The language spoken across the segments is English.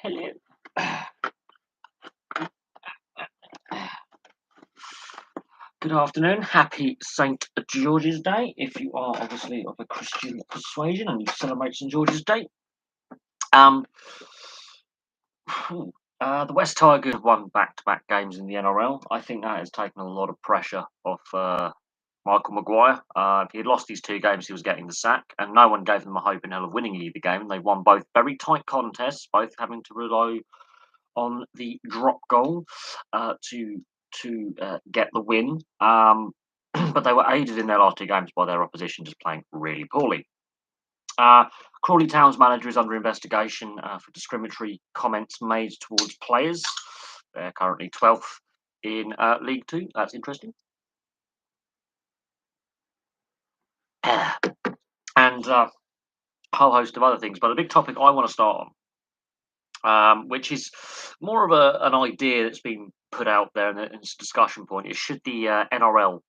Hello. Good afternoon. Happy St. George's Day. If you are obviously of a Christian persuasion and you celebrate St. George's Day. Um, the West Tigers have won back-to-back games in the NRL. I think that has taken a lot of pressure off Michael Maguire. If he had lost these two games, he was getting the sack, and no one gave them a hope in hell of winning either game. They won both very tight contests, both having to rely on the drop goal to get the win. But they were aided in their last two games by their opposition just playing really poorly. Crawley Town's manager is under investigation for discriminatory comments made towards players. They're currently 12th in League Two. That's interesting. And a whole host of other things. But a big topic I want to start on, which is more of an idea that's been put out there and it's a discussion point, is should the NRL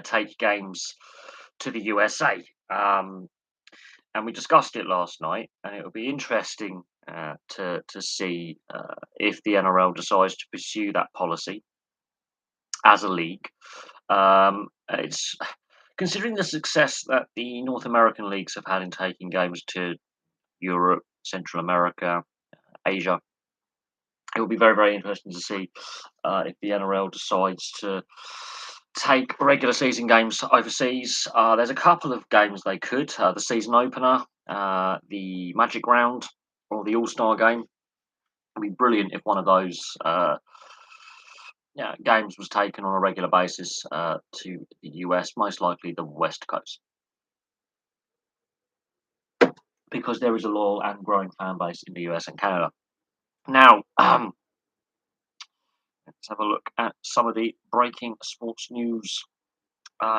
take games to the USA? And we discussed it last night, and it will be interesting to see if the NRL decides to pursue that policy as a league. It's considering the success that the North American leagues have had in taking games to Europe, Central America, Asia. It will be very, very interesting to see if the NRL decides to take regular season games overseas. There's a couple of games they could. The season opener, the Magic Round, or the All-Star game. It'd be brilliant if one of those games was taken on a regular basis to the US, most likely the West Coast. Because there is a loyal and growing fan base in the US and Canada. Now, let's have a look at some of the breaking sports news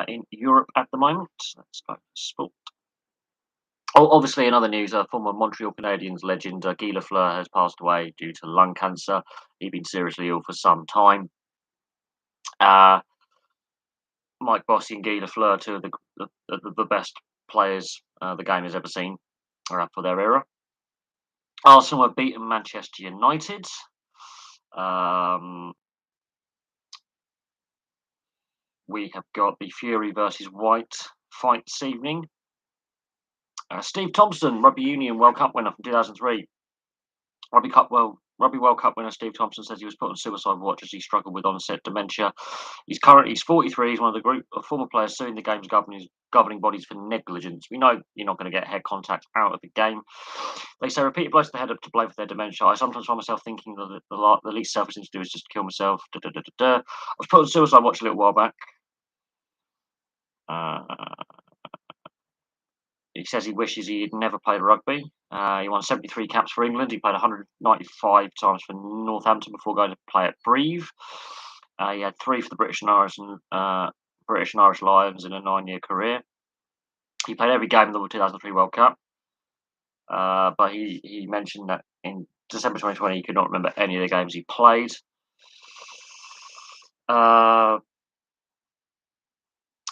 in Europe at the moment. Let's go to sport. Oh, obviously, in other news, former Montreal Canadiens legend Guy Lafleur has passed away due to lung cancer. He'd been seriously ill for some time. Mike Bossy and Guy Lafleur, two of the best players the game has ever seen, for their era. Arsenal have beaten Manchester United. We have got the Fury versus White fight this evening. Steve Thompson, Rugby Union World Cup winner from 2003. Rugby World Cup winner Steve Thompson says he was put on suicide watch as he struggled with onset dementia. He's 43. He's one of the group of former players suing the game's governing bodies for negligence. We know you're not going to get head contact out of the game. They say repeated blows to the head up to blame for their dementia. I sometimes find myself thinking that the least selfish thing to do is just kill myself. I was put on suicide watch a little while back. He says he wishes he had never played rugby. He won 73 caps for England. He played 195 times for Northampton before going to play at Brive. He had 3 for the British and Irish Lions in a 9-year career. He played every game in the 2003 World Cup. But he mentioned that in December 2020 he could not remember any of the games he played.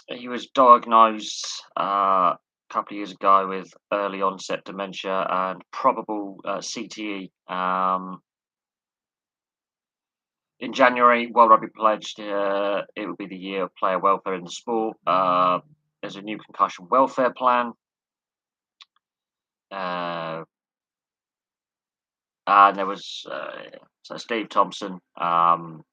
He was diagnosed a couple of years ago with early onset dementia and probable CTE. In January, World Rugby pledged it would be the year of player welfare in the sport. There's a new concussion welfare plan. And there was so Steve Thompson, not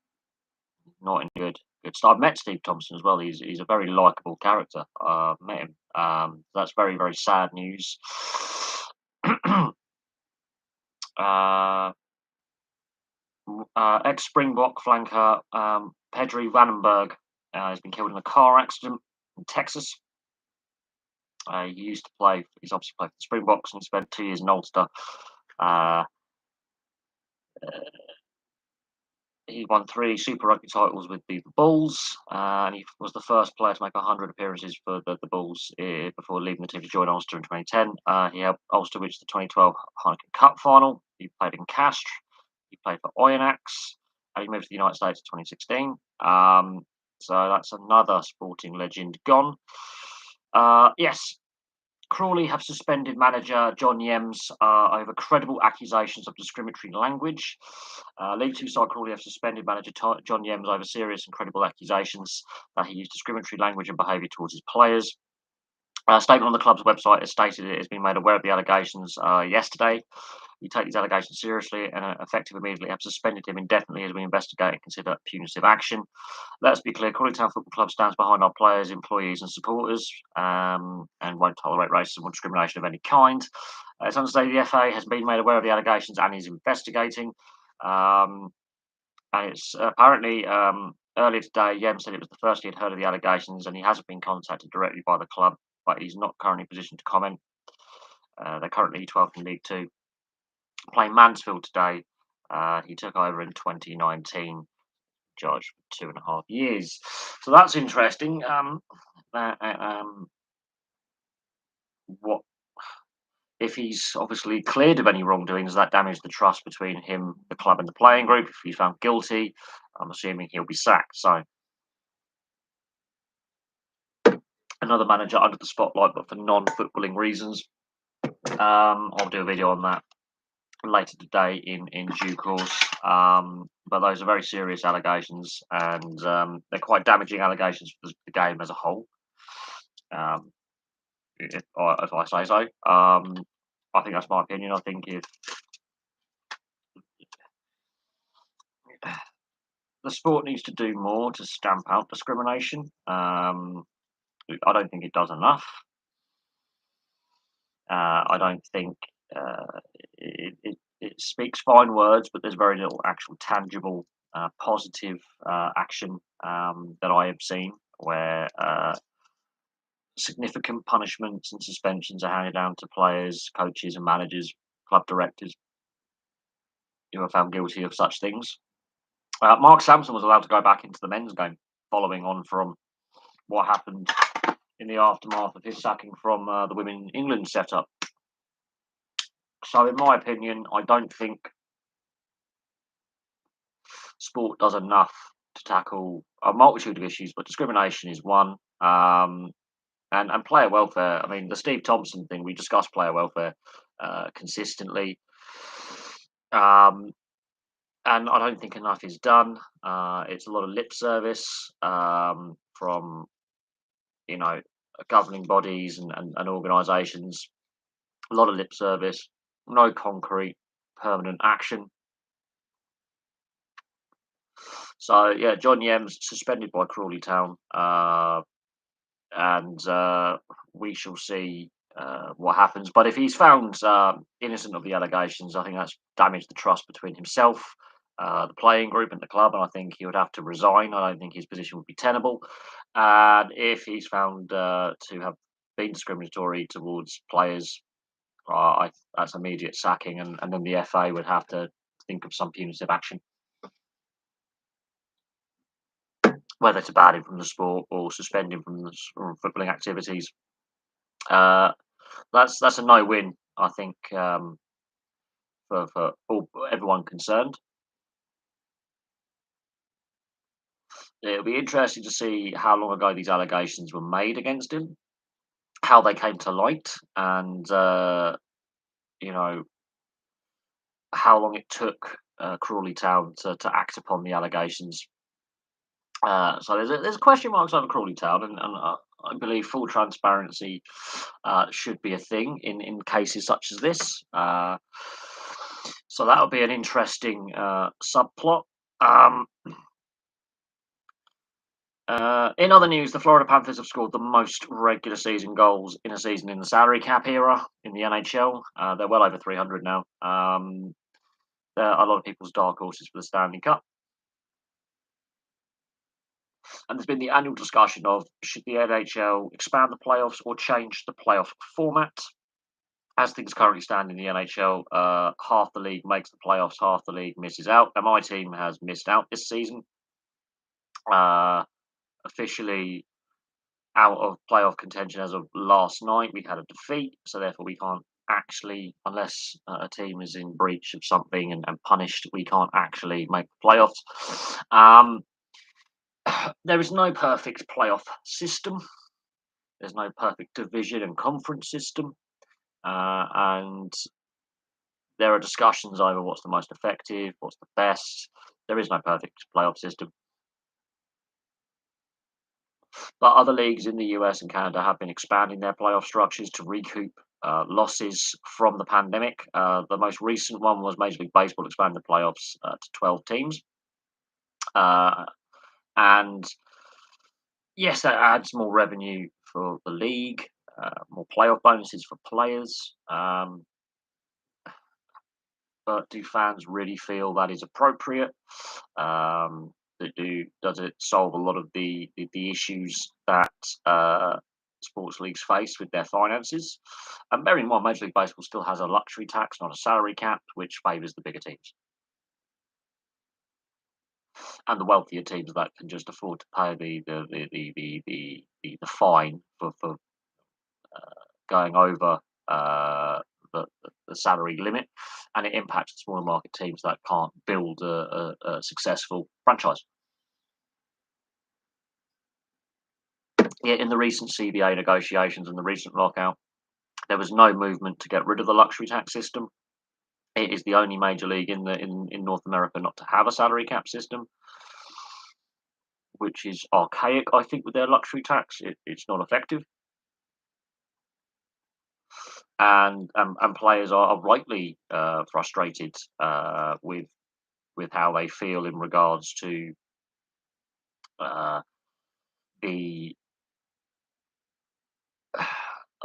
in good start. I've met Steve Thompson as well. He's a very likable character. Met him. That's very, very sad news. Ex-Springbok flanker Pedri Vandenberg has been killed in a car accident in Texas. He used to play. He's obviously played for the Springboks and spent 2 years in Ulster. He won 3 Super Rugby titles with the Bulls, and he was the first player to make 100 appearances for the Bulls before leaving the team to join Ulster in 2010. He helped Ulster reach the 2012 Heineken Cup final. He played in Castres. He played for Oyonnax, and he moved to the United States in 2016. So that's another sporting legend gone. Yes, Crawley have suspended manager John Yems over credible accusations of discriminatory language. League Two side Crawley have suspended manager John Yems over serious and credible accusations that he used discriminatory language and behaviour towards his players. A statement on the club's website has stated it has been made aware of the allegations yesterday. We take these allegations seriously and effective immediately have suspended him indefinitely as we investigate and consider punitive action. Let's be clear, Crawley Town Football Club stands behind our players, employees and supporters and won't tolerate racism or discrimination of any kind. It's understated the FA has been made aware of the allegations and is investigating. And it's apparently earlier today, Yem said it was the first he had heard of the allegations and he hasn't been contacted directly by the club, but he's not currently positioned to comment. They're currently 12th in League Two. Playing Mansfield today. He took over in 2019, charged for 2.5 years. So that's interesting. What if he's obviously cleared of any wrongdoings? That damage the trust between him, the club, and the playing group. If he's found guilty, I'm assuming he'll be sacked. So another manager under the spotlight, but for non-footballing reasons. I'll do a video on that later today in due course. But those are very serious allegations, and they're quite damaging allegations for the game as a whole. If I say so, I think that's my opinion. I think if the sport needs to do more to stamp out discrimination, I don't think it does enough. I don't think it speaks fine words, but there's very little actual tangible, positive action that I have seen where significant punishments and suspensions are handed down to players, coaches, and managers, club directors who are found guilty of such things. Mark Sampson was allowed to go back into the men's game, following on from what happened in the aftermath of his sacking from the Women England setup. So, in my opinion, I don't think sport does enough to tackle a multitude of issues, but discrimination is one. And player welfare. I mean, the Steve Thompson thing, we discussed player welfare consistently. And I don't think enough is done. It's a lot of lip service from, governing bodies and organisations. A lot of lip service, no concrete, permanent action. So, yeah, John Yems suspended by Crawley Town. And we shall see what happens. But if he's found innocent of the allegations, I think that's damaged the trust between himself, the playing group, and the club. And I think he would have to resign. I don't think his position would be tenable. And if he's found to have been discriminatory towards players, that's immediate sacking. And then the FA would have to think of some punitive action, whether to ban him from the sport or suspend him from footballing activities. That's a no-win, I think, for everyone concerned. It'll be interesting to see how long ago these allegations were made against him, how they came to light, and how long it took Crawley Town to act upon the allegations. So there's question marks over Crawley Town, and I believe full transparency should be a thing in cases such as this. So that'll be an interesting subplot. In other news, the Florida Panthers have scored the most regular season goals in a season in the salary cap era in the NHL. They're well over 300 now. They're a lot of people's dark horses for the Stanley Cup. And there's been the annual discussion of should the NHL expand the playoffs or change the playoff format. As things currently stand in the NHL, half the league makes the playoffs, half the league misses out. And my team has missed out this season. Officially out of playoff contention as of last night. We had a defeat, so therefore we can't actually, unless a team is in breach of something and punished, we can't actually make the playoffs. There is no perfect playoff system. There's no perfect division and conference system, and there are discussions over what's the most effective, what's the best. There is no perfect playoff system. But other leagues in the US and Canada have been expanding their playoff structures to recoup losses from the pandemic. The most recent one was Major League Baseball expanding the playoffs to 12 teams. Uh, and yes, that adds more revenue for the league, more playoff bonuses for players. But do fans really feel that is appropriate? Does it solve a lot of the issues that sports leagues face with their finances? And bearing in mind, Major League Baseball still has a luxury tax, not a salary cap, which favours the bigger teams and the wealthier teams that can just afford to pay the fine for going over the salary limit, and it impacts the smaller market teams that can't build a successful franchise. Yet in the recent CBA negotiations and the recent lockout, there was no movement to get rid of the luxury tax system. It is the only major league in North America not to have a salary cap system, which is archaic, I think, with their luxury tax. It's not effective. And players are rightly frustrated with how they feel in regards to uh, the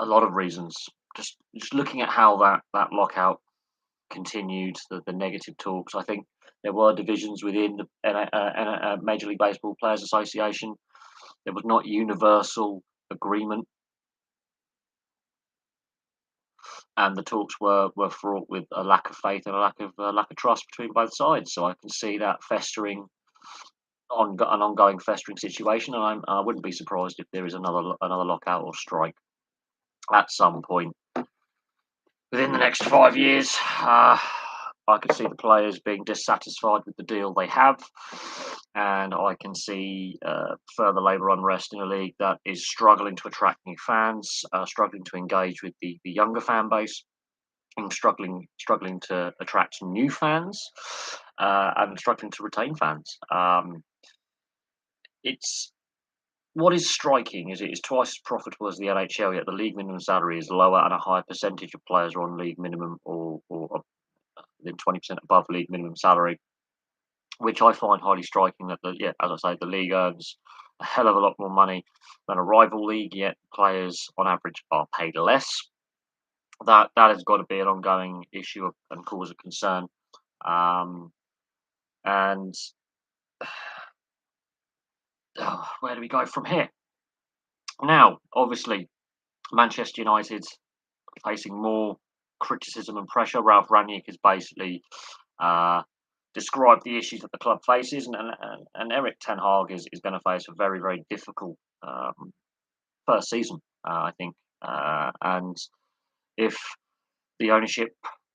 a lot of reasons. Just looking at how that lockout continued, the negative talks. I think there were divisions within the Major League Baseball Players Association. There was not universal agreement, and the talks were fraught with a lack of faith and a lack of trust between both sides. So I can see that festering on an ongoing festering situation, and I wouldn't be surprised if there is another lockout or strike at some point within the next 5 years. I can see the players being dissatisfied with the deal they have, and I can see further labour unrest in a league that is struggling to attract new fans, struggling to engage with the younger fan base, and struggling to attract new fans, and struggling to retain fans. It's What is striking is it is twice as profitable as the NHL, yet the league minimum salary is lower, and a higher percentage of players are on league minimum or than 20% above league minimum salary, which I find highly striking. That as I say, the league earns a hell of a lot more money than a rival league, yet players on average are paid less. That has got to be an ongoing issue and cause of concern. Um, and where do we go from here? Now, obviously, Manchester United facing more criticism and pressure. Ralph Rangnick has basically described the issues that the club faces, and Eric Ten Hag is going to face a very, very difficult first season, I think. And if the ownership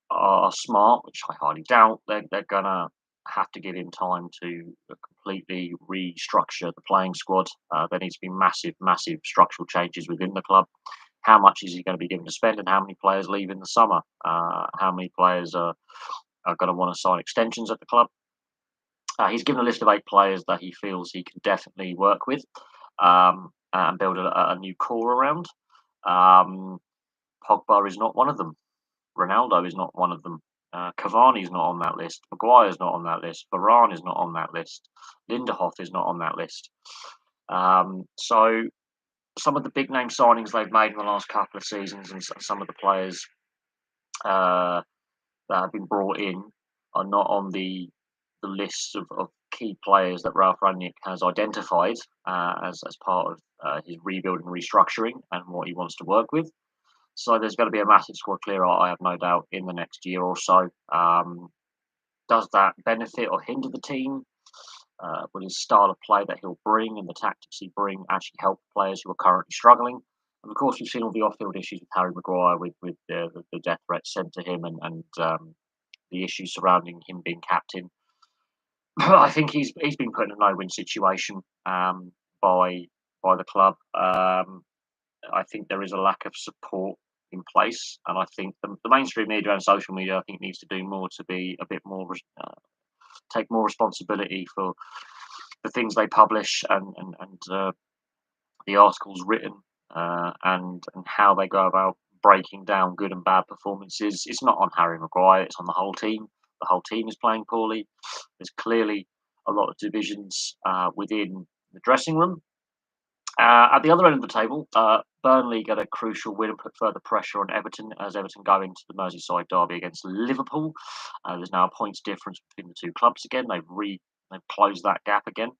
are smart, which I highly doubt, they're going to have to give him time to completely restructure the playing squad. There needs to be massive, massive structural changes within the club. How much is he going to be given to spend, and how many players leave in the summer? How many players are going to want to sign extensions at the club? He's given a list of 8 players that he feels he can definitely work with, and build a new core around. Pogba is not one of them. Ronaldo is not one of them. Cavani is not on that list. Maguire is not on that list. Varane is not on that list. Lindehoff is not on that list. So some of the big name signings they've made in the last couple of seasons, and some of the players that have been brought in, are not on the list of key players that Ralph Rangnick has identified as part of his rebuild and restructuring and what he wants to work with. So there's going to be a massive squad clear out, I have no doubt, in the next year or so. Does that benefit or hinder the team? Will his style of play that he'll bring and the tactics he bring actually help players who are currently struggling? And of course, we've seen all the off-field issues with Harry Maguire, with the death threats sent to him, and the issues surrounding him being captain. I think he's been put in a no-win situation by the club. I think there is a lack of support in place, and I think the mainstream media and social media, I think, needs to do more to be a bit more take more responsibility for the things they publish and the articles written, and how they go about breaking down good and bad performances. It's not on Harry Maguire; it's on the whole team. The whole team is playing poorly. There's clearly a lot of divisions within the dressing room. At the other end of the table, Burnley get a crucial win and put further pressure on Everton as Everton go into the Merseyside derby against Liverpool. There's now a points difference between the two clubs again. They've closed that gap again.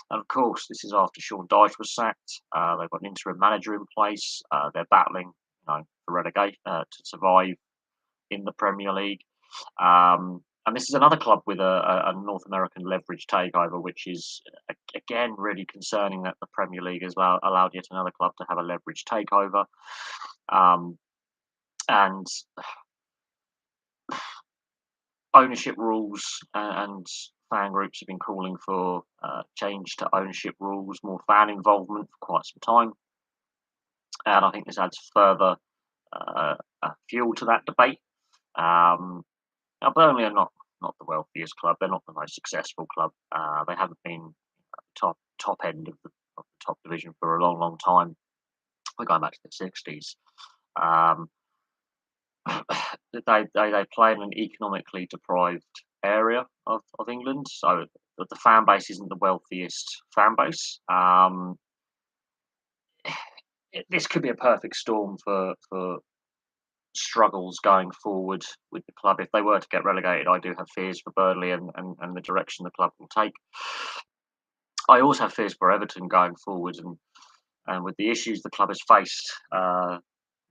And of course, this is after Sean Dyche was sacked. They've got an interim manager in place. They're battling, for relegation to survive in the Premier League. And this is another club with a North American leverage takeover, which is again really concerning that the Premier League has allowed yet another club to have a leverage takeover. And ownership rules and fan groups have been calling for change to ownership rules, more fan involvement for quite some time. And I think this adds further fuel to that debate. Now, Burnley are not the wealthiest club. They're not the most successful club. They haven't been at the top end of the top division for a long time. We're going back to the 60s. They play in an economically deprived area of England, so the fan base isn't the wealthiest fan base. This could be a perfect storm for struggles going forward with the club. If they were to get relegated, I do have fears for Burnley and the direction the club will take. I also have fears for Everton going forward, and with the issues the club has faced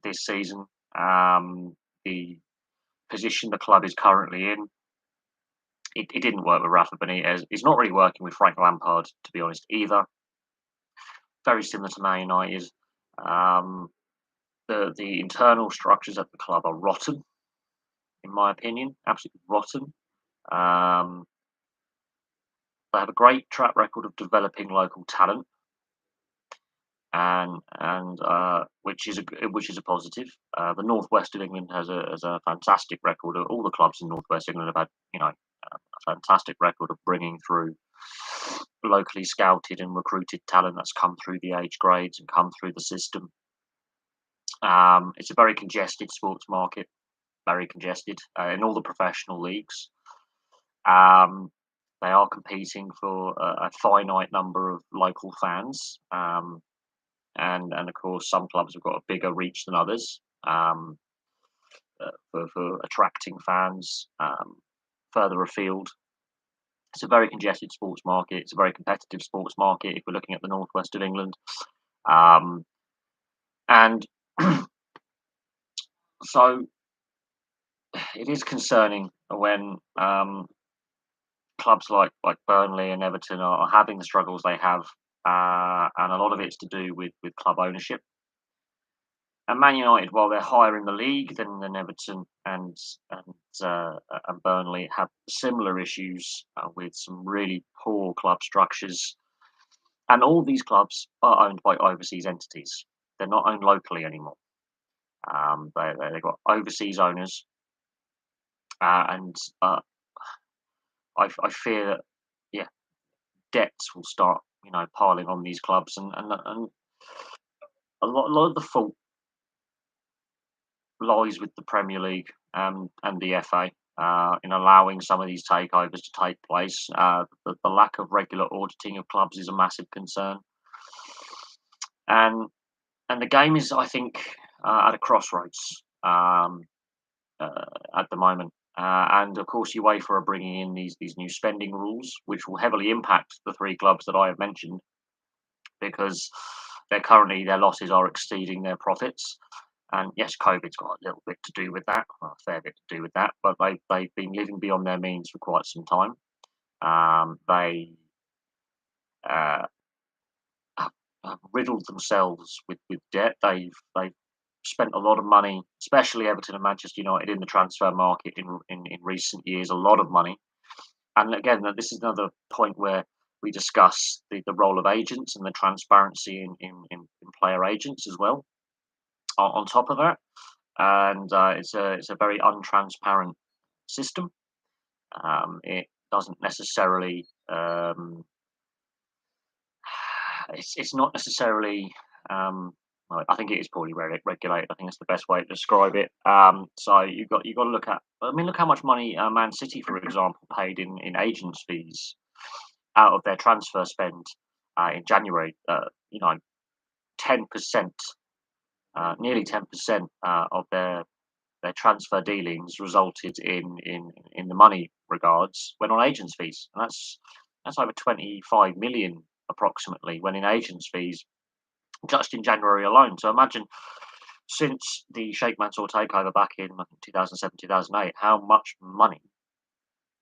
this season, the position the club is currently in, it didn't work with Rafa Benitez. It's not really working with Frank Lampard, to be honest, either. Very similar to Man United. The internal structures at the club are rotten, in my opinion, absolutely rotten. They have a great track record of developing local talent, and which is a positive. The northwest of England has a fantastic record. All the clubs in northwest England have had a fantastic record of bringing through locally scouted and recruited talent that's come through the age grades and come through the system. It's a very congested sports market, very congested in all the professional leagues. They are competing for a finite number of local fans, and of course, some clubs have got a bigger reach than others for attracting fans further afield. It's a very congested sports market. It's a very competitive sports market if we're looking at the northwest of England, and so it is concerning when clubs like Burnley and Everton are having the struggles they have, and a lot of it's to do with club ownership. And Man United, while they're higher in the league than Everton and Burnley, have similar issues with some really poor club structures. And all these clubs are owned by overseas entities. They're not owned locally anymore. They've got overseas owners, and I fear that debts will start piling on these clubs, and a lot of the fault lies with the Premier League and the FA in allowing some of these takeovers to take place. The lack of regular auditing of clubs is a massive concern, and the game is, I think, at a crossroads at the moment. And of course, UEFA are bringing in these new spending rules, which will heavily impact the three clubs that I have mentioned, because their losses are exceeding their profits. And yes, COVID's got a little bit to do with that, well, a fair bit to do with that, but they've been living beyond their means for quite some time. They have riddled themselves with debt. They've spent a lot of money, especially Everton and Manchester United, in the transfer market in recent years, a lot of money. And again, this is another point where we discuss the role of agents and the transparency in player agents as well. on top of that, and it's a very untransparent system. It doesn't necessarily it's not necessarily well, I think it is poorly regulated. I think that's the best way to describe it. So you've got to look at. I mean, look how much money Man City, for example, paid in agents fees out of their transfer spend in January. 10%, nearly 10% of their transfer dealings resulted in the money regards went on agents fees, and that's over 25 million approximately went in agents fees just in January alone. So imagine since the Sheikh Mansour takeover back in I think 2007, 2008, how much money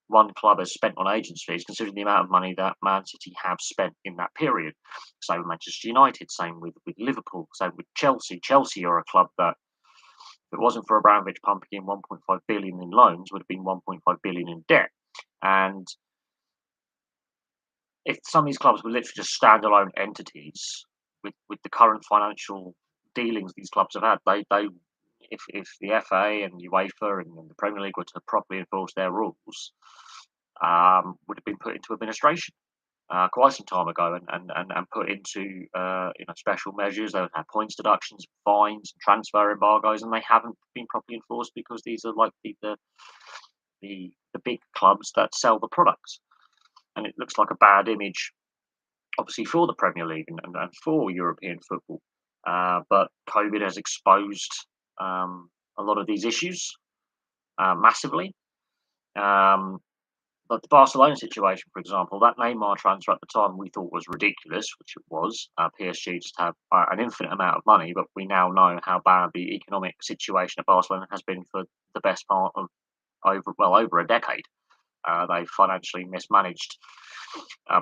one club has spent on agents fees, considering the amount of money that Man City have spent in that period. Same with Manchester United, same with Liverpool, same with Chelsea. Chelsea are a club that, if it wasn't for Abramovich pumping in 1.5 billion in loans, would have been 1.5 billion in debt. And if some of these clubs were literally just standalone entities with the current financial dealings these clubs have had, they if the FA and UEFA and the Premier League were to properly enforce their rules, would have been put into administration quite some time ago and put into special measures. They would have points deductions, fines, transfer embargoes, and they haven't been properly enforced because these are like the big clubs that sell the products, and it looks like a bad image, obviously for the Premier League and for European football. But COVID has exposed a lot of these issues massively. But the Barcelona situation, for example, that Neymar transfer at the time we thought was ridiculous, which it was. PSG just have an infinite amount of money, but we now know how bad the economic situation at Barcelona has been for the best part of over a decade. They financially mismanaged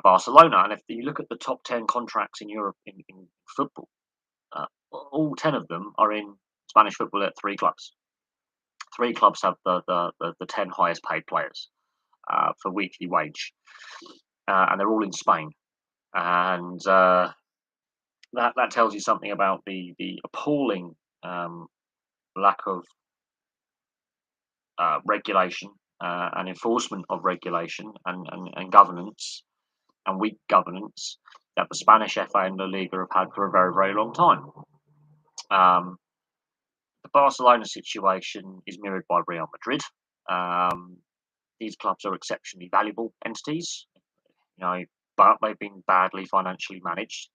Barcelona, and if you look at the top 10 contracts in Europe in football, all 10 of them are in Spanish football at three clubs. Three clubs have the 10 highest paid players for weekly wage, and they're all in Spain. And that tells you something about the appalling lack of regulation and enforcement of regulation and governance and weak governance that the Spanish FA and La Liga have had for a very, very long time. The Barcelona situation is mirrored by Real Madrid. These clubs are exceptionally valuable entities, but they've been badly financially managed.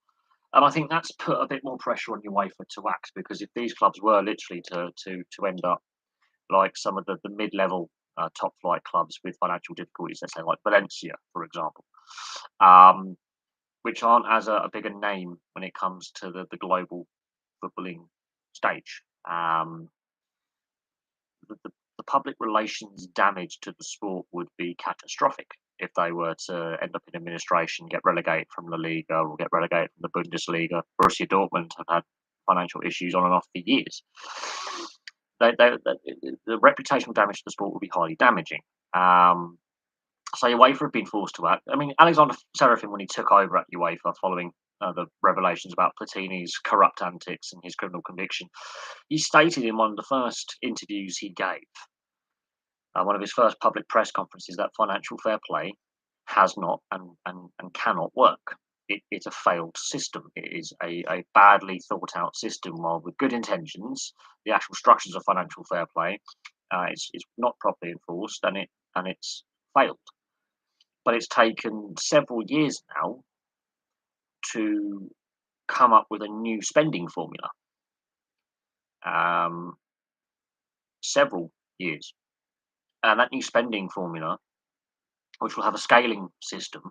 And I think that's put a bit more pressure on UEFA to act, because if these clubs were literally to end up like some of the mid-level top flight clubs with financial difficulties, let's say like Valencia, for example, which aren't as a bigger name when it comes to the global footballing stage. The public relations damage to the sport would be catastrophic if they were to end up in administration, get relegated from La Liga or get relegated from the Bundesliga. Borussia Dortmund have had financial issues on and off for years. The reputational damage to the sport would be highly damaging. So UEFA have been forced to act. I mean, Alexander Serafin, when he took over at UEFA following the revelations about Platini's corrupt antics and his criminal conviction, he stated in one of the first interviews he gave, one of his first public press conferences, that financial fair play has not and cannot work. It's a failed system. It is a badly thought out system. While with good intentions, the actual structures of financial fair play, it's not properly enforced, and it's failed. But it's taken several years now to come up with a new spending formula. Several years. And that new spending formula, which will have a scaling system,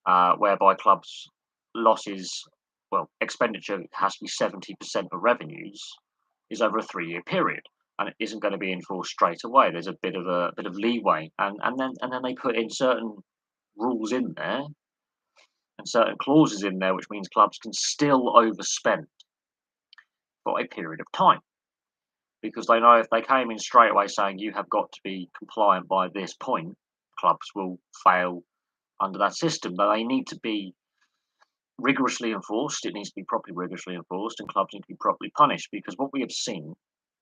whereby clubs' expenditure has to be 70% of revenues, is over a 3-year period, and it isn't going to be enforced straight away. There's a bit of leeway, and then they put in certain rules in there and certain clauses in there, which means clubs can still overspend for a period of time, because they know if they came in straight away saying you have got to be compliant by this point, clubs will fail under that system. But they need to be rigorously enforced. It needs to be properly rigorously enforced, and clubs need to be properly punished. Because what we have seen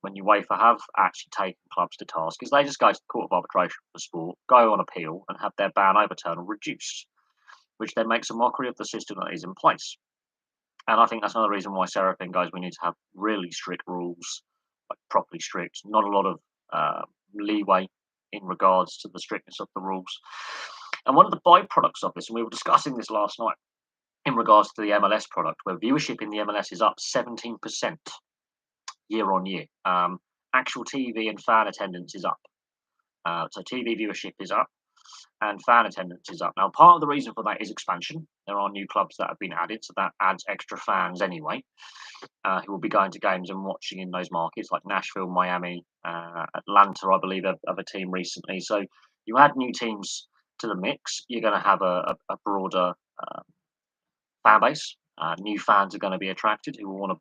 when UEFA have actually taken clubs to task is they just go to the Court of Arbitration for Sport, go on appeal, and have their ban overturned or reduced, which then makes a mockery of the system that is in place. And I think that's another reason why Seraphim goes, we need to have really strict rules, like properly strict, not a lot of leeway in regards to the strictness of the rules. And one of the byproducts of this, and we were discussing this last night in regards to the MLS product, where viewership in the MLS is up 17% year on year. Actual TV and fan attendance is up. So TV viewership is up and fan attendance is up. Now, part of the reason for that is expansion. There are new clubs that have been added, so that adds extra fans anyway, who will be going to games and watching in those markets like Nashville, Miami, Atlanta, I believe, of a team recently. So you add new teams to the mix, you're going to have a broader fan base. New fans are going to be attracted who will want to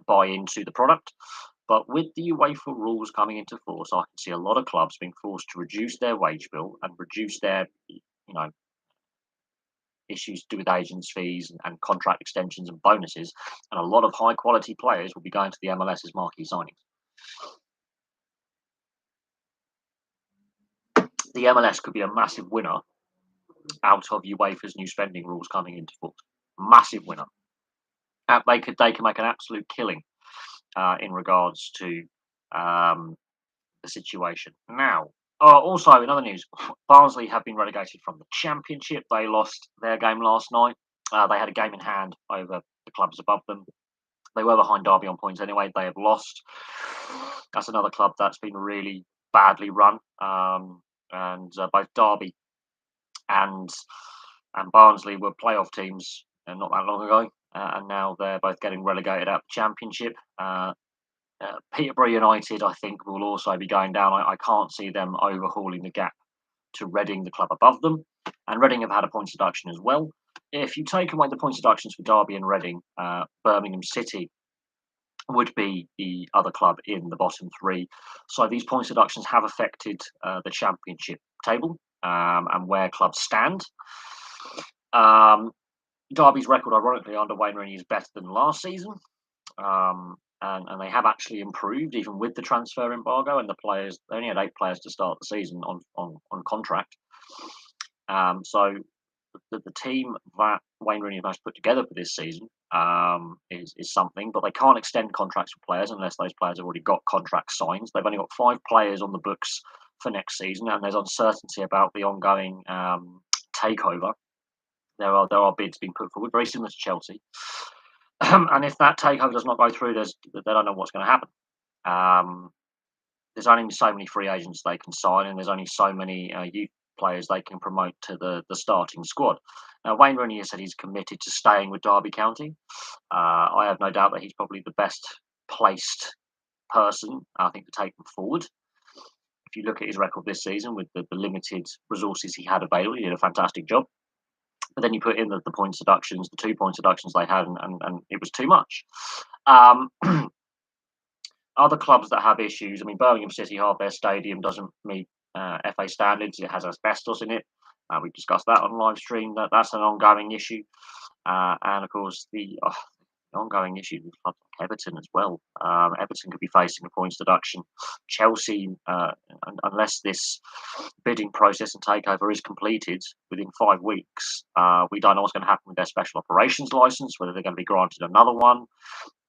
buy into the product. But with the UEFA rules coming into force, I can see a lot of clubs being forced to reduce their wage bill and reduce their, issues to do with agents' fees and contract extensions and bonuses. And a lot of high quality players will be going to the MLS as marquee signings. The MLS could be a massive winner out of UEFA's new spending rules coming into force. Massive winner. They could make an absolute killing in regards to the situation. Now, also in other news, Barnsley have been relegated from the Championship. They lost their game last night. They had a game in hand over the clubs above them. They were behind Derby on points anyway. They have lost. That's another club that's been really badly run. And both Derby and Barnsley were playoff teams not that long ago, and now they're both getting relegated out of the Championship. Peterborough United, I think, will also be going down. I can't see them overhauling the gap to Reading, the club above them. And Reading have had a points deduction as well. If you take away the points deductions for Derby and Reading, Birmingham City would be the other club in the bottom three. So these points deductions have affected the Championship table and where clubs stand. Derby's record, ironically, under Wayne Rooney is better than last season. And they have actually improved even with the transfer embargo, and the players, they only had 8 players to start the season on contract. So the team that Wayne Rooney has put together for this season is something, but they can't extend contracts for players unless those players have already got contracts signed. They've only got 5 players on the books for next season, and there's uncertainty about the ongoing takeover. There are bids being put forward, very similar to Chelsea. And if that takeover does not go through, they don't know what's going to happen. There's only so many free agents they can sign, and there's only so many youth players they can promote to the starting squad. Now, Wayne Rooney has said he's committed to staying with Derby County. I have no doubt that he's probably the best placed person, I think, to take them forward. If you look at his record this season with the limited resources he had available, he did a fantastic job. But then you put in the points deductions, the 2 points deductions they had, and it was too much. Other clubs that have issues, I mean, Birmingham City, half their stadium doesn't meet FA standards. It has asbestos in it. We've discussed that on live stream. That's an ongoing issue. And of course, the ongoing issue with clubs like Everton as well. Everton could be facing a points deduction. Chelsea, unless this bidding process and takeover is completed within 5 weeks, we don't know what's going to happen with their special operations license, whether they're going to be granted another one.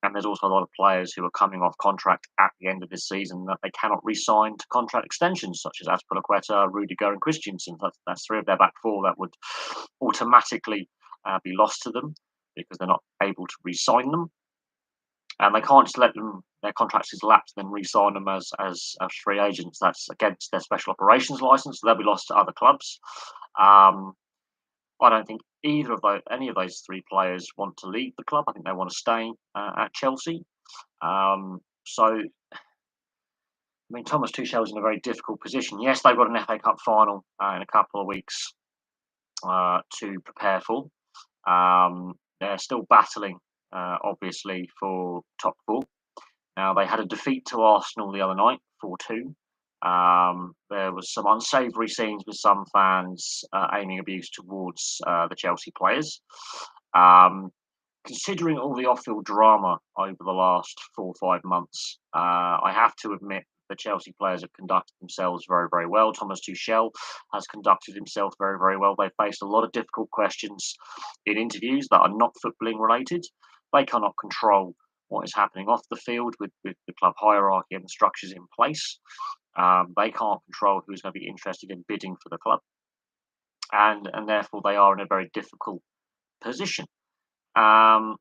And there's also a lot of players who are coming off contract at the end of this season that they cannot re-sign to contract extensions, such as Azpilicueta, Rudiger, and Christensen. That's 3 of their back 4 that would automatically be lost to them because they're not able to re-sign them. And they can't just let their contracts lapse and then re-sign them as free agents. That's against their special operations license, so they'll be lost to other clubs. I don't think any of those 3 players want to leave the club. I think they want to stay at Chelsea. So, I mean, Thomas Tuchel's in a very difficult position. Yes, they've got an FA Cup final in a couple of weeks to prepare for. They're still battling, obviously, for top 4. Now, they had a defeat to Arsenal the other night, 4-2. There was some unsavoury scenes with some fans aiming abuse towards the Chelsea players. Considering all the off-field drama over the last 4 or 5 months, I have to admit the Chelsea players have conducted themselves very, very well. Thomas Tuchel has conducted himself very, very well. They faced a lot of difficult questions in interviews that are not footballing related. They cannot control what is happening off the field with the club hierarchy and the structures in place. They can't control who's going to be interested in bidding for the club, and therefore they are in a very difficult position. Um,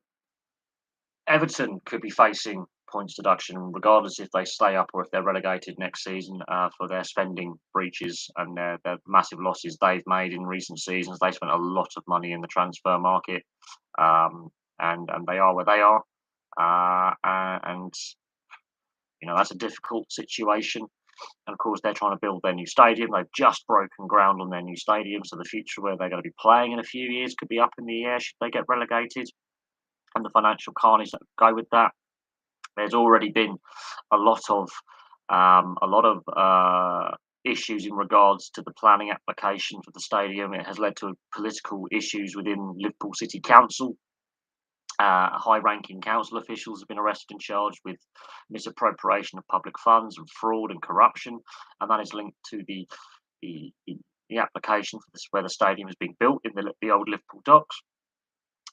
Everton could be facing points deduction regardless if they stay up or if they're relegated next season for their spending breaches and their massive losses they've made in recent seasons. They spent a lot of money in the transfer market, and they are where they are, and that's a difficult situation. And of course, they're trying to build their new stadium. They've just broken ground on their new stadium, so the future where they're going to be playing in a few years could be up in the air should they get relegated, and the financial carnage that go with that. There's already been a lot of issues in regards to the planning application for the stadium. It has led to political issues within Liverpool City Council. High-ranking council officials have been arrested and charged with misappropriation of public funds and fraud and corruption, and that is linked to the, the application for this, where the stadium is being built in the old Liverpool docks.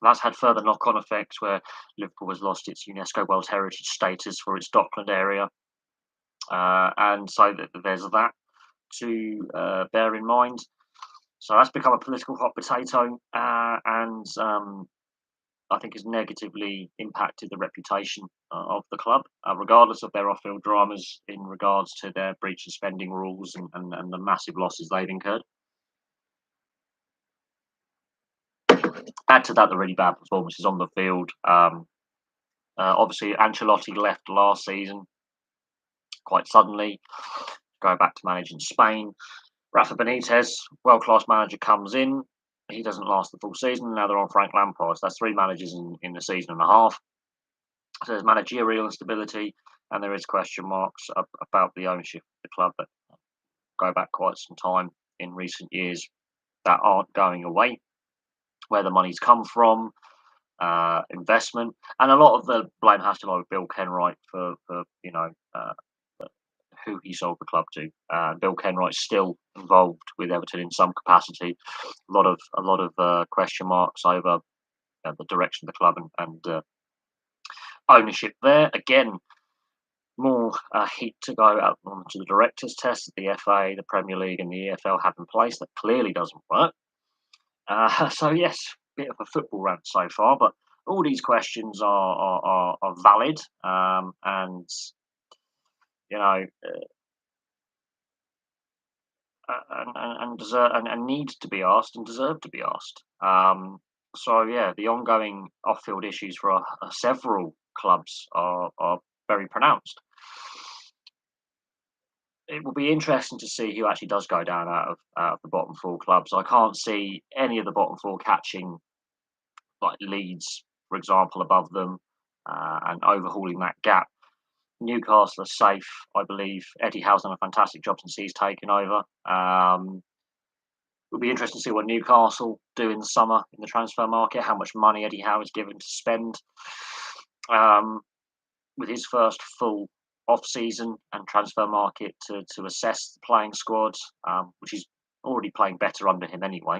That's had further knock-on effects where Liverpool has lost its UNESCO World Heritage status for its Dockland area, and so there's that to bear in mind. So that's become a political hot potato, and I think has negatively impacted the reputation of the club, regardless of their off-field dramas in regards to their breach of spending rules and the massive losses they've incurred. Add to that the really bad performances on the field. Obviously, Ancelotti left last season quite suddenly, going back to managing Spain. Rafa Benitez, world-class manager, comes in. He doesn't last the full season. Now they're on Frank Lampard. So that's 3 managers in a season and a half. So there's managerial instability, and there is question marks about the ownership of the club that go back quite some time in recent years that aren't going away. Where the money's come from, investment, and a lot of the blame has to lie with Bill Kenwright for who he sold the club to. Bill Kenwright's still involved with Everton in some capacity. A lot of question marks over the direction of the club and ownership there. Again, more heat to go out onto the directors' test that the FA, the Premier League, and the EFL have in place that clearly doesn't work. So yes, bit of a football rant so far, but all these questions are valid, and you know, and deserve and need to be asked and deserve to be asked. So yeah, the ongoing off-field issues for several clubs are very pronounced. It will be interesting to see who actually does go down out of the bottom 4 clubs. I can't see any of the bottom 4 catching like Leeds, for example, above them, and overhauling that gap. Newcastle are safe, I believe. Eddie Howe's done a fantastic job since he's taken over. It'll be interesting to see what Newcastle do in the summer in the transfer market, how much money Eddie Howe is given to spend. With his first full off-season and transfer market to assess the playing squad, which is already playing better under him anyway,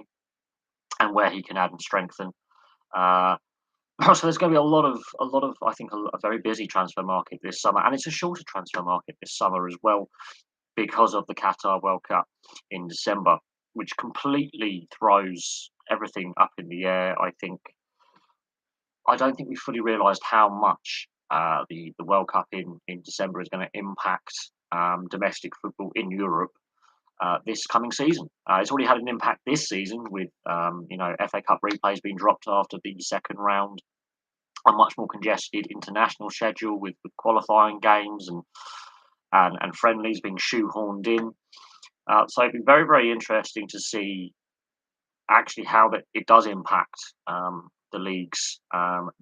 and where he can add and strengthen. So there's going to be a lot of I think a very busy transfer market this summer, and it's a shorter transfer market this summer as well because of the Qatar World Cup in December, which completely throws everything up in the air. I don't think we fully realised how much the World Cup in December is going to impact domestic football in Europe this coming season. It's already had an impact this season with FA Cup replays being dropped after the second round, a much more congested international schedule with qualifying games and friendlies being shoehorned in. So it'd be very, very interesting to see actually how that it does impact the leagues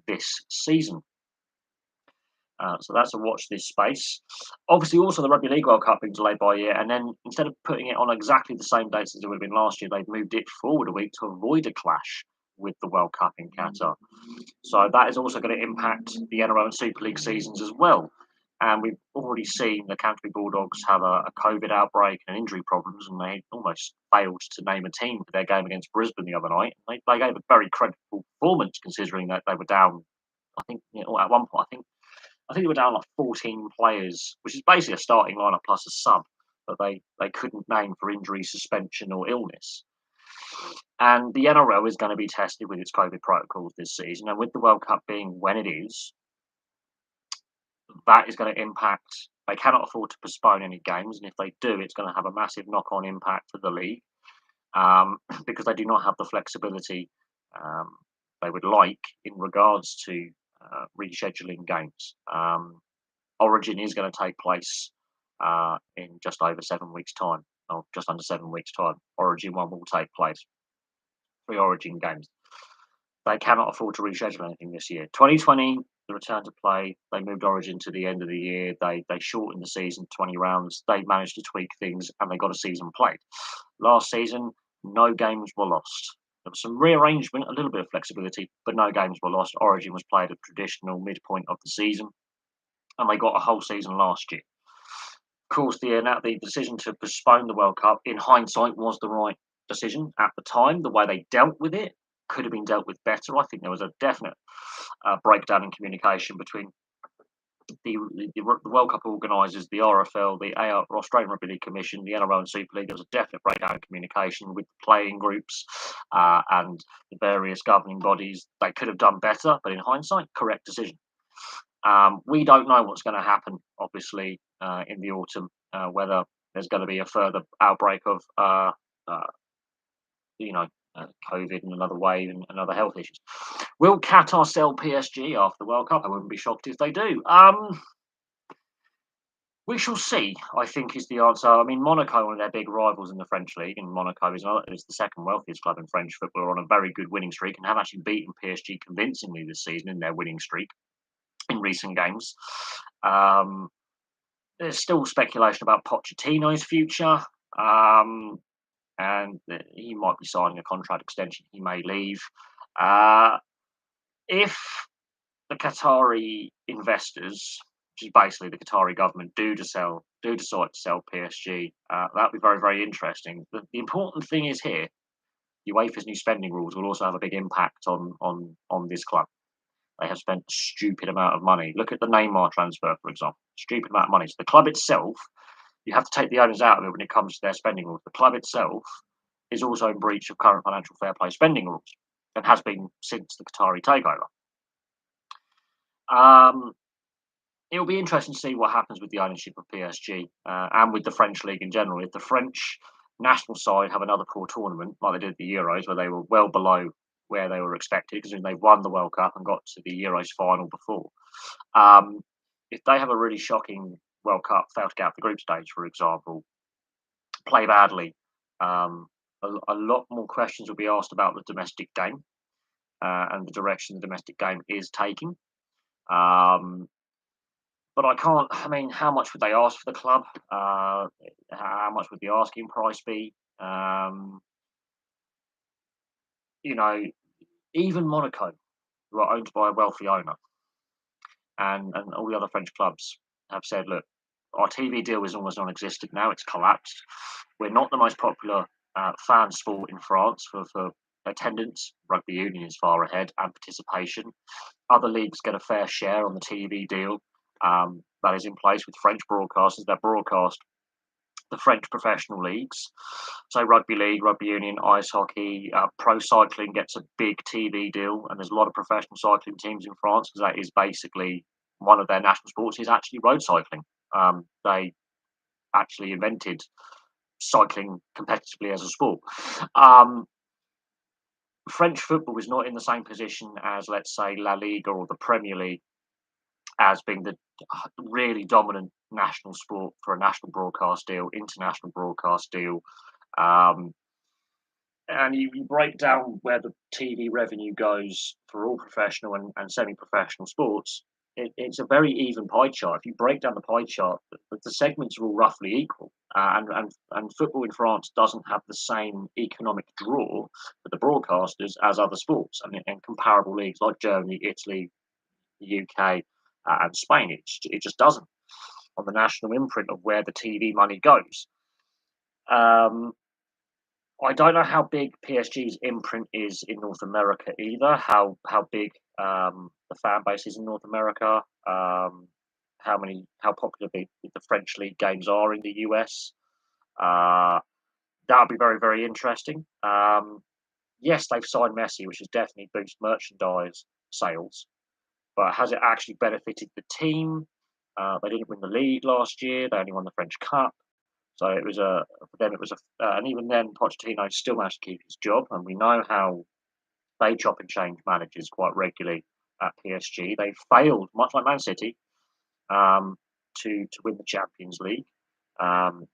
this season. So that's a watch this space. Obviously, also the Rugby League World Cup being delayed by a year, and then instead of putting it on exactly the same dates as it would have been last year, they've moved it forward a week to avoid a clash with the World Cup in Qatar. So that is also going to impact the NRL and Super League seasons as well. And we've already seen the Canterbury Bulldogs have a COVID outbreak and injury problems, and they almost failed to name a team for their game against Brisbane the other night. They gave a very credible performance considering that they were down. I think at one point, I think they were down like 14 players, which is basically a starting lineup plus a sub, but they couldn't name for injury, suspension, or illness. And the NRL is going to be tested with its COVID protocols this season, and with the World Cup being when it is, that is going to impact. They cannot afford to postpone any games, and if they do, it's going to have a massive knock-on impact for the league because they do not have the flexibility they would like in regards to rescheduling games. Origin is going to take place in just over 7 weeks' time, or just under 7 weeks' time. Origin 1 will take place. 3 Origin games. They cannot afford to reschedule anything this year. 2020, the return to play, they moved Origin to the end of the year. They shortened the season 20 rounds. They managed to tweak things, and they got a season played. Last season, no games were lost. There was some rearrangement, a little bit of flexibility, but no games were lost. Origin was played at traditional midpoint of the season, and they got a whole season last year. Of course, the decision to postpone the World Cup, in hindsight, was the right decision at the time. The way they dealt with it could have been dealt with better. I think there was a definite breakdown in communication between the World Cup organisers, the RFL, the Australian Rugby League Commission, the NRL and Super League. There was a definite breakdown in communication with the playing groups and the various governing bodies. They could have done better, but in hindsight, correct decision. We don't know what's going to happen, obviously, in the autumn, whether there's going to be a further outbreak of, COVID and another wave and other health issues. Will Qatar sell PSG after the World Cup? I wouldn't be shocked if they do. We shall see, I think, is the answer. I mean, Monaco, one of their big rivals in the French league, and Monaco is the second wealthiest club in French football, are on a very good winning streak and have actually beaten PSG convincingly this season in their winning streak in recent games. There's still speculation about Pochettino's future, and he might be signing a contract extension. He may leave. If the Qatari investors, which is basically the Qatari government, do decide to sell PSG, that would be very, very interesting. The important thing is here, UEFA's new spending rules will also have a big impact on this club. They have spent a stupid amount of money. Look at the Neymar transfer, for example. Stupid amount of money. So the club itself, you have to take the owners out of it when it comes to their spending rules. The club itself is also in breach of current financial fair play spending rules and has been since the Qatari takeover. It'll be interesting to see what happens with the ownership of PSG and with the French league in general. If the French national side have another poor tournament, like they did the Euros, where they were well below where they were expected, because they won the World Cup and got to the Euros final before. If they have a really shocking World Cup, fail to get out the group stage, for example, play badly, a lot more questions will be asked about the domestic game and the direction the domestic game is taking. But I mean, how much would they ask for the club? How much would the asking price be? Even Monaco, who are owned by a wealthy owner, and all the other French clubs have said, look, our TV deal is almost non-existent now. It's collapsed. We're not the most popular fan sport in France for attendance. Rugby union is far ahead and participation. Other leagues get a fair share on the TV deal that is in place with French broadcasters that broadcast the French professional leagues. So rugby league, rugby union, ice hockey, pro cycling gets a big TV deal, and there's a lot of professional cycling teams in France because that is basically one of their national sports is actually road cycling. They actually invented cycling competitively as a sport. French football is not in the same position as, let's say, La Liga or the Premier League as being the really dominant national sport for a national broadcast deal, international broadcast deal. And you break down where the TV revenue goes for all professional and semi-professional sports, it's a very even pie chart. If you break down the pie chart, the segments are all roughly equal, and football in France doesn't have the same economic draw for the broadcasters as other sports. I mean, and comparable leagues like Germany, Italy, the UK, and Spain, it just doesn't on the national imprint of where the TV money goes. Um, I don't know how big PSG's imprint is in North America either. How big the fan base is in North America. How popular the French league games are in the US. Uh, that'll be very very interesting. Yes, they've signed Messi, which has definitely boosted merchandise sales, but has it actually benefited the team? They didn't win the league last year. They only won the French Cup. So it was for them. It was and even then, Pochettino still managed to keep his job. And we know how they chop and change managers quite regularly at PSG. They failed, much like Man City, um, to win the Champions League. Um,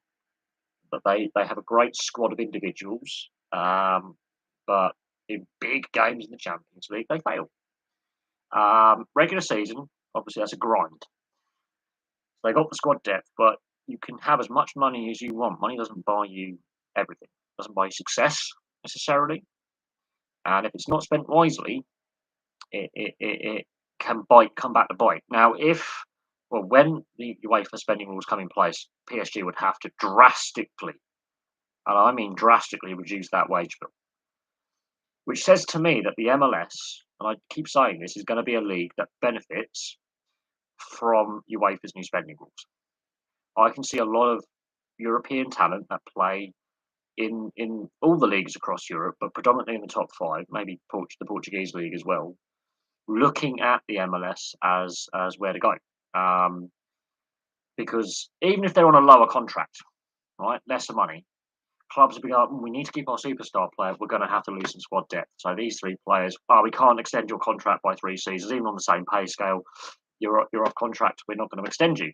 but they have a great squad of individuals. But in big games in the Champions League, they fail. Regular season, obviously, that's a grind. They got the squad depth, but you can have as much money as you want. Money doesn't buy you everything. It doesn't buy you success necessarily. And if it's not spent wisely, it can come back to bite. Now, when the UEFA spending rules come in place, PSG would have to drastically, and I mean drastically, reduce that wage bill, which says to me that the MLS, and I keep saying this, is going to be a league that benefits from UEFA's new spending rules. I can see a lot of European talent that play in all the leagues across Europe, but predominantly in the top five, maybe the Portuguese league as well, looking at the MLS as where to go. Because even if they're on a lower contract, right, lesser money, clubs will be like, we need to keep our superstar players. We're going to have to lose some squad depth. So these three players, we can't extend your contract by 3 seasons, even on the same pay scale. You're off contract. We're not going to extend you.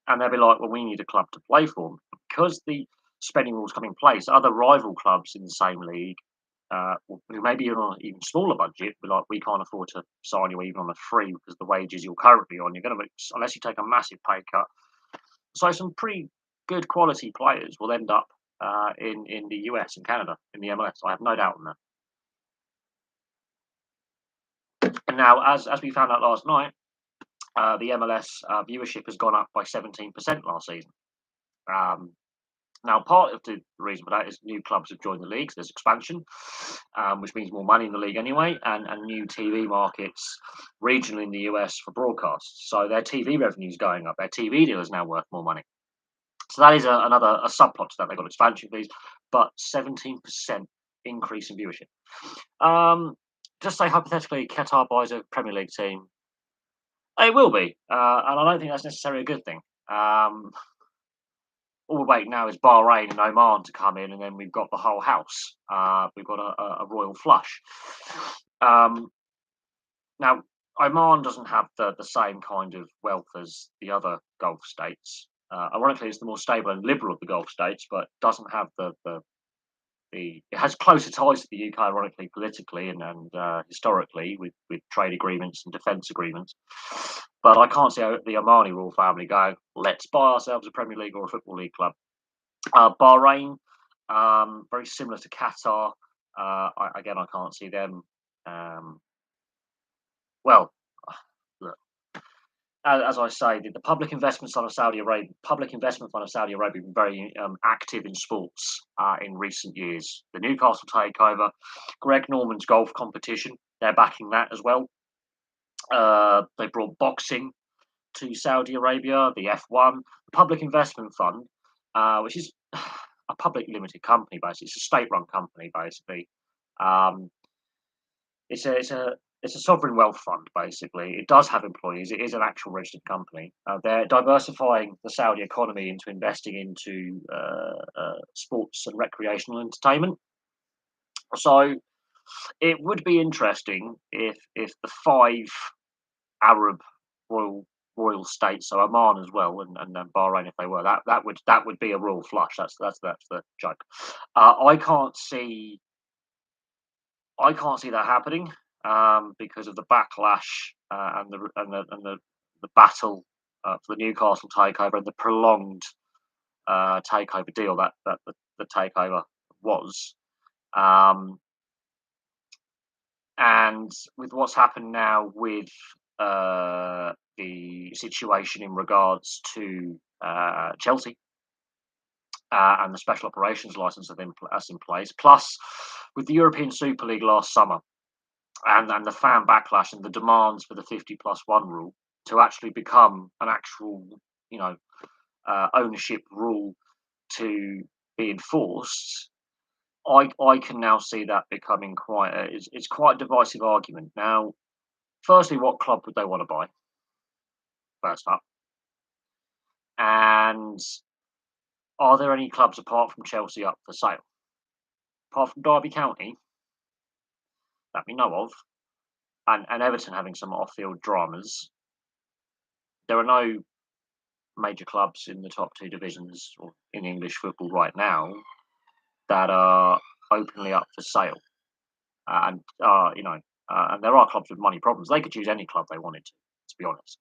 And they'll be like, well, we need a club to play for. Because the spending rules come in place, other rival clubs in the same league, who maybe on an even smaller budget, be like, we can't afford to sign you even on a free because the wages you're currently on, you're going to, unless you take a massive pay cut. So some pretty good quality players will end up in the US and Canada, in the MLS. I have no doubt on that. And now, as we found out last night, the MLS viewership has gone up by 17% last season. Now, part of the reason for that is new clubs have joined the leagues. There's expansion, which means more money in the league anyway, and new TV markets regionally in the US for broadcasts. So their TV revenue is going up. Their TV deal is now worth more money. So that is another subplot to that. They've got expansion fees, but 17% increase in viewership. Just say hypothetically, Qatar buys a Premier League team. It will be, and I don't think that's necessarily a good thing. All we're waiting now is Bahrain and Oman to come in, and then we've got the whole house. We've got a royal flush. Now, Oman doesn't have the same kind of wealth as the other Gulf states. Ironically, it's the more stable and liberal of the Gulf states, but doesn't have it has closer ties to the UK, ironically, politically and historically, with trade agreements and defence agreements. But I can't see the Omani royal family going, let's buy ourselves a Premier League or a Football League club. Bahrain, very similar to Qatar. I can't see them. Well, look, as I say, the Public Investment Fund of Saudi Arabia, been very active in sports in recent years. The Newcastle takeover, Greg Norman's golf competition, they're backing that as well. They brought boxing to Saudi Arabia, the F1, the Public Investment Fund, which is a public limited company, basically. It's a state-run company, basically. It's a sovereign wealth fund, basically. It does have employees. It is an actual registered company. They're diversifying the Saudi economy into investing into sports and recreational entertainment. So it would be interesting if the 5 Arab royal states, so Oman as well, and Bahrain if they were, that would be a royal flush. That's the joke. I can't see that happening. because of the backlash and the battle for the Newcastle takeover and the prolonged takeover deal that the takeover was. Um, and with what's happened now with the situation in regards to Chelsea and the special operations license that's in place, plus with the European Super League last summer and the fan backlash and the demands for the 50+1 rule to actually become an actual, you know, ownership rule to be enforced. I can now see that becoming it's quite a divisive argument. Now, firstly, what club would they want to buy? First up, and are there any clubs apart from Chelsea up for sale? Apart from Derby County, that we know of, and Everton having some off-field dramas, there are no major clubs in the top two divisions or in English football right now that are openly up for sale. And and there are clubs with money problems. They could choose any club they wanted to be honest.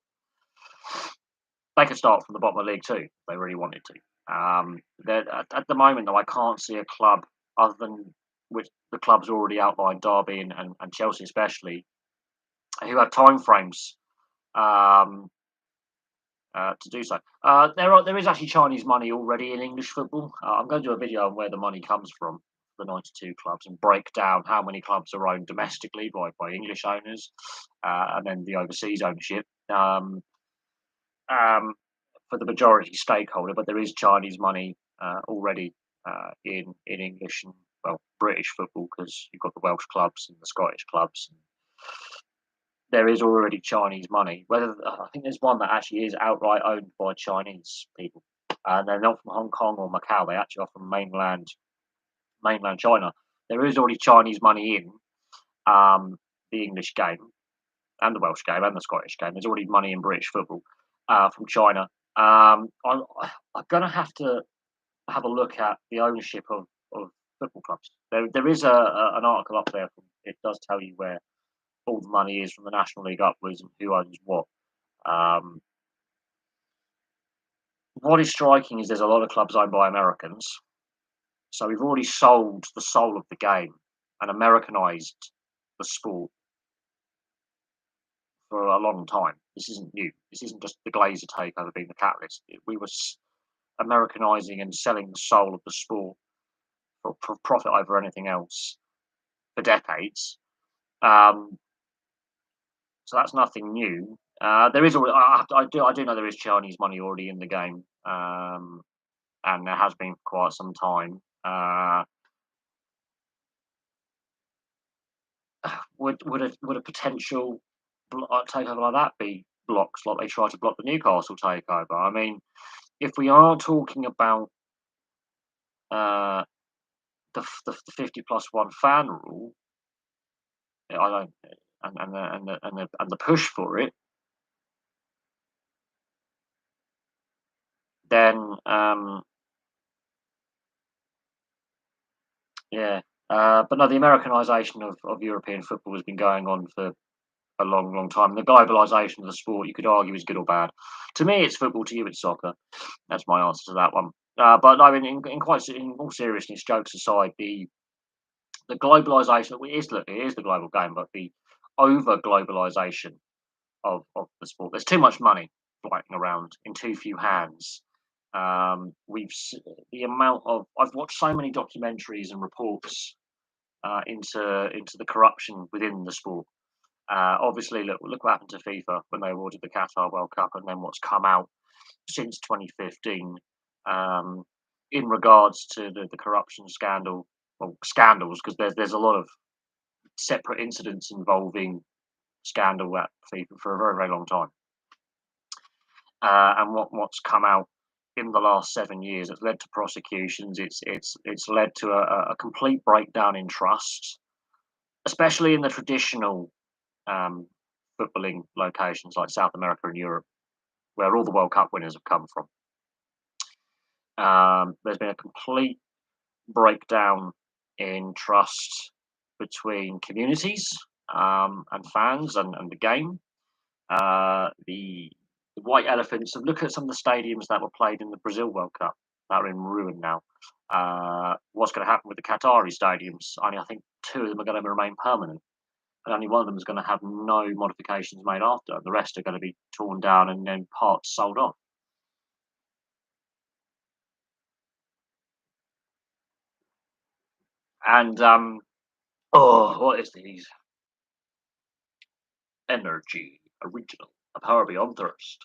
They could start from the bottom of League Two if they really wanted to. At the moment, though, I can't see a club other than with the clubs already outlined, Derby and Chelsea especially, who have timeframes to do so. There is actually Chinese money already in English football. I'm going to do a video on where the money comes from, the 92 clubs, and break down how many clubs are owned domestically by English owners, and then the overseas ownership for the majority stakeholder. But there is Chinese money already in English and British football, because you've got the Welsh clubs and the Scottish clubs. There is already Chinese money. I think there's one that actually is outright owned by Chinese people, and they're not from Hong Kong or Macau. They actually are from mainland China. There is already Chinese money in the English game and the Welsh game and the Scottish game. There's already money in British football from China. I'm going to have to have a look at the ownership of football clubs. There is an article up there. It does tell you where all the money is from the National League upwards and who owns what. What is striking is there's a lot of clubs owned by Americans. So we've already sold the soul of the game and Americanized the sport for a long time. This isn't new. This isn't just the Glazer takeover being the catalyst. We were Americanizing and selling the soul of the sport for profit over anything else for decades. So that's nothing new. There is I do know there is Chinese money already in the game, and there has been for quite some time. Would a potential takeover like that be blocked, like they tried to block the Newcastle takeover? I mean, if we are talking about the 50+1 fan rule, I don't, and the push for it, then yeah. But no, the Americanization of European football has been going on for a long, long time. The globalization of the sport, you could argue, is good or bad. To me, it's football. To you, it's soccer. That's my answer to that one. But no, in all seriousness, jokes aside, the globalization, it is the global game, but the over globalization of the sport. There's too much money flying around in too few hands. The amount of I've watched so many documentaries and reports into the corruption within the sport. Obviously, look what happened to FIFA when they awarded the Qatar World Cup, and then what's come out since 2015 in regards to the corruption scandal, well, scandals, because there's a lot of separate incidents involving scandal at FIFA for a very, very long time. And what's come out in the last 7 years, it's led to prosecutions. It's led to a complete breakdown in trust, especially in the traditional footballing locations like South America and Europe, where all the World Cup winners have come from. There's been a complete breakdown in trust between communities and fans and the game. The white elephants. And look at some of the stadiums that were played in the Brazil World Cup that are in ruin now. What's going to happen with the Qatari stadiums? Only I think two of them are going to remain permanent, and only one of them is going to have no modifications made after. The rest are going to be torn down and then parts sold off. And oh, what is these? Energy original, a power beyond thirst.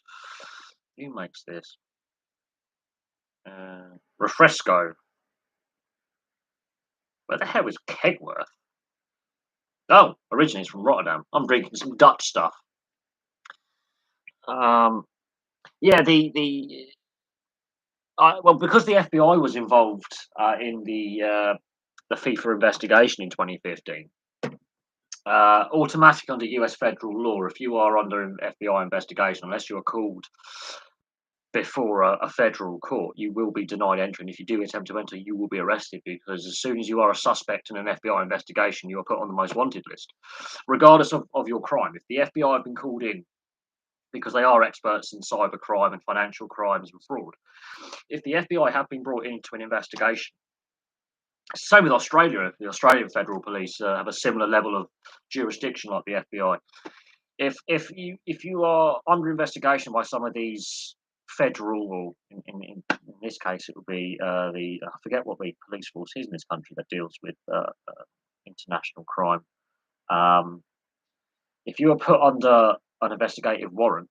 Who makes this? Refresco. Where the hell is Kegworth? Oh, originally it's from Rotterdam. I'm drinking some Dutch stuff. Um, yeah, well, because the FBI was involved in the FIFA investigation in 2015. Automatic under US federal law, if you are under an FBI investigation, unless you are called before a federal court, you will be denied entry. And if you do attempt to enter, you will be arrested, because as soon as you are a suspect in an FBI investigation, you are put on the most wanted list, regardless of your crime. If the FBI have been called in because they are experts in cybercrime and financial crimes and fraud, if the FBI have been brought into an investigation, same with Australia. The Australian Federal Police have a similar level of jurisdiction like the FBI. If you are under investigation by some of these federal, or in this case it would be I forget what the police force is in this country that deals with international crime. Um, if you are put under an investigative warrant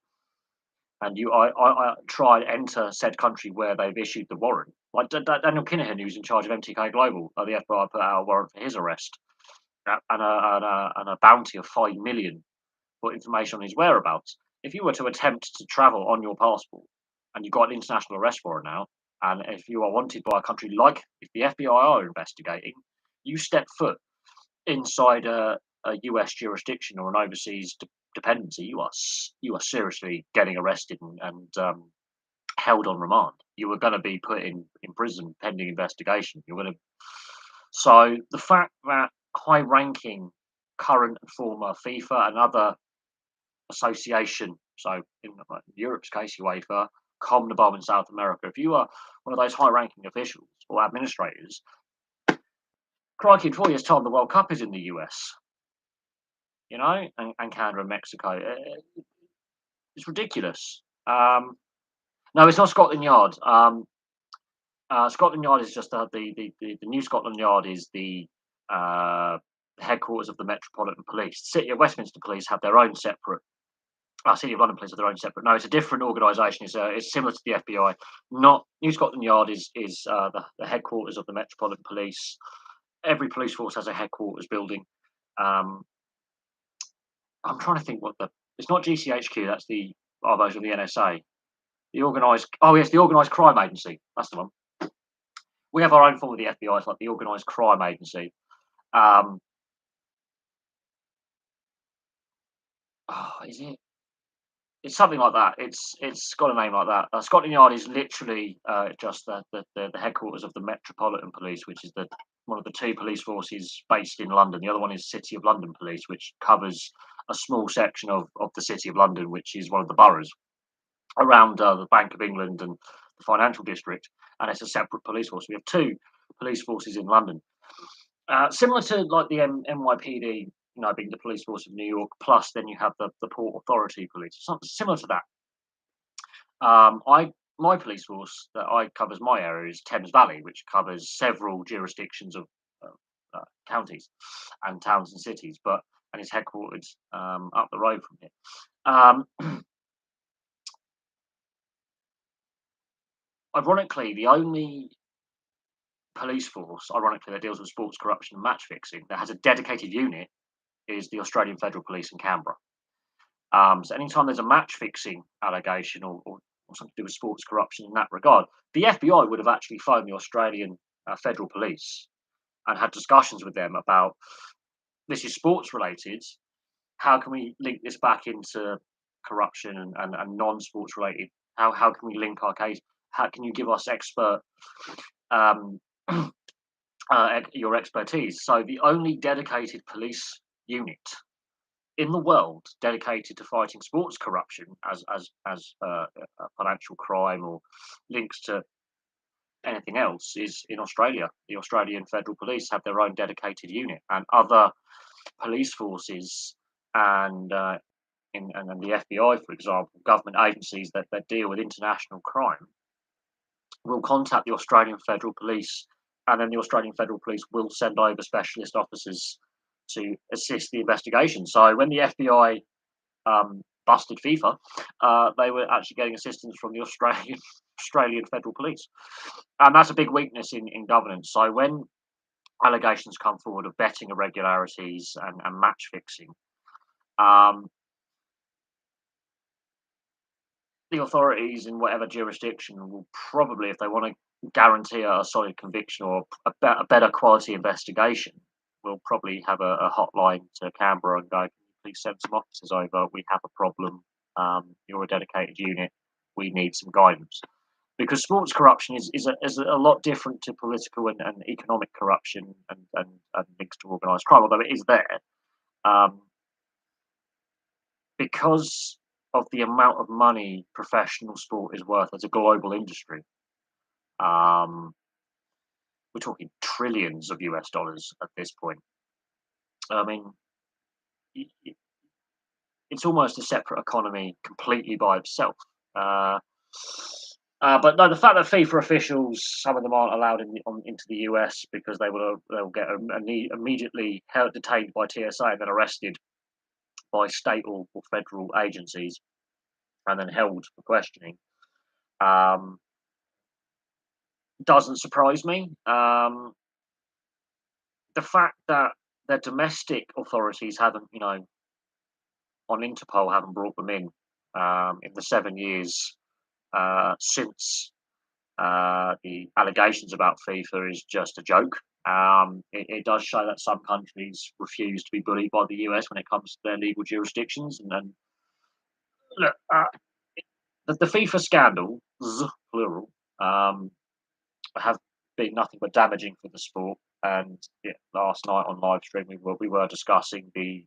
and I try and enter said country where they've issued the warrant, like Daniel Kinahan, who's in charge of MTK Global, the FBI put out a warrant for his arrest and a bounty of 5 million for information on his whereabouts. If you were to attempt to travel on your passport and you got an international arrest warrant now, and if you are wanted by a country, like if the FBI are investigating, you step foot inside a US jurisdiction or an overseas dependency, you are seriously getting arrested and held on remand. You are going to be put in prison pending investigation. You're going to. So the fact that high-ranking current and former FIFA and other association, so in Europe's case, UEFA, CONMEBOL in South America, if you are one of those high-ranking officials or administrators, crikey, in 4 years' time, the World Cup is in the US, and Canada and Mexico. It's ridiculous. No, it's not Scotland Yard. Scotland Yard is just the new Scotland Yard is the headquarters of the Metropolitan Police. The City of Westminster Police have their own separate. City of London Police have their own separate. No, it's a different organisation. It's similar to the FBI. Not New Scotland Yard is the headquarters of the Metropolitan Police. Every police force has a headquarters building. Um, I'm trying to think what the. It's not GCHQ. That's the our version of the NSA. The organised. Oh yes, the Organised Crime Agency. That's the one. We have our own form of the FBI. It's like the Organised Crime Agency. Um, is it? It's something like that. It's got a name like that. Scotland Yard is literally just the headquarters of the Metropolitan Police, which is the one of the two police forces based in London. The other one is City of London Police, which covers a small section of the City of London, which is one of the boroughs around the Bank of England and the financial district. And it's a separate police force. We have two police forces in London, similar to like the NYPD, being the police force of New York, plus then you have the Port Authority Police. Something similar to that. My police force that I covers my area is Thames Valley, which covers several jurisdictions of counties and towns and cities, and is headquartered up the road from here. Ironically, the only police force, that deals with sports corruption and match fixing that has a dedicated unit is the Australian Federal Police in Canberra. So anytime there's a match fixing allegation or something to do with sports corruption in that regard, the FBI would have actually phoned the Australian Federal Police and had discussions with them about this is sports related. How can we link this back into corruption and non-sports related? How can we link our case? How can you give us expert um, your expertise? So the only dedicated police unit in the world dedicated to fighting sports corruption as a financial crime or links to anything else is in Australia. The Australian Federal Police have their own dedicated unit, and other police forces and and the FBI, for example, government agencies that deal with international crime will contact the Australian Federal Police, and then the Australian Federal Police will send over specialist officers to assist the investigation. So when the FBI busted FIFA, they were actually getting assistance from the Australian Federal Police, and that's a big weakness in governance. So when allegations come forward of betting irregularities and match fixing, um, the authorities in whatever jurisdiction will probably, if they want to guarantee a solid conviction or a better quality investigation, will probably have a hotline to Canberra and go, "Can you please send some officers over? We have a problem. You're a dedicated unit. We need some guidance." Because sports corruption is a lot different to political and economic corruption and links to organised crime, although it is there. Um, because of the amount of money professional sport is worth as a global industry. Um, we're talking trillions of US dollars at this point. I mean, it's almost a separate economy completely by itself. Uh, but no, the fact that FIFA officials, some of them aren't allowed into the US because they'll get immediately held, detained by TSA and then arrested by state or federal agencies and then held for questioning. Um, doesn't surprise me. The fact that their domestic authorities haven't, on Interpol haven't brought them in the 7 years since the allegations about FIFA is just a joke. It does show that some countries refuse to be bullied by the US when it comes to their legal jurisdictions. And then, look, the FIFA scandals, plural, have been nothing but damaging for the sport. And yeah, last night on live stream, we were discussing the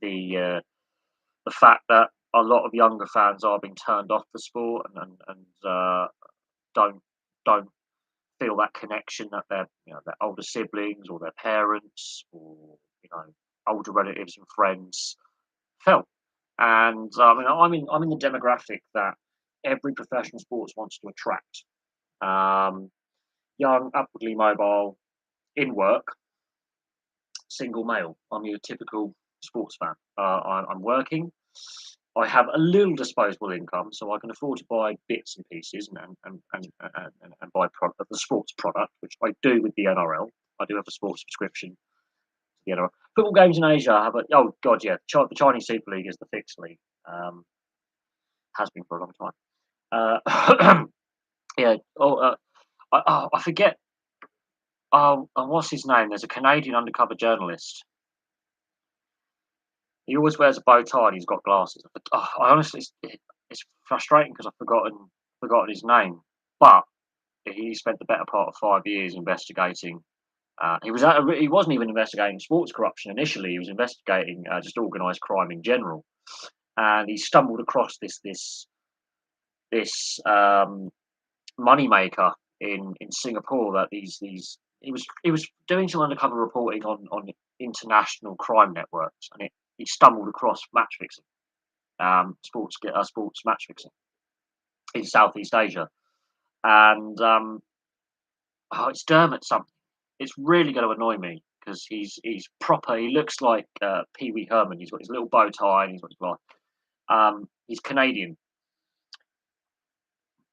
uh, the fact that a lot of younger fans are being turned off the sport and don't don't feel that connection that their older siblings or their parents or older relatives and friends felt. And I mean, I'm in the demographic that every professional sports wants to attract. Um, young, upwardly mobile, in work, single male. I'm your typical sports fan. I'm working. I have a little disposable income, so I can afford to buy bits and pieces and buy the sports product, which I do with the NRL. I do have a sports subscription to the NRL. Football games in Asia have oh god, yeah, the Chinese Super League is the fixed league. Has been for a long time. Yeah. I forget. Oh, and what's his name? There's a Canadian undercover journalist. He always wears a bow tie and he's got glasses. I honestly, it's frustrating because I've forgotten his name. But he spent the better part of 5 years investigating. He wasn't even investigating sports corruption initially. He was investigating just organised crime in general, and he stumbled across this moneymaker in Singapore that these he was doing some undercover reporting on international crime networks, and he stumbled across match fixing, sports match fixing in Southeast Asia, and it's Dermot something. It's really going to annoy me because he's proper. He looks like Pee Wee Herman. He's got his little bow tie and he's got his glass. He's Canadian,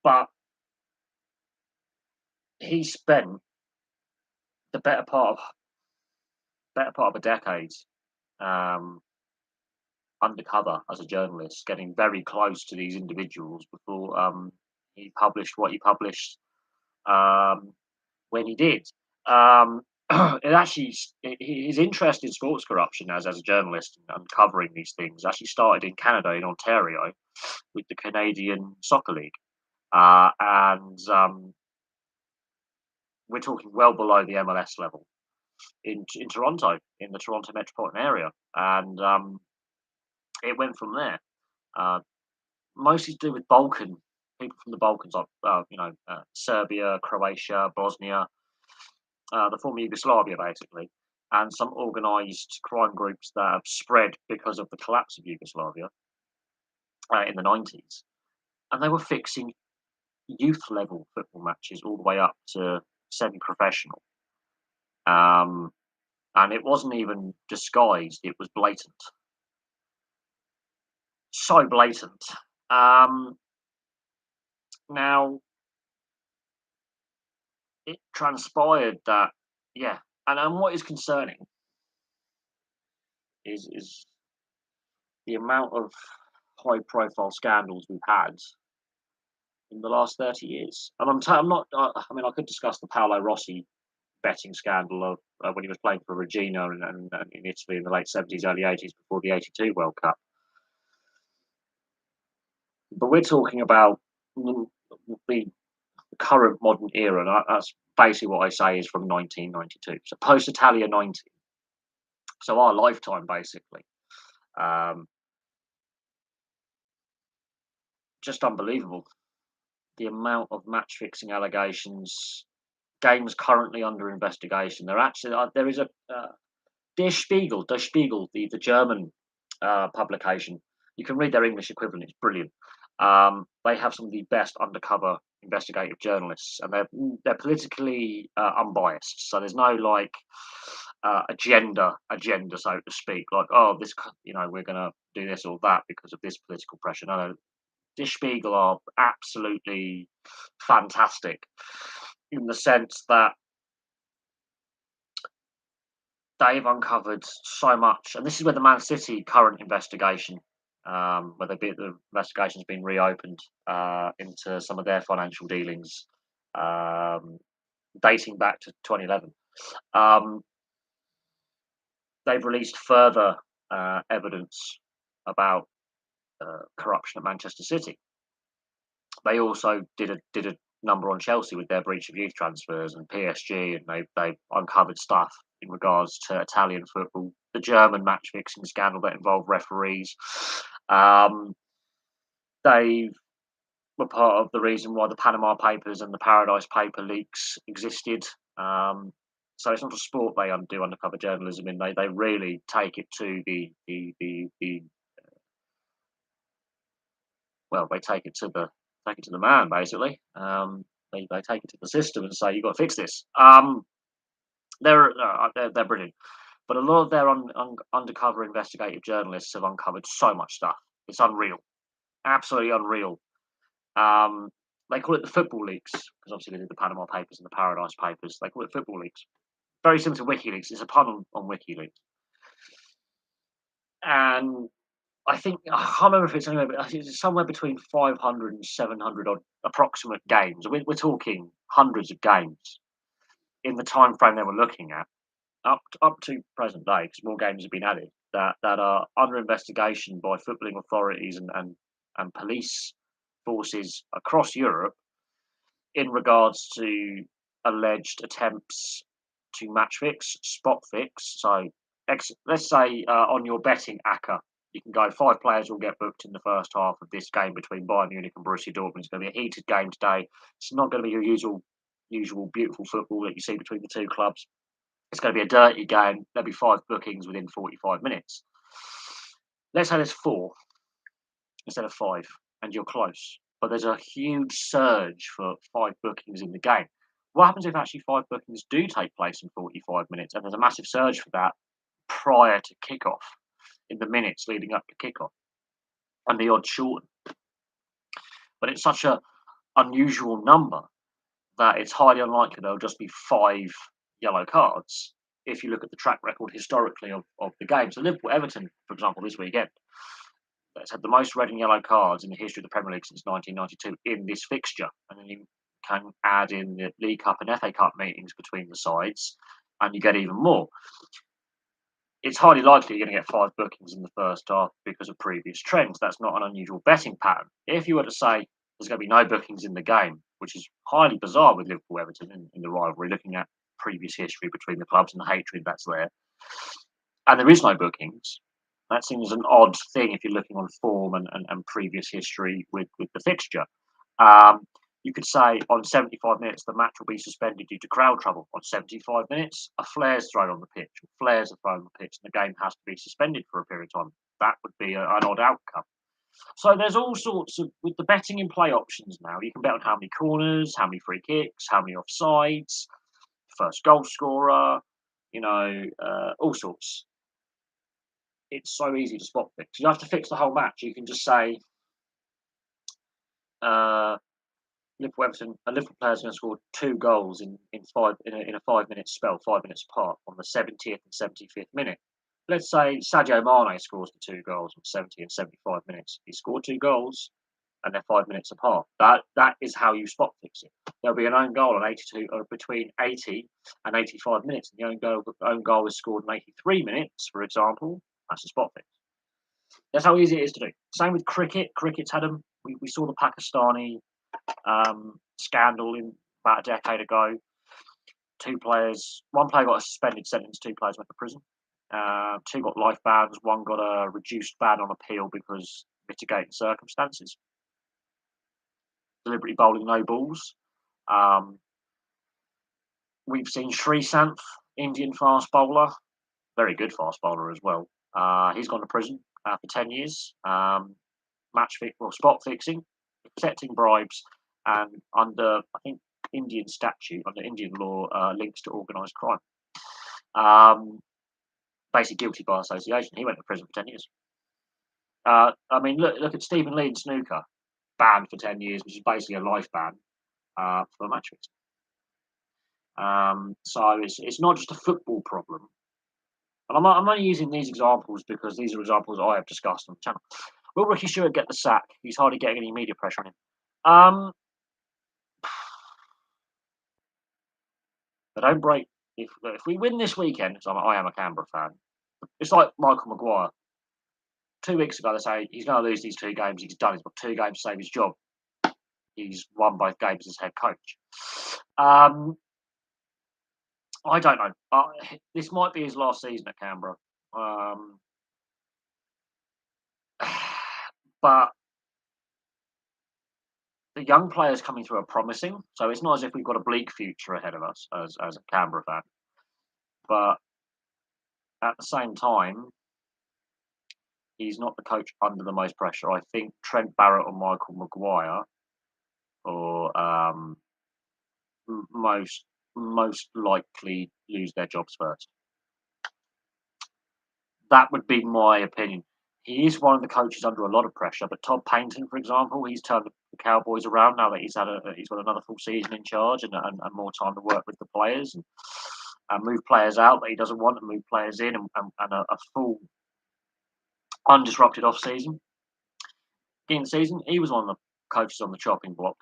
but he spent the better part of a decade um, undercover as a journalist, getting very close to these individuals before he published what he published um, when he did. Um, it actually his interest in sports corruption as a journalist and uncovering these things actually started in Canada, in Ontario, with the Canadian Soccer League, and we're talking well below the MLS level. in Toronto, in the Toronto metropolitan area, and it went from there. Uh, Mostly to do with Balkan people from the Balkans, like Serbia, Croatia, Bosnia, the former Yugoslavia, basically, and some organised crime groups that have spread because of the collapse of Yugoslavia in the 90s, and they were fixing youth level football matches all the way up to semi-professional. Um, and it wasn't even disguised; it was blatant, so blatant. Um, Now it transpired that, yeah, and what is concerning is the amount of high profile scandals we've had in the last 30 years. And I'm not. I mean, I could discuss the Paolo Rossi betting scandal of when he was playing for Regina and in Italy in the late 70s, early 80s, before the '82 World Cup. But we're talking about the current modern era, and that's basically what I say is from 1992. So post Italia 90. So our lifetime, basically. Um, just unbelievable. The amount of match fixing allegations, games currently under investigation. There is a Der Spiegel, the German publication. You can read their English equivalent; it's brilliant. They have some of the best undercover investigative journalists, and they're politically unbiased. So there's no like agenda, so to speak. Like, oh, this, we're going to do this or that because of this political pressure. No, Der Spiegel are absolutely fantastic in the sense that they've uncovered so much, and this is where the Man City current investigation, where the investigation's been reopened into some of their financial dealings, dating back to 2011. Um, they've released further evidence about corruption at Manchester City. They also did a number on Chelsea with their breach of youth transfers and PSG, and they uncovered stuff in regards to Italian football, the German match fixing scandal that involved referees. They were part of the reason why the Panama Papers and the Paradise Paper leaks existed. So it's not a sport they do undercover journalism in. They really take it to the well, they take it to the man, basically. They take it to the system and say, you've got to fix this. They're brilliant. But a lot of their undercover investigative journalists have uncovered so much stuff. It's unreal. Absolutely unreal. They call it the football leaks, because obviously they did the Panama Papers and the Paradise Papers. They call it football leaks. Very similar to WikiLeaks. It's a pun on WikiLeaks. And I think I can't remember if it's somewhere between 500 and 700 odd approximate games. We're talking hundreds of games in the time frame they were looking at, up to present day, because more games have been added that are under investigation by footballing authorities and police forces across Europe in regards to alleged attempts to match fix, spot fix. So let's say on your betting ACCA, you can go 5 players will get booked in the first half of this game between Bayern Munich and Borussia Dortmund. It's going to be a heated game today. It's not going to be your usual beautiful football that you see between the two clubs. It's going to be a dirty game. There'll be 5 bookings within 45 minutes. Let's say there's 4 instead of 5, and you're close. But there's a huge surge for 5 bookings in the game. What happens if actually 5 bookings do take place in 45 minutes, and there's a massive surge for that prior to kickoff, in the minutes leading up to kickoff, and the odds shorten? But it's such a unusual number that it's highly unlikely there'll just be 5 yellow cards if you look at the track record historically of the game. So Liverpool Everton, for example, this weekend, that's had the most red and yellow cards in the history of the Premier League since 1992 in this fixture. And then you can add in the League Cup and FA Cup meetings between the sides, and you get even more. It's highly likely you're going to get 5 bookings in the first half because of previous trends. That's not an unusual betting pattern. If you were to say there's going to be no bookings in the game, which is highly bizarre with Liverpool Everton in the rivalry, looking at previous history between the clubs and the hatred that's there. And there is no bookings. That seems an odd thing if you're looking on form and previous history with the fixture. Um, you could say on 75 minutes the match will be suspended due to crowd trouble. On 75 minutes, a flare's thrown on the pitch, or flares are thrown on the pitch, and the game has to be suspended for a period of time. That would be an odd outcome. So there's all sorts of, with the betting in play options now, you can bet on how many corners, how many free kicks, how many offsides, first goal scorer, all sorts. It's so easy to spot fix. You don't have to fix the whole match. You can just say, uh, a Liverpool player's going to score 2 goals in a 5 minute spell, 5 minutes apart, on the 70th and 75th minute. Let's say Sadio Mane scores the 2 goals in 70 and 75 minutes. He scored 2 goals, and they're 5 minutes apart. That is how you spot fix it. There'll be an own goal on 82 or between 80 and 85 minutes, and the own goal is scored in 83 minutes, for example. That's a spot fix. That's how easy it is to do. Same with cricket. Cricket's had them. We saw the Pakistani scandal in about a decade ago. One player got a suspended sentence, 2 players went to prison. 2 got life bans, 1 got a reduced ban on appeal because mitigating circumstances. Deliberately bowling no balls. We've seen Srisanth, Indian fast bowler, very good fast bowler as well. He's gone to prison for 10 years. Spot fixing, accepting bribes, and under, I think, Indian statute, under Indian law, links to organised crime. Basically guilty by association. He went to prison for 10 years. Look at Stephen Lee in snooker, banned for 10 years, which is basically a life ban for match fixing. So it's not just a football problem. And I'm only using these examples because these are examples I have discussed on the channel. Will Ricky Stewart get the sack? He's hardly getting any media pressure on him. But don't break. If we win this weekend, because I am a Canberra fan, it's like Michael Maguire. 2 weeks ago, they say he's going to lose these 2 games. He's done. He's got 2 games to save his job. He's won both games as head coach. I don't know. This might be his last season at Canberra. But the young players coming through are promising. So it's not as if we've got a bleak future ahead of us as a Canberra fan. But at the same time, he's not the coach under the most pressure. I think Trent Barrett or Michael Maguire, or most likely lose their jobs first. That would be my opinion. He is one of the coaches under a lot of pressure, but Todd Paynton, for example, he's turned the Cowboys around now that he's got another full season in charge and more time to work with the players and move players out that he doesn't want, and move players in, and a full undisrupted off season. Beginning of the season, he was one of the coaches on the chopping block.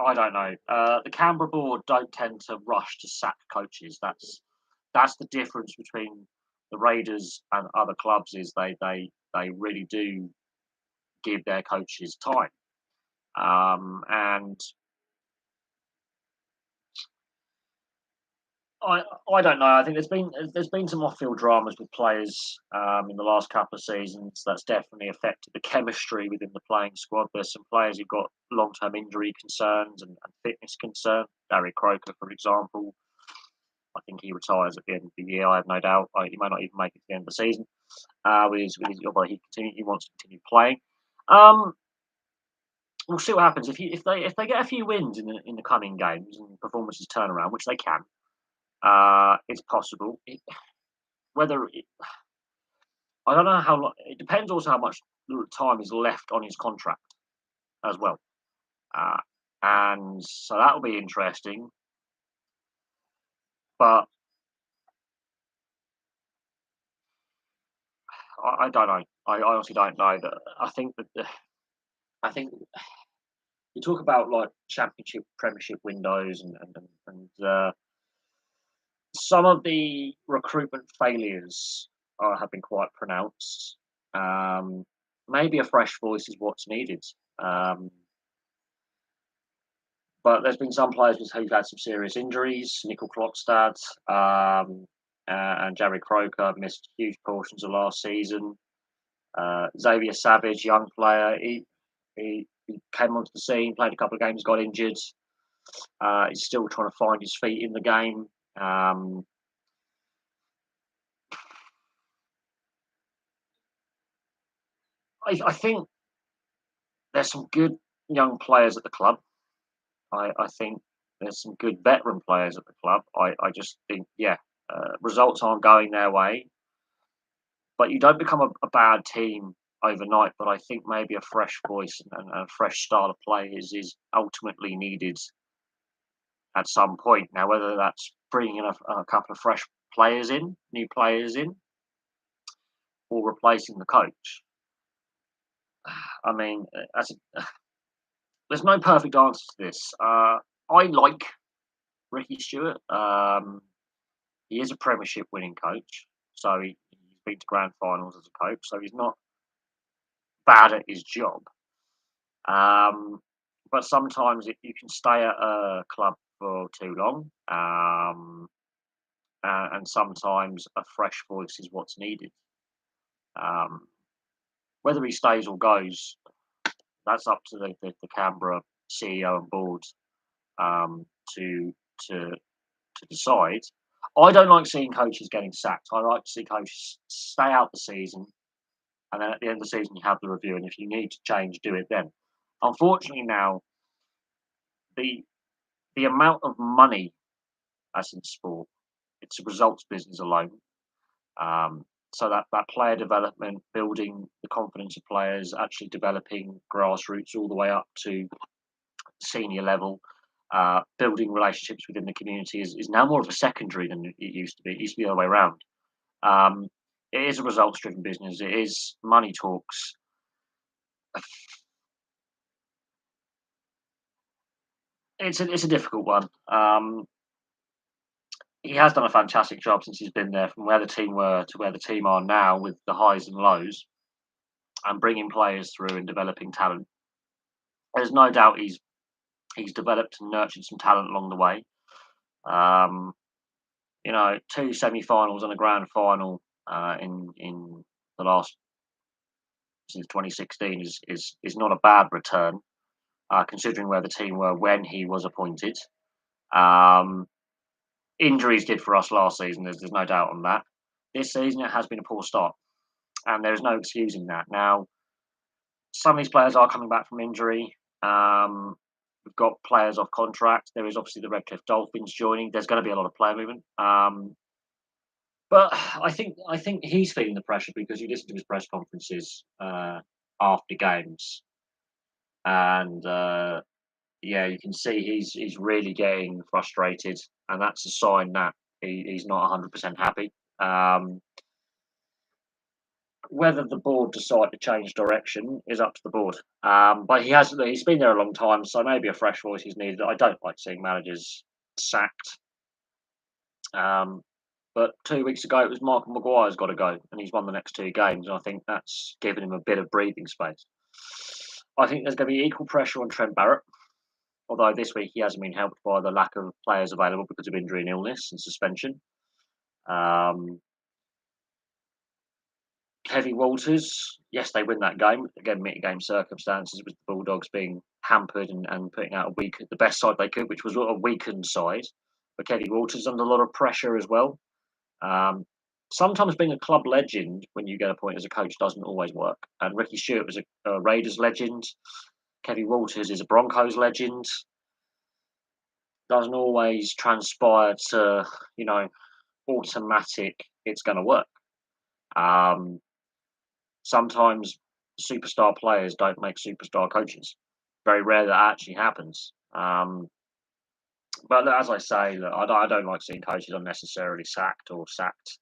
I don't know. The Canberra board don't tend to rush to sack coaches. That's the difference between the Raiders and other clubs. Is they really do give their coaches time. And I don't know. I think there's been some off-field dramas with players in the last couple of seasons. That's definitely affected the chemistry within the playing squad. There's some players who've got long-term injury concerns and fitness concerns. Gary Croker, for example. I think he retires at the end of the year. I have no doubt. He may not even make it to the end of the season. Although he wants to continue playing. We'll see what happens if they get a few wins in the coming games and performances turn around, which they can. It's possible. I don't know how long. It depends also how much time is left on his contract as well, and so that will be interesting. But I don't know. I honestly don't know. That I think you talk about like championship, premiership windows, and some of the recruitment failures have been quite pronounced. Maybe a fresh voice is what's needed. But there's been some players who've had some serious injuries. Nickel Klokstad and Jerry Croker missed huge portions of last season. Xavier Savage, young player, he came onto the scene, played a couple of games, got injured. He's still trying to find his feet in the game. I think there's some good young players at the club. I think there's some good veteran players at the club. I just think, results aren't going their way, but you don't become a bad team overnight. But I think maybe a fresh voice and a fresh style of play is ultimately needed at some point. Now, whether that's bringing in a couple of fresh players in, new players in, or replacing the coach. I mean, there's no perfect answer to this. I like Ricky Stewart. He is a Premiership winning coach, so he's been to grand finals as a coach, so he's not bad at his job. But sometimes you can stay at a club for too long, and sometimes a fresh voice is what's needed. Whether he stays or goes, that's up to the Canberra CEO and board to to decide. I don't like seeing coaches getting sacked. I like to see coaches stay out the season, and then at the end of the season you have the review. And if you need to change, do it then. Unfortunately, now the amount of money, as in sport, it's a results business alone. So that player development, building the confidence of players, actually developing grassroots all the way up to senior level, building relationships within the community is now more of a secondary than it used to be. It used to be the other way around. It is a results driven business. It is money talks. It's a difficult one. He has done a fantastic job since he's been there, from where the team were to where the team are now, with the highs and lows, and bringing players through and developing talent. There's no doubt he's developed and nurtured some talent along the way. Um, 2 semi-finals and a grand final in the last since 2016 is not a bad return, considering where the team were when he was appointed. Um, Injuries did for us last season. There's no doubt on that. This season it has been a poor start, and there is no excusing that. Now, some of these players are coming back from injury. We've got players off contract. There is obviously the Redcliffe Dolphins joining. There's going to be a lot of player movement. But I think he's feeling the pressure, because you listen to his press conferences after games, and you can see he's really getting frustrated, and that's a sign that he's not 100% happy. Whether the board decide to change direction is up to the board. But he's been there a long time, so maybe a fresh voice is needed. I don't like seeing managers sacked. But 2 weeks ago, it was Michael Maguire's got to go, and he's won the next 2 games. And I think that's given him a bit of breathing space. I think there's going to be equal pressure on Trent Barrett, although this week he hasn't been helped by the lack of players available because of injury and illness and suspension. Kevin Walters, yes, they win that game. Again, mitigating circumstances, with the Bulldogs being hampered and putting out the best side they could, which was a weakened side. But Kevin Walters under a lot of pressure as well. Sometimes being a club legend when you get appointed as a coach doesn't always work. And Ricky Stewart was a Raiders legend. Kevin Walters is a Broncos legend. Doesn't always transpire to, automatic, it's going to work. Sometimes superstar players don't make superstar coaches. Very rare that actually happens. But as I say, look, I don't like seeing coaches unnecessarily sacked or sacked.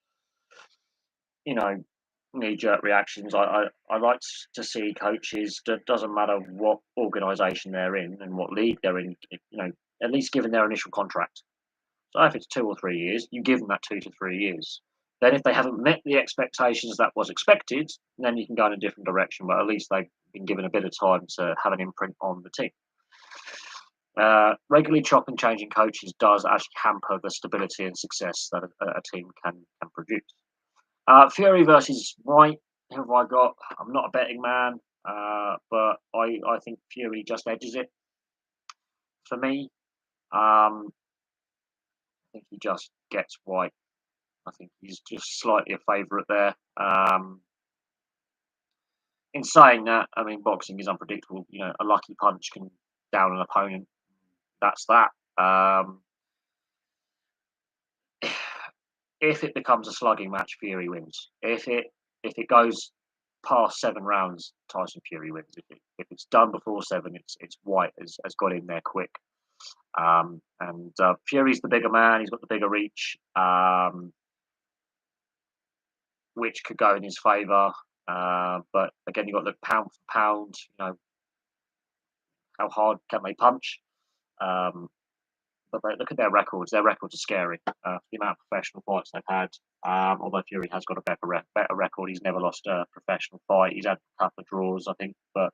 Knee-jerk reactions. I like to see coaches, that doesn't matter what organisation they're in and what league they're in, at least given their initial contract. So if it's 2 or 3 years, you give them that 2 to 3 years. Then if they haven't met the expectations that was expected, then you can go in a different direction. But at least they've been given a bit of time to have an imprint on the team. Regularly chopping, changing coaches does actually hamper the stability and success that a team can produce. Fury versus White. Who have I got? I'm not a betting man, but I think Fury just edges it for me. I think he just gets White. I think he's just slightly a favourite there. In saying that, I mean, boxing is unpredictable. You know, a lucky punch can down an opponent. That's that. If it becomes a slugging match, Fury wins. If it goes past 7 rounds, Tyson Fury wins. If it's done before 7, it's White has got in there quick. And Fury's the bigger man. He's got the bigger reach, which could go in his favour. But again, you've got the pound for pound. You know, how hard can they punch? But look at their records. Their records are scary. The amount of professional fights they've had. Although Fury has got a better record. He's never lost a professional fight. He's had a couple of draws, I think. But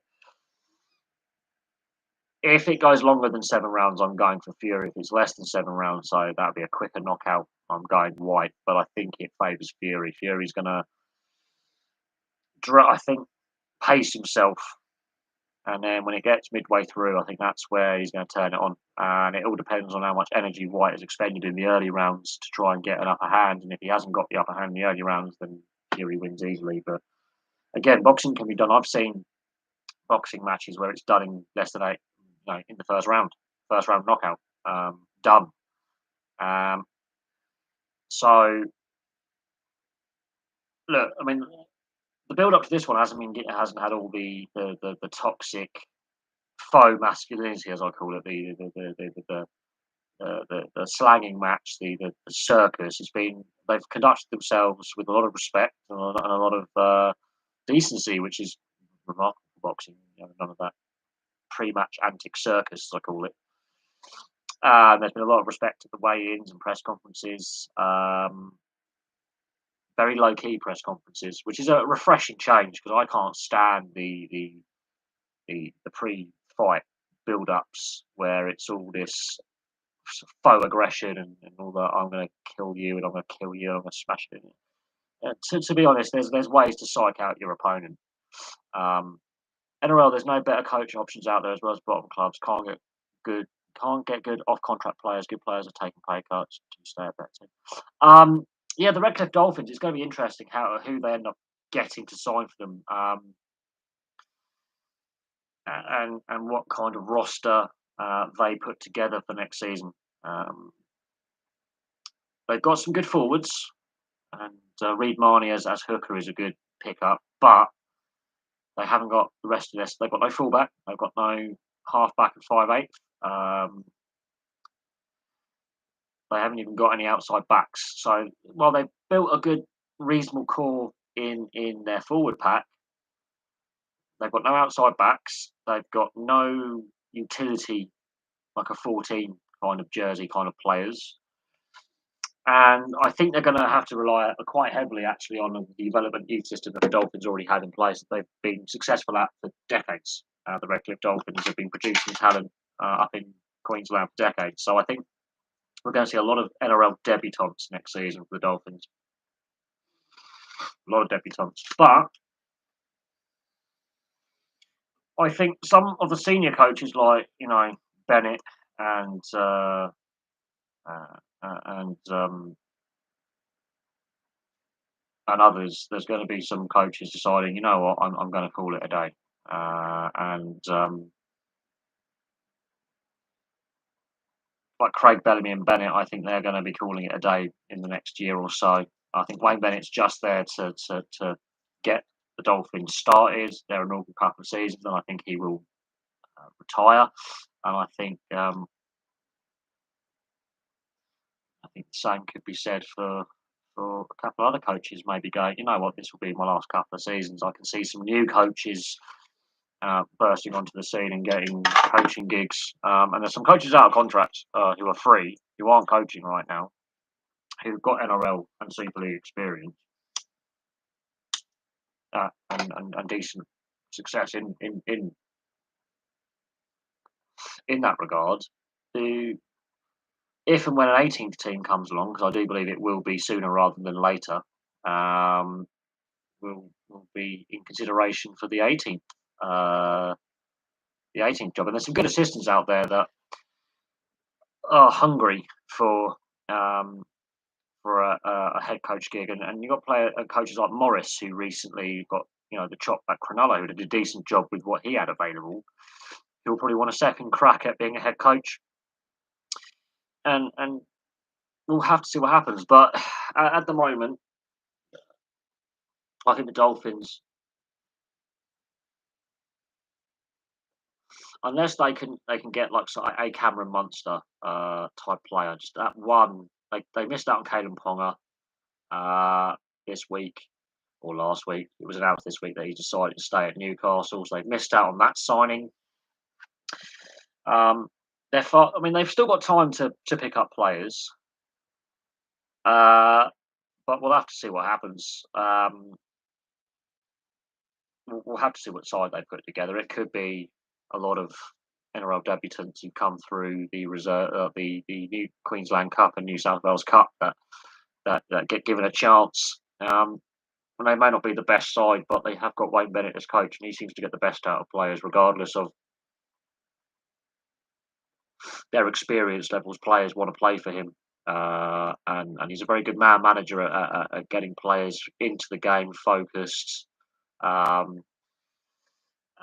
if it goes longer than 7 rounds, I'm going for Fury. If it's less than 7 rounds, so that'd be a quicker knockout, I'm going White. But I think it favours Fury. Fury's going to, I think, pace himself. And then when it gets midway through, I think that's where he's going to turn it on. And it all depends on how much energy White has expended in the early rounds to try and get an upper hand. And if he hasn't got the upper hand in the early rounds, then Fury wins easily. But again, boxing can be done. I've seen boxing matches where it's done in less than 8, in the first round knockout, done. So look, I mean, the build up to this one hasn't had all the toxic faux masculinity, as I call it, the slanging match, the circus. They've conducted themselves with a lot of respect and a lot of decency, which is remarkable for boxing. None of that pre-match antic circus, as I call it. There's been a lot of respect at the weigh-ins and press conferences. Very low-key press conferences, which is a refreshing change because I can't stand the pre-fight build-ups where it's all this faux aggression and all that. I'm going to kill you and I'm going to kill you. I'm going to smash it. To be honest, there's ways to psych out your opponent. NRL, there's no better coaching options out there as well as bottom clubs. Can't get good off-contract players. Good players are taking pay cuts to stay at that team. Yeah, the Redcliffe Dolphins. It's going to be interesting who they end up getting to sign for them, and what kind of roster they put together for next season. They've got some good forwards, and Reid Marnie as hooker is a good pickup, but they haven't got the rest of this. They've got no fullback. They've got no halfback and 5'8". They haven't even got any outside backs. So while they've built a good, reasonable core in their forward pack, they've got no outside backs. They've got no utility, like a 14 kind of jersey kind of players. And I think they're going to have to rely quite heavily, actually, on the development youth system that the Dolphins already had in place. They've been successful at for decades. The Redcliffe Dolphins have been producing talent up in Queensland for decades. So I think we're going to see a lot of NRL debutants next season for the Dolphins. A lot of debutants. But I think some of the senior coaches, like, Bennett and others, there's going to be some coaches deciding, you know what, I'm going to call it a day. Like Craig Bellamy and Bennett, I think they're going to be calling it a day in the next year or so. I think Wayne Bennett's just there to get the Dolphins started. They're an awful couple of seasons, and I think he will retire. And I think the same could be said for a couple of other coaches. Maybe going, you know what, this will be my last couple of seasons. I can see some new coaches bursting onto the scene and getting coaching gigs. And there's some coaches out of contract who are free, who aren't coaching right now, who've got NRL and Super League experience and decent success in in that regard, to if and when an 18th team comes along, because I do believe it will be sooner rather than later, will be in consideration for the 18th job. And there's some good assistants out there that are hungry um, for a head coach gig, and you've got coaches like Morris, who recently got the chop at Cronulla, who did a decent job with what he had available. He'll probably want a second crack at being a head coach, and we'll have to see what happens. But at the moment, I think the Dolphins, unless they can get like a Cameron Munster type player, just that one. They missed out on Kalen Ponga this week or last week. It was announced this week that he decided to stay at Newcastle, so they've missed out on that signing. They've still got time to pick up players, but we'll have to see what happens. We'll have to see what side they put together. It could be a lot of NRL debutants who come through the new Queensland Cup and New South Wales Cup that get given a chance. And they may not be the best side, but they have got Wayne Bennett as coach, and he seems to get the best out of players, regardless of their experience levels. Players want to play for him, and he's a very good manager at getting players into the game focused.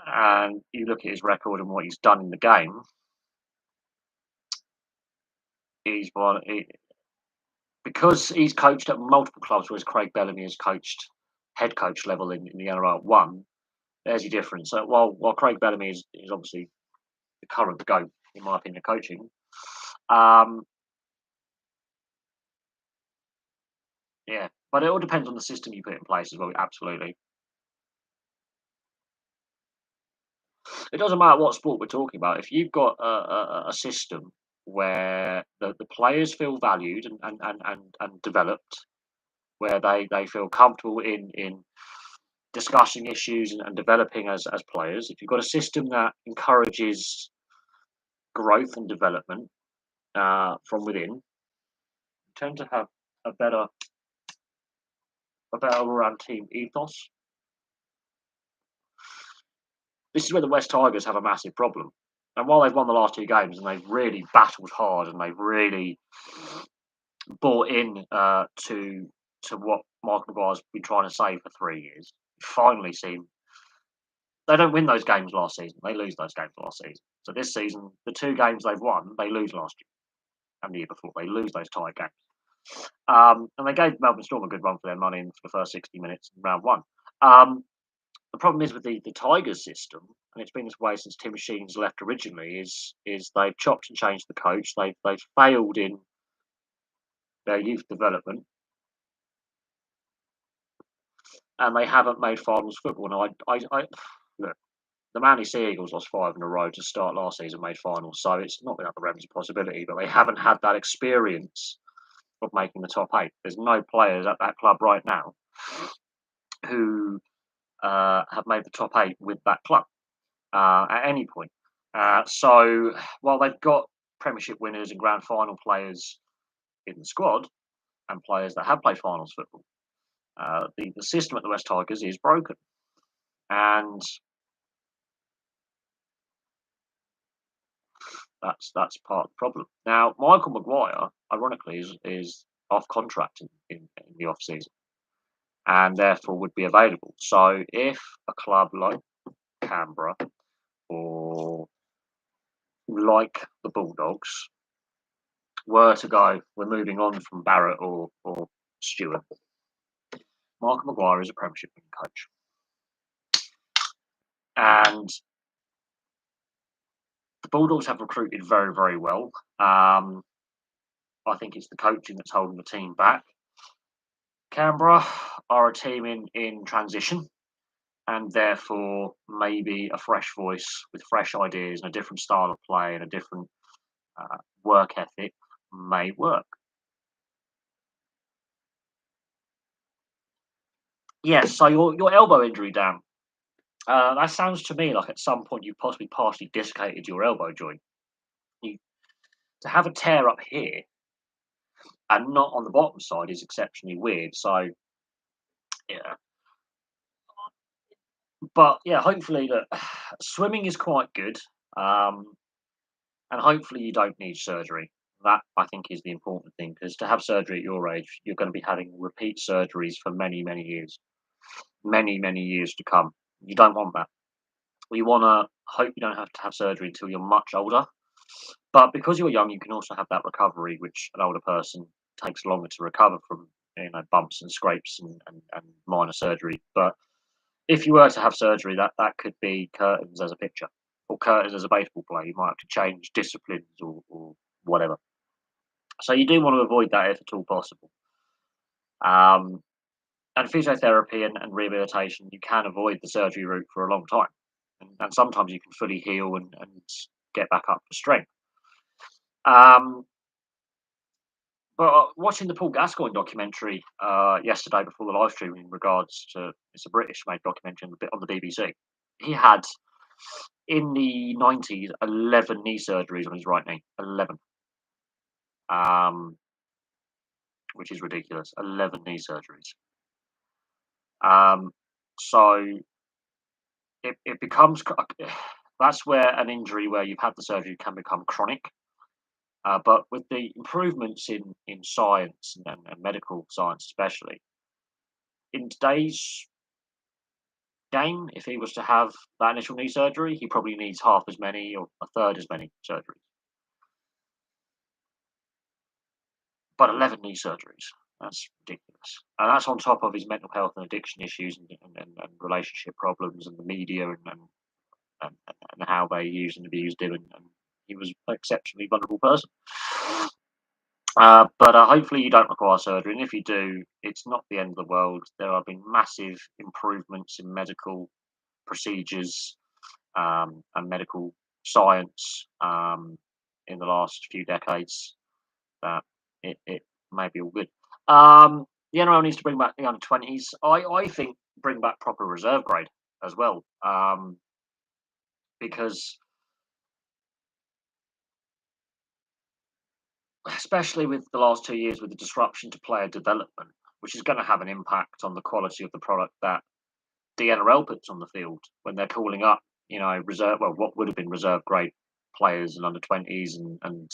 And you look at his record and what he's done in the game. Because he's coached at multiple clubs, whereas Craig Bellamy has coached head coach level in the NRL 1. There's your difference. So while Craig Bellamy is obviously the current GOAT, in my opinion, of coaching, yeah. But it all depends on the system you put in place as well, absolutely. It doesn't matter what sport we're talking about. If you've got a system where the players feel valued and developed, where they feel comfortable in discussing issues and developing as players, if you've got a system that encourages growth and development from within, you tend to have a better all-round team ethos. This is where the West Tigers have a massive problem. And while they've won the last 2 games and they've really battled hard and they've really bought in to what Mark Maguire's been trying to say for 3 years, finally seen they don't win those games last season. They lose those games last season. So this season, the 2 games they've won, they lose last year and the year before. They lose those tight games. And they gave Melbourne Storm a good run for their money for the first 60 minutes in round 1. The problem is with the Tigers system, and it's been this way since Tim Sheen's left originally, is they've chopped and changed the coach. They've failed in their youth development, and they haven't made finals football. Now, I look, the Manly Sea Eagles lost 5 in a row to start last season, made finals, so it's not without the realms of possibility. But they haven't had that experience of making the top 8. There's no players at that club right now who have made the top 8 with that club at any point. So while they've got Premiership winners and Grand Final players in the squad and players that have played finals football, the system at the West Tigers is broken, and that's part of the problem. Now, Michael Maguire, ironically, is off contract in the off season, and therefore would be available. So if a club like Canberra or like the Bulldogs were to go, we're moving on from Barrett or Stewart, Michael Maguire is a Premiership coach. And the Bulldogs have recruited very, very well. I think it's the coaching that's holding the team back. Canberra are a team in transition, and therefore maybe a fresh voice with fresh ideas and a different style of play and a different work ethic may work. Yes, so your elbow injury, Dan. That sounds to me like at some point you possibly partially dislocated your elbow joint. You, to have a tear up here and not on the bottom side is exceptionally weird. So yeah, but yeah, hopefully that swimming is quite good, um, and hopefully you don't need surgery. That I think is the important thing, because to have surgery at your age, you're going to be having repeat surgeries for many years to come. You don't want that. You want to hope you don't have to have surgery until you're much older. But because you're young, you can also have that recovery, which an older person takes longer to recover from, bumps and scrapes and minor surgery. But if you were to have surgery, that could be curtains as a pitcher or curtains as a baseball player. You might have to change disciplines or whatever. So you do want to avoid that if at all possible. Um, and physiotherapy and rehabilitation, you can avoid the surgery route for a long time. And sometimes you can fully heal and get back up to strength. Um, but watching the Paul Gascoigne documentary yesterday before the live stream in regards to, it's a British made documentary on the BBC. He had, in the 90s, 11 knee surgeries on his right knee. 11. Um, which is ridiculous. 11 knee surgeries. Um, so it becomes, that's where an injury where you've had the surgery can become chronic. But with the improvements in science and medical science, especially in today's game, if he was to have that initial knee surgery, he probably needs half as many or a third as many surgeries. But 11 knee surgeries, that's ridiculous. And that's on top of his mental health and addiction issues and relationship problems and the media and how they used and abused him. And he was an exceptionally vulnerable person. But hopefully you don't require surgery, and if you do, it's not the end of the world. There have been massive improvements in medical procedures and medical science in the last few decades that it may be all good. The NRL needs to bring back the under-20s. I think bring back proper reserve grade as well, because especially with the last 2 years with the disruption to player development, which is going to have an impact on the quality of the product that the NRL puts on the field when they're calling up, reserve, well, what would have been reserve grade players and under 20s and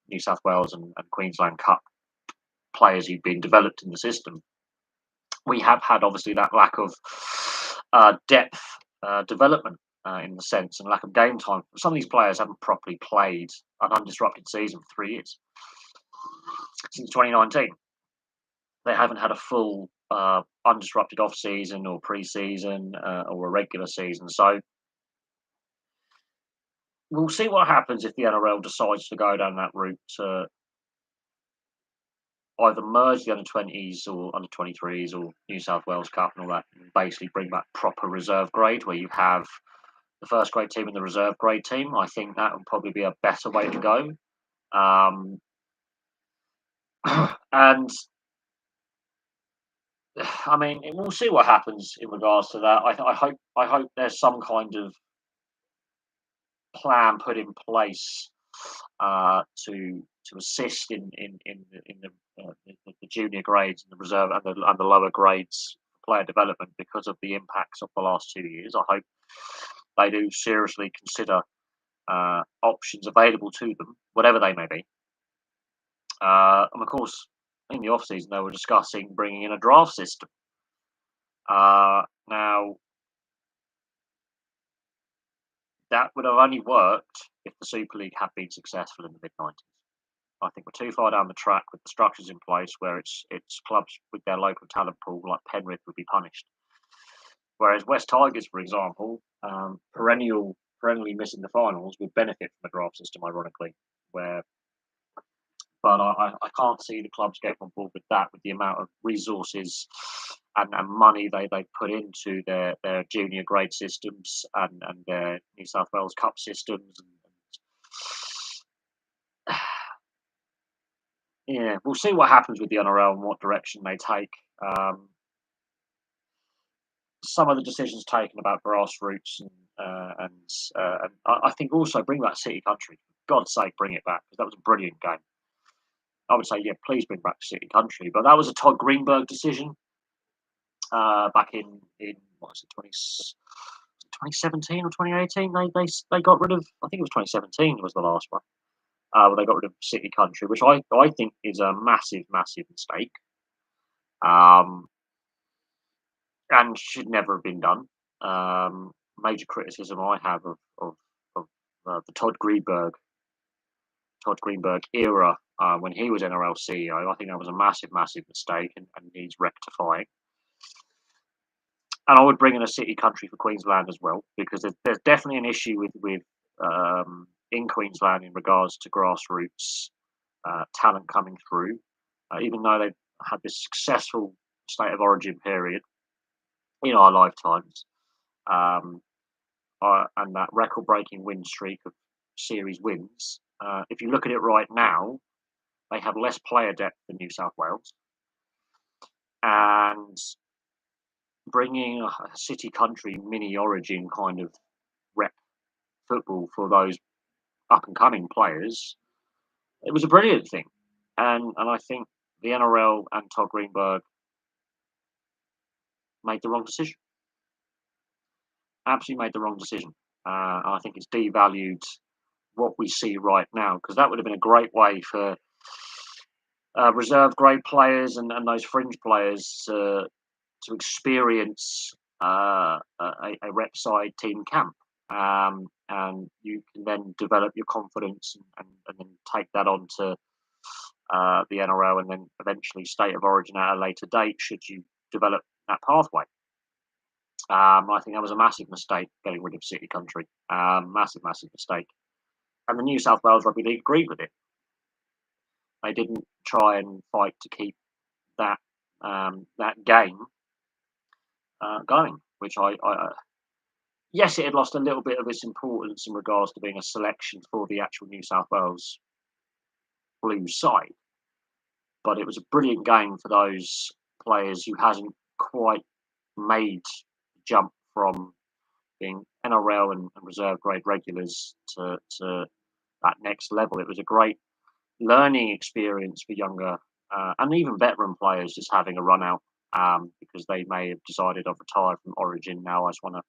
New South Wales and Queensland Cup players who've been developed in the system. We have had obviously that lack of depth development in the sense and lack of game time. Some of these players haven't properly played an undisrupted season for 3 years since 2019. They haven't had a full undisrupted off season or pre-season or a regular season. So we'll see what happens if the NRL decides to go down that route to either merge the under 20s or under 23s or New South Wales Cup and all that, and basically bring back proper reserve grade where you have the first grade team and the reserve grade team. I think that would probably be a better way to go. And I mean, we'll see what happens in regards to that. I hope there's some kind of plan put in place to assist in the junior grades and the reserve and the lower grades player development because of the impacts of the last 2 years. I hope they do seriously consider options available to them, whatever they may be. And of course, in the off season, they were discussing bringing in a draft system. Now, that would have only worked if the Super League had been successful in the mid-90s. I think we're too far down the track with the structures in place where it's clubs with their local talent pool like Penrith would be punished. Whereas West Tigers, for example, perennially missing the finals would benefit from a draft system, ironically. But I can't see the clubs getting on board with that, with the amount of resources and money they put into their junior grade systems and their New South Wales Cup systems. Yeah, we'll see what happens with the NRL and what direction they take. some of the decisions taken about grassroots and I think also bring back City Country. For God's sake, bring it back because that was a brilliant game. I would say, yeah, please bring back City Country. But that was a Todd Greenberg decision back in what was it, 2017 or 2018? They got rid of, I think it was 2017 was the last one. Where they got rid of City Country, which I think is a massive, massive mistake. And should never have been done. Major criticism I have of the Todd Greenberg era when he was NRL CEO. I think that was a massive, massive mistake and needs rectifying. And I would bring in a City Country for Queensland as well, because there's definitely an issue with in Queensland in regards to grassroots talent coming through. Even though they've had this successful state of origin period in our lifetimes, and that record-breaking win streak of series wins. If you look at it right now, they have less player depth than New South Wales, and bringing a City Country mini origin kind of rep football for those up-and-coming players, it was a brilliant thing, and I think the NRL and Todd Greenberg made the wrong decision. Absolutely made the wrong decision. I think it's devalued what we see right now, because that would have been a great way for reserve grade players and those fringe players to experience a rep side team camp. And you can then develop your confidence and then take that on to the NRL and then eventually state of origin at a later date should you develop that pathway. I think that was a massive mistake getting rid of City Country. Massive, massive mistake. And the New South Wales Rugby League agreed with it. They didn't try and fight to keep that game going, which yes, it had lost a little bit of its importance in regards to being a selection for the actual New South Wales Blues side, but it was a brilliant game for those players who hasn't quite made the jump from being NRL and reserve grade regulars to that next level. It was a great learning experience for younger and even veteran players just having a run out because they may have decided I've retired from Origin now. I just want to.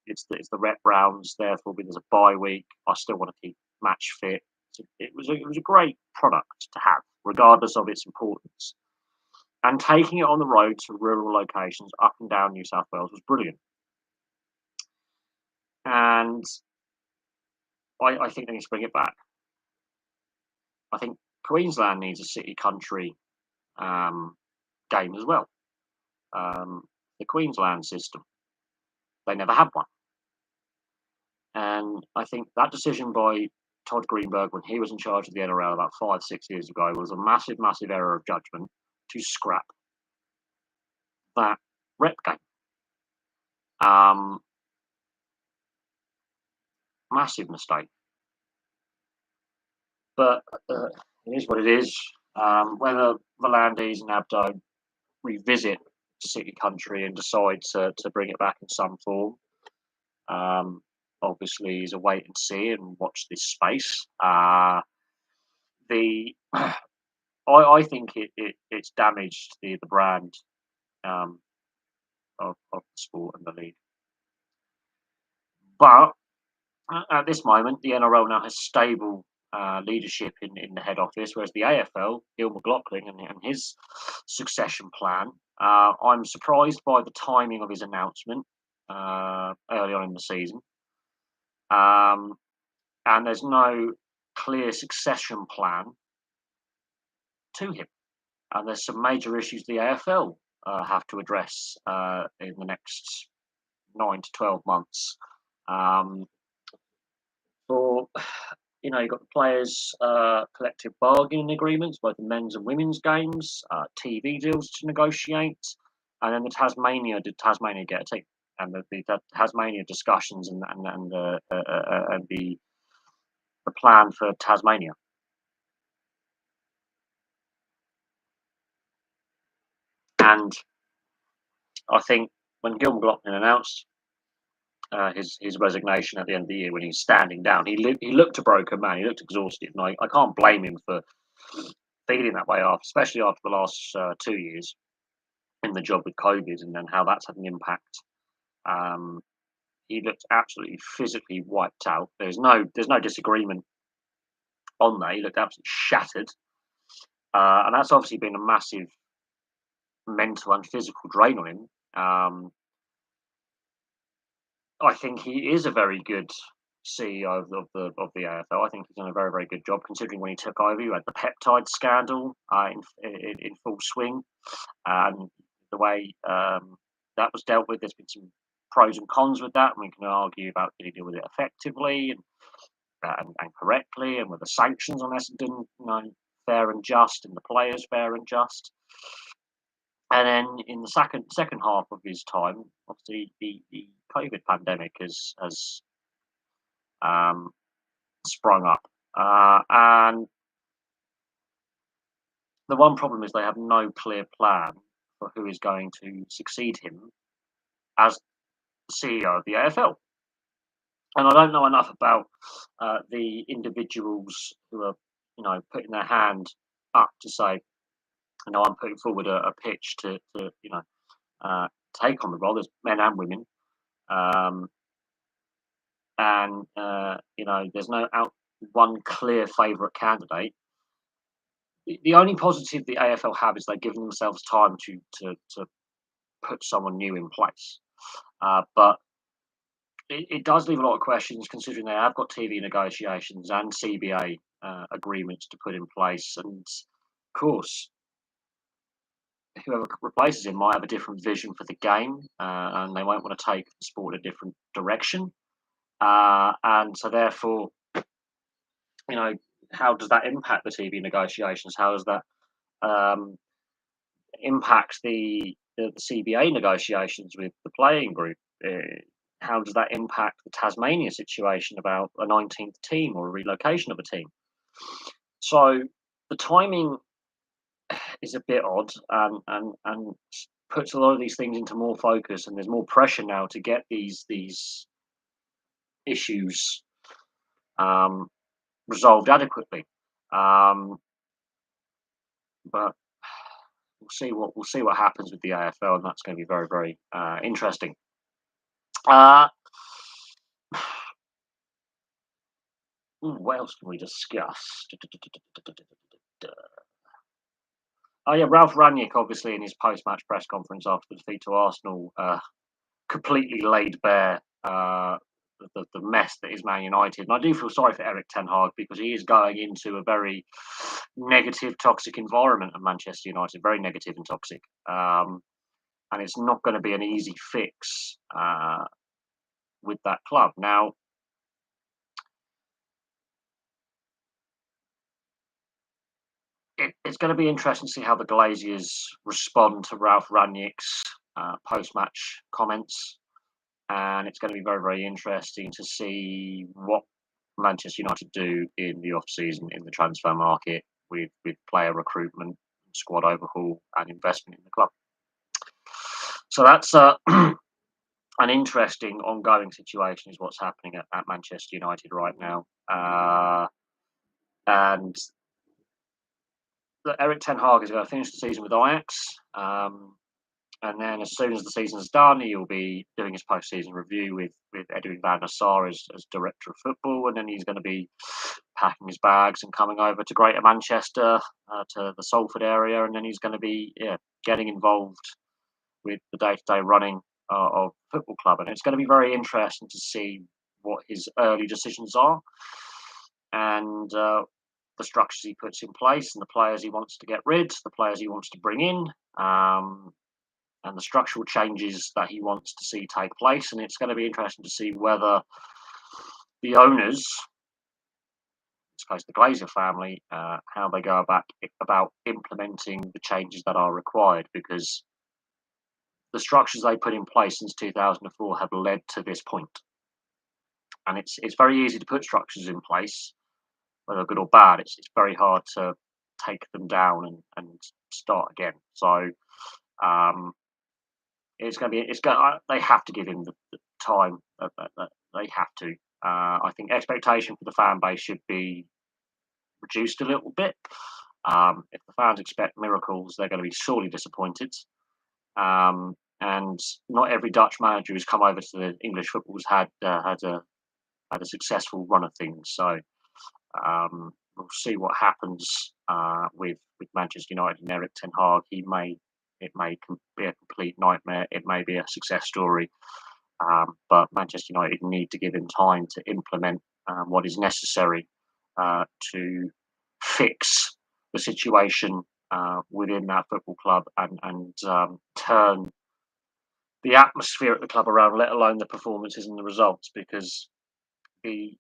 It's the rep rounds. Therefore, there's a bye week. I still want to keep match fit. So it was a great product to have, regardless of its importance. And taking it on the road to rural locations up and down New South Wales was brilliant. And I think they need to bring it back. I think Queensland needs a City Country game as well. The Queensland system, they never had one. And I think that decision by Todd Greenberg when he was in charge of the NRL about 5-6 years ago was a massive, massive error of judgment to scrap that rep game. Massive mistake. But it is what it is. Whether Volandis and Abdo revisit City Country and decide to bring it back in some form, obviously is a wait and see and watch this space. I think it's damaged the brand of the sport and the league. But at this moment, the NRL now has stable leadership in the head office, whereas the AFL, Gil McLaughlin and his succession plan, I'm surprised by the timing of his announcement early on in the season. And there's no clear succession plan to him. And there's some major issues the AFL have to address in the next 9 to 12 months. You've got the players' collective bargaining agreements, both the men's and women's games, TV deals to negotiate, and then did Tasmania get a team? And the Tasmania discussions and the plan for Tasmania. And I think when Gil McLaughlin announced his resignation at the end of the year, when he's standing down, he looked a broken man. He looked exhausted, and I can't blame him for feeling that way after, especially after the last 2 years in the job with COVID, and then how that's had an impact. Um, he looked absolutely physically wiped out. There's no disagreement on that. He looked absolutely shattered, and that's obviously been a massive mental and physical drain on him. I think he is a very good CEO of the AFL. I think he's done a very, very good job considering when he took over. You had the peptide scandal in full swing, and the way that was dealt with. There's been some pros and cons with that, and we can argue about did he deal with it effectively and correctly, and were the sanctions on Essendon, fair and just, and the players fair and just. And then in the second half of his time, obviously the COVID pandemic has um, sprung up, and the one problem is they have no clear plan for who is going to succeed him as CEO of the AFL. And I don't know enough about the individuals who are, putting their hand up to say, I'm putting forward a pitch to take on the role. There's men and women, um, and there's no one clear favourite candidate. The only positive the AFL have is they've given themselves time to put someone new in place, but it does leave a lot of questions considering they have got TV negotiations and CBA agreements to put in place, and of course, whoever replaces him might have a different vision for the game, and they won't want to take the sport in a different direction. And so, therefore, how does that impact the TV negotiations? How does that um, impact the CBA negotiations with the playing group? How does that impact the Tasmania situation about a 19th team or a relocation of a team? So the timing is a bit odd, and puts a lot of these things into more focus, and there's more pressure now to get these issues resolved adequately. But we'll see what happens with the AFL, and that's going to be very, very interesting. What else can we discuss? Oh yeah, Ralph Rangnick, obviously in his post-match press conference after the defeat to Arsenal, completely laid bare the mess that is Man United. And I do feel sorry for Eric Ten Hag because he is going into a very negative, toxic environment at Manchester United, very negative and toxic. And it's not going to be an easy fix with that club. Now, it's going to be interesting to see how the Glaziers respond to Ralph Rangnick's post-match comments, and it's going to be very, very interesting to see what Manchester United do in the off-season in the transfer market with player recruitment, squad overhaul, and investment in the club. So that's an interesting ongoing situation is what's happening at Manchester United right now. And Eric Ten Hag is going to finish the season with Ajax. And then as soon as the season's done, he'll be doing his post-season review with Edwin van der Sar as director of football. And then he's going to be packing his bags and coming over to Greater Manchester, to the Salford area. And then he's going to be getting involved with the day-to-day running of the football club. And it's going to be very interesting to see what his early decisions are and the structures he puts in place and the players he wants to get rid, the players he wants to bring in, and the structural changes that he wants to see take place. And it's going to be interesting to see whether the owners, in this case the Glazer family, how they go about implementing the changes that are required, because the structures they put in place since 2004 have led to this point. And it's very easy to put structures in place, whether good or bad. It's very hard to take them down and start again. So It's going to be. It's going. They have to give him the time. They have to. I think expectation for the fan base should be reduced a little bit. If the fans expect miracles, they're going to be sorely disappointed. And not every Dutch manager who's come over to the English football has had a successful run of things. So we'll see what happens with Manchester United and Erik ten Hag. It may be a complete nightmare. It may be a success story. But Manchester United need to give him time to implement what is necessary to fix the situation within that football club and turn the atmosphere at the club around, let alone the performances and the results, because the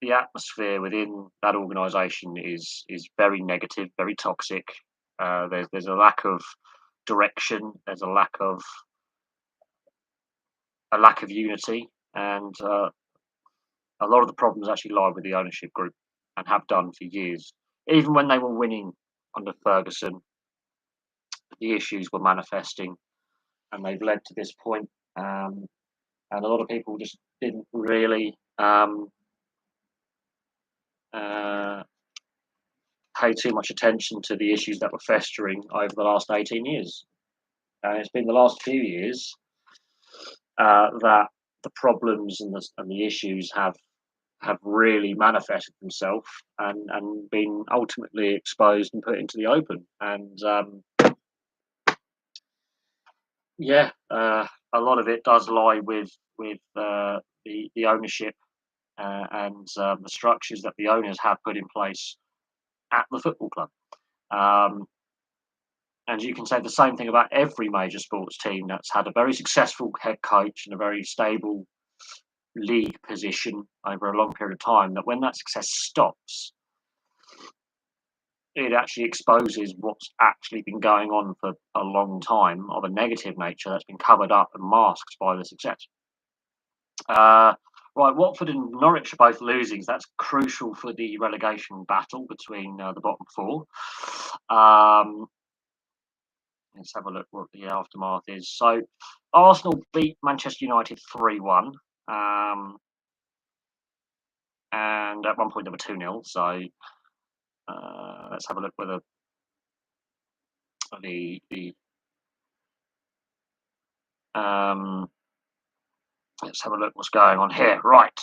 the atmosphere within that organisation is very negative, very toxic. There's a lack of direction. There's a lack of unity, and a lot of the problems actually lie with the ownership group and have done for years. Even when they were winning under Ferguson, the issues were manifesting, and they've led to this point. And a lot of people just didn't really uh, pay too much attention to the issues that were festering over the last 18 years. It's been the last few years that the problems and the issues have really manifested themselves and been ultimately exposed and put into the open. And a lot of it does lie with the ownership and the structures that the owners have put in place at the football club. And you can say the same thing about every major sports team that's had a very successful head coach and a very stable league position over a long period of time, that when that success stops, it actually exposes what's actually been going on for a long time of a negative nature that's been covered up and masked by the success. Right, Watford and Norwich are both losing. So that's crucial for the relegation battle between the bottom four. Let's have a look what the aftermath is. So Arsenal beat Manchester United 3-1. And at one point they were 2-0. So let's have a look whether the let's have a look what's going on here. Right.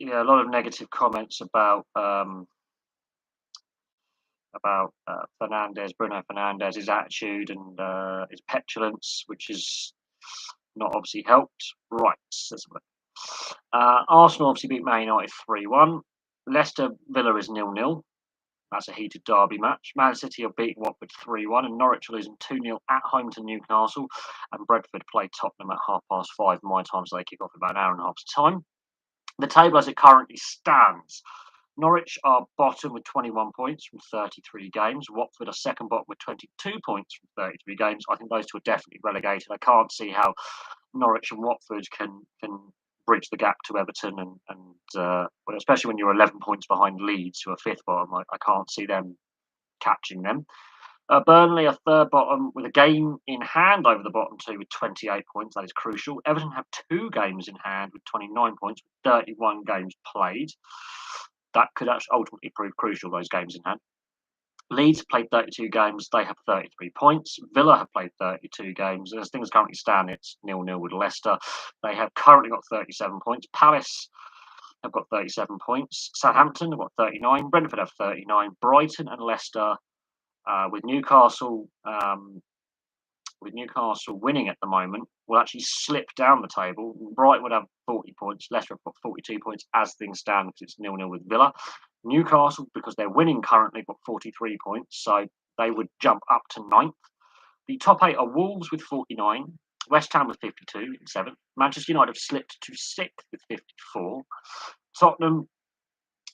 Yeah, a lot of negative comments about Bruno Fernandes's attitude and his petulance, which is not obviously helped. Right. Arsenal obviously beat Man United 3-1. Leicester Villa is 0-0. That's a heated derby match. Man City are beating Watford 3-1, and Norwich are losing 2-0 at home to Newcastle. And Brentford play Tottenham at 5:30 my time, so they kick off in about an hour and a half's time. The table as it currently stands: Norwich are bottom with 21 points from 33 games. Watford are second bottom with 22 points from 33 games. I think those two are definitely relegated. I can't see how Norwich and Watford can bridge the gap to Everton, and especially when you're 11 points behind Leeds, who are fifth bottom. I can't see them catching them. Burnley are third bottom with a game in hand over the bottom two with 28 points. That is crucial. Everton have 2 games in hand with 29 points, with 31 games played. That could actually ultimately prove crucial, those games in hand. Leeds played 32 games. They have 33 points. Villa have played 32 games. As things currently stand, it's 0-0 with Leicester. They have currently got 37 points. Palace have got 37 points. Southampton have got 39. Brentford have 39. Brighton and Leicester, with Newcastle winning at the moment, will actually slip down the table. Brighton would have 40 points. Leicester have got 42 points as things stand, because it's 0-0 with Villa. Newcastle, because they're winning currently, got 43 points, so they would jump up to 9th. The top 8 are Wolves with 49, West Ham with 52 in 7th. Manchester United have slipped to 6th with 54. Tottenham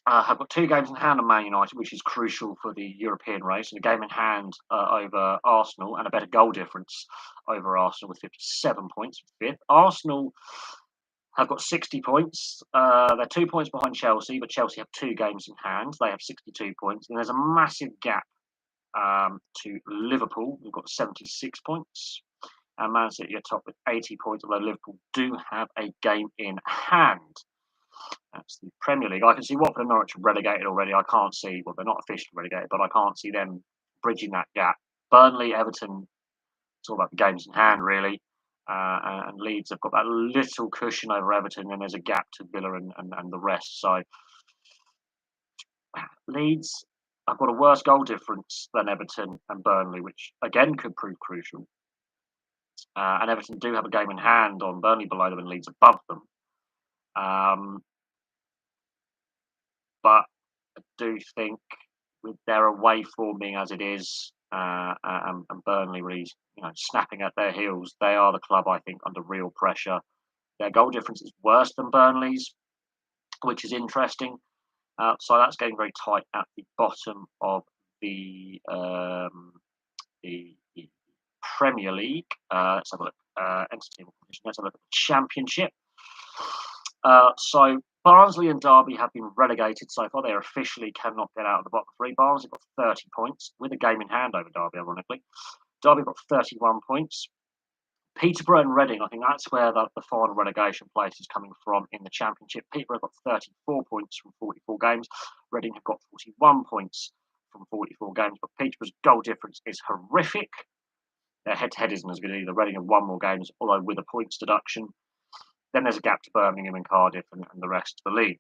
have got 2 games in hand on Man United, which is crucial for the European race, and a game in hand over Arsenal, and a better goal difference over Arsenal with 57 points, 5th. Arsenal have got 60 points. They're 2 points behind Chelsea, but Chelsea have 2 games in hand. They have 62 points, and there's a massive gap to Liverpool, who've got 76 points. And Man City are top with 80 points, although Liverpool do have a game in hand. That's the Premier League. I can see Watford and Norwich are relegated already. I can't see, well, they're not officially relegated, but I can't see them bridging that gap. Burnley, Everton, it's all about the games in hand, really. And Leeds have got that little cushion over Everton, and there's a gap to Villa and the rest. So Leeds have got a worse goal difference than Everton and Burnley, which again could prove crucial. And Everton do have a game in hand on Burnley below them and Leeds above them. But I do think with their away form being as it is, and Burnley really, snapping at their heels, they are the club, I think, under real pressure. Their goal difference is worse than Burnley's, which is interesting. So that's getting very tight at the bottom of the Premier League. Let's have a look. Let's have a look at the Championship. So Barnsley and Derby have been relegated so far. They officially cannot get out of the bottom 3. Barnsley got 30 points with a game in hand over Derby, ironically. Derby got 31 points. Peterborough and Reading, I think that's where the final relegation place is coming from in the Championship. Peterborough got 34 points from 44 games. Reading have got 41 points from 44 games. But Peterborough's goal difference is horrific. Their head-to-head isn't as good either. Reading have won more games, although with a points deduction. Then there's a gap to Birmingham and Cardiff and the rest of the league.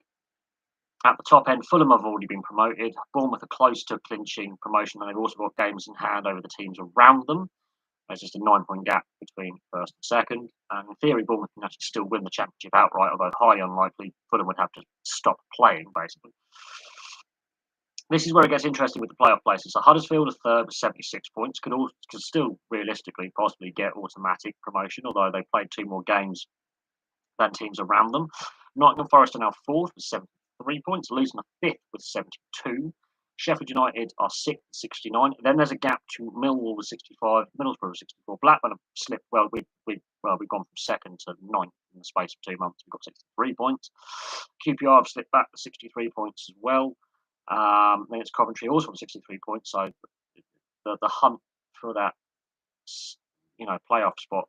At the top end, Fulham have already been promoted. Bournemouth are close to clinching promotion, and they've also got games in hand over the teams around them. There's just a 9-point gap between first and second. And in theory, Bournemouth can actually still win the Championship outright, although highly unlikely. Fulham would have to stop playing, basically. This is where it gets interesting with the playoff places. So Huddersfield are third with 76 points, could still realistically possibly get automatic promotion, although they played 2 more games than teams around them. Nottingham Forest are now 4th with 73 points. Luton are 5th with 72. Sheffield United are 6th with 69. Then there's a gap to Millwall with 65, Middlesbrough with 64. Blackburn have slipped. Well, we've gone from 2nd to 9th in the space of 2 months. We've got 63 points. QPR have slipped back to 63 points as well. Then it's Coventry also on 63 points. So the hunt for that playoff spot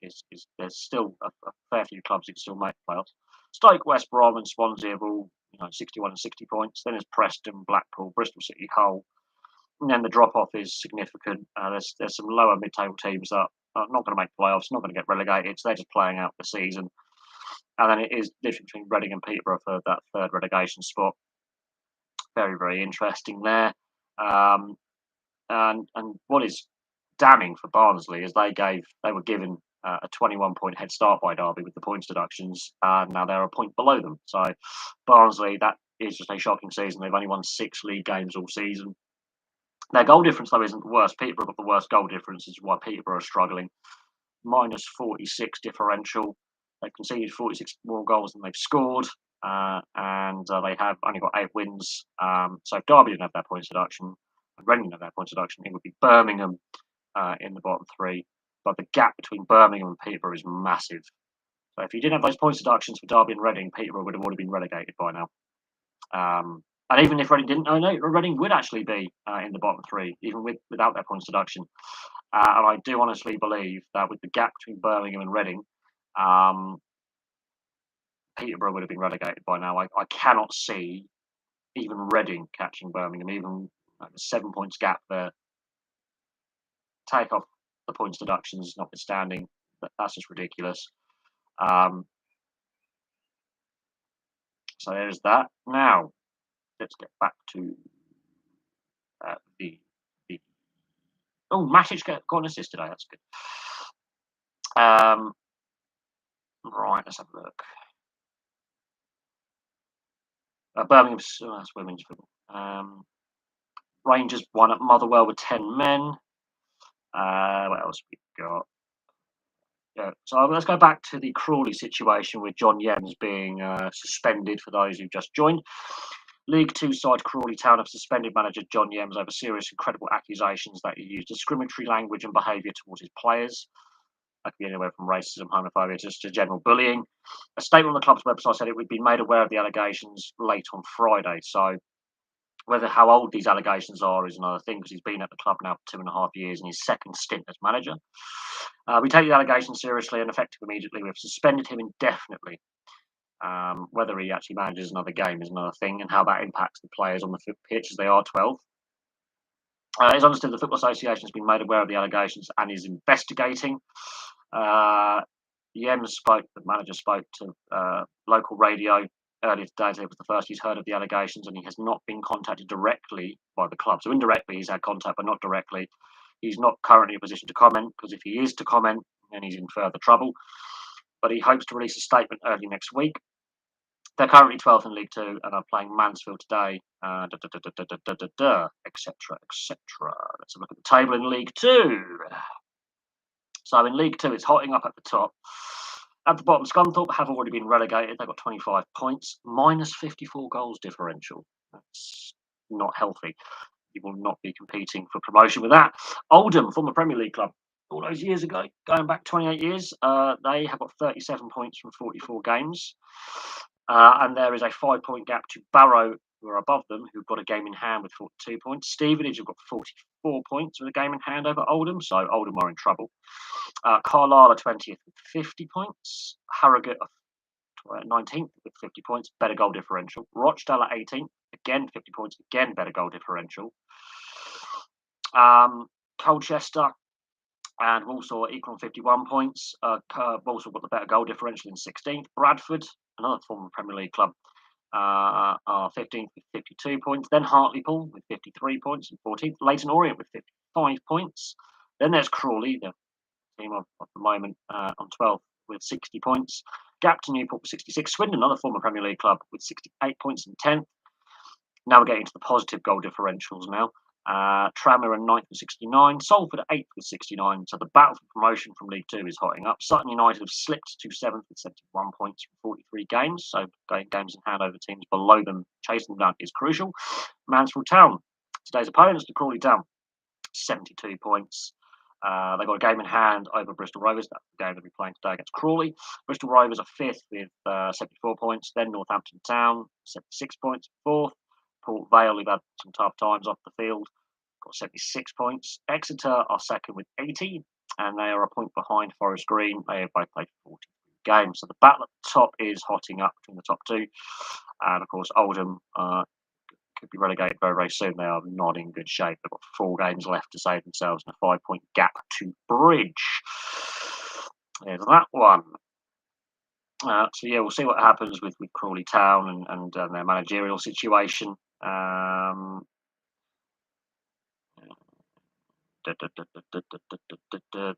is there's still a fair few clubs who can still make playoffs. Stoke, West Brom, and Swansea have all 61 and 60 points. Then there's Preston, Blackpool, Bristol City, Hull, and then the drop off is significant. There's some lower mid-table teams that are not going to make playoffs, not going to get relegated. So they're just playing out the season. And then it is different between Reading and Peterborough for that third relegation spot. Very, very interesting there. And what is damning for Barnsley is they were given a 21-point head start by Derby with the points deductions, and now they're a point below them. So Barnsley, that is just a shocking season. They've only won 6 league games all season. Their goal difference, though, isn't the worst. Peterborough got the worst goal difference, is why Peterborough are struggling. Minus 46 differential. They've conceded 46 more goals than they've scored, and they have only got 8 wins. So if Derby didn't have that points deduction, and Reading didn't have that points deduction, it would be Birmingham in the bottom 3. But the gap between Birmingham and Peterborough is massive. So if you didn't have those points deductions for Derby and Reading, Peterborough would have already been relegated by now. And even if Reading didn't, Reading would actually be in the bottom 3, even without their points deduction. And I do honestly believe that with the gap between Birmingham and Reading, Peterborough would have been relegated by now. I cannot see even Reading catching Birmingham, even the 7 points gap there. Take off the points deductions notwithstanding, that's just ridiculous. So there's that. Now, let's get back to the Matic got an assist today. That's good. Right, let's have a look. Birmingham's that's women's football. Rangers won at Motherwell with 10 men. What else we got? Yeah, so let's go back to the Crawley situation with John Yems being suspended for those who've just joined. League Two side Crawley Town have suspended manager John Yems over serious and credible accusations that he used discriminatory language and behaviour towards his players. That could be anywhere from racism, homophobia, just to general bullying. A statement on the club's website said it would be made aware of the allegations late on Friday. So whether how old these allegations are is another thing, because he's been at the club now for 2.5 years in his second stint as manager. We take the allegations seriously and effective immediately. We've suspended him indefinitely. Whether he actually manages another game is another thing, and how that impacts the players on the pitch, as they are 12. It's understood the Football Association has been made aware of the allegations and is investigating. The manager spoke to local radio earlier today. So it was the first he's heard of the allegations, and he has not been contacted directly by the club. So indirectly, he's had contact, but not directly. He's not currently in a position to comment, because if he is to comment, then he's in further trouble. But he hopes to release a statement early next week. They're currently 12th in League Two and are playing Mansfield today, etc., etc. Let's have a look at the table in League Two. So in League Two, it's hotting up at the top. At the bottom, Scunthorpe have already been relegated. They've got 25 points, minus 54 goals differential. That's not healthy. You will not be competing for promotion with that. Oldham, former Premier League club, all those years ago, going back 28 years, they have got 37 points from 44 games. And there is a 5-point gap to Barrow, who are above them, who've got a game in hand with 42 points. Stevenage have got 44 points with a game in hand over Oldham, so Oldham are in trouble. Carlisle are 20th with 50 points. Harrogate are 19th with 50 points, better goal differential. Rochdale are 18th, again 50 points, again better goal differential. Colchester and Walsall are equal on 51 points. Walsall got the better goal differential in 16th. Bradford, another former Premier League club, are 15th with 52 points. Then Hartlepool with 53 points and 14th. Leyton Orient with 55 points. Then there's Crawley, the team of the moment, on 12th with 60 points. Gap to Newport with 66. Swindon, another former Premier League club, with 68 points in 10th. Now we're getting to the positive goal differentials now. Tranmere are 9th with 69. Salford are 8th with 69. So the battle for promotion from League Two is hotting up. Sutton United have slipped to 7th with 71 points from 43 games. So going games in hand over teams below them, chasing them down is crucial. Mansfield Town, today's opponents, to Crawley Town, 72 points. They got a game in hand over Bristol Rovers. That's the game they'll be playing today against Crawley. Bristol Rovers are 5th with 74 points. Then Northampton Town, 76 points, 4th. Port Vale, who've had some tough times off the field, got 76 points. Exeter are 2nd with 80, and they are a point behind Forest Green. They have both played 43 games. So the battle at the top is hotting up between the top two. And of course, Oldham could be relegated very, very soon. They are not in good shape. They've got 4 games left to save themselves and a 5-point gap to bridge. There's that one. So yeah, we'll see what happens with Crawley Town and their managerial situation. There's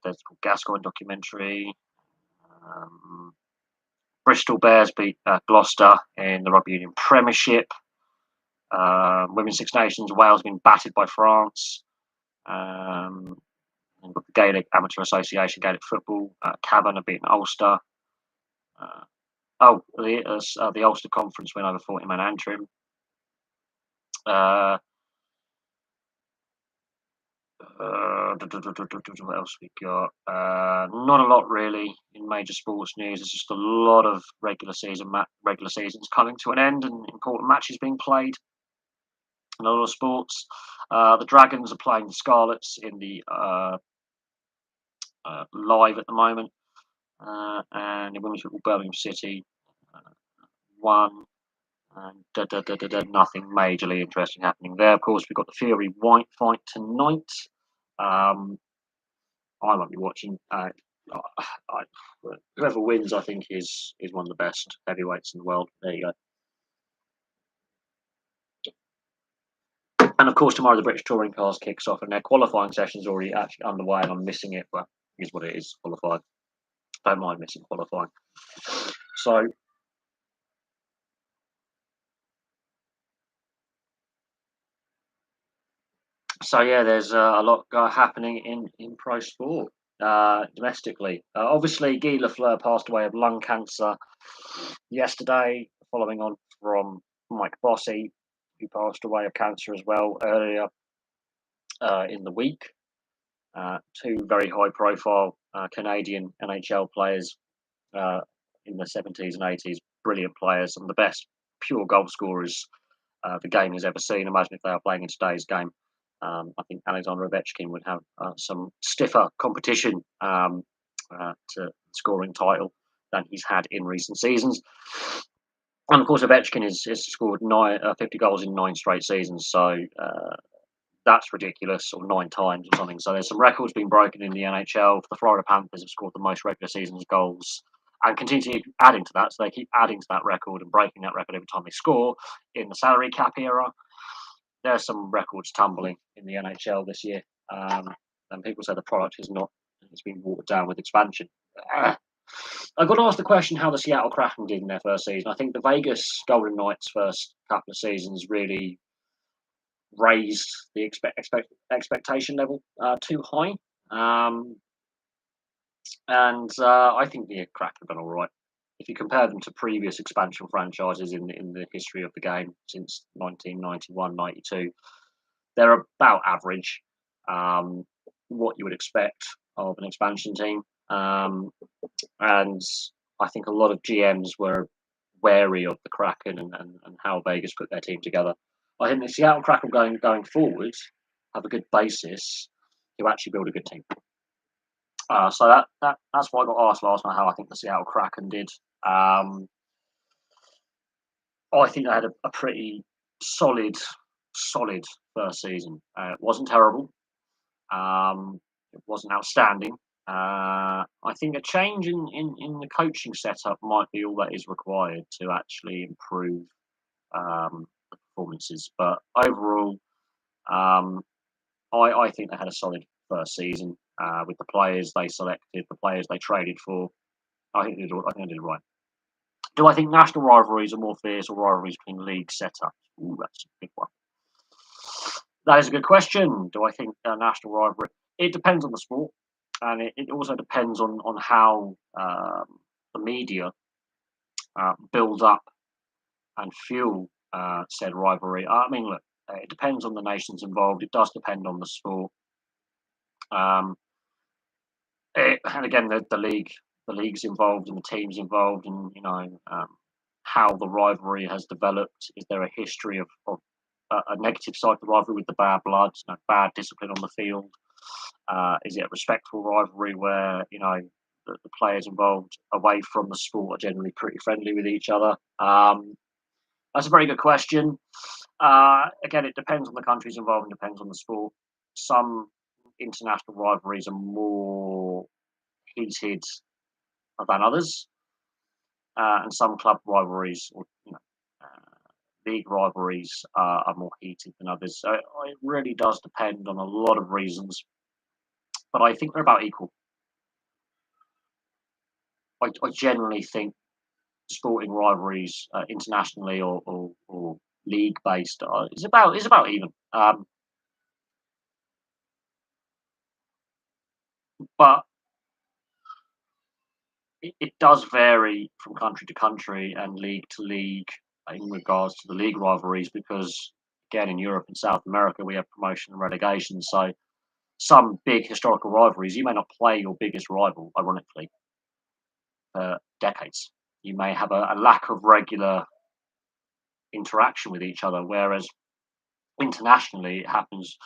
a Gascoigne documentary. Bristol Bears beat Gloucester in the Rugby Union Premiership. Women's Six Nations, Wales been battered by France. And got the Gaelic Amateur Association, Gaelic Football. Cavan have beaten Ulster. The Ulster Conference win over 40-man Antrim. What else we got? Not a lot really in major sports news. There's just a lot of regular seasons coming to an end and important matches being played in a lot of sports. The Dragons are playing the Scarlets in the live at the moment, and in women's football, Birmingham City won. And nothing majorly interesting happening there. Of course, we've got the Fury White fight tonight. I might be watching. Whoever wins, I think, is one of the best heavyweights in the world. There you go. And of course, tomorrow the British Touring Cars kicks off, and their qualifying session is already actually underway, and I'm missing it, but it is what it is. Qualified. Don't mind missing qualifying. So yeah, there's a lot happening in pro sport domestically. Obviously, Guy Lafleur passed away of lung cancer yesterday, following on from Mike Bossy. who passed away of cancer as well earlier in the week. Two very high-profile Canadian NHL players uh, in the 70s and 80s, brilliant players, some of the best pure goal scorers the game has ever seen. Imagine if they are playing in today's game. I think Alexander Ovechkin would have some stiffer competition to scoring title than he's had in recent seasons. And of course, Ovechkin has scored 50 goals in 9 straight seasons. So that's ridiculous, or 9 times or something. So there's some records being broken in the NHL. The Florida Panthers have scored the most regular seasons goals and continue adding to that. So they keep adding to that record and breaking that record every time they score. In the salary cap era, there's some records tumbling in the NHL this year. And people say the product is not, it's been watered down with expansion. I've got to ask the question how the Seattle Kraken did in their first season. I think the Vegas Golden Knights' first couple of seasons really raised the expectation level too high. And I think the Kraken have done all right. If you compare them to previous expansion franchises in the history of the game since 1991-92, they're about average, what you would expect of an expansion team. And I think a lot of GMs were wary of the Kraken and how Vegas put their team together. I think the Seattle Kraken going forward have a good basis to actually build a good team. So that's why I got asked last night how I think the Seattle Kraken did. I think they had a pretty solid first season. It wasn't terrible. It wasn't outstanding. I think a change in the coaching setup might be all that is required to actually improve the performances. But overall, I think they had a solid first season with the players they selected, the players they traded for. I think they did right. Do I think national rivalries are more fierce or rivalries between league setups? Ooh, that's a big one. That is a good question. Do I think a national rivalry? It depends on the sport, and it also depends on how the media build up and fuel said rivalry. I mean, look, it depends on the nations involved. It does depend on the sport. And again, the league's involved and the teams involved, and how the rivalry has developed. Is there a history of a negative side of the rivalry with the bad blood, bad discipline on the field? Is it a respectful rivalry where the players involved away from the sport are generally pretty friendly with each other? That's a very good question. Again, it depends on the countries involved and depends on the sport. Some international rivalries are more heated than others, and some club rivalries or league rivalries are more heated than others. So it really does depend on a lot of reasons, but I think they're about equal. I generally think sporting rivalries internationally or league based is about even. But it does vary from country to country and league to league in regards to the league rivalries, because again in Europe and South America we have promotion and relegation. So some big historical rivalries, you may not play your biggest rival, ironically, for decades. You may have a lack of regular interaction with each other, whereas internationally it happens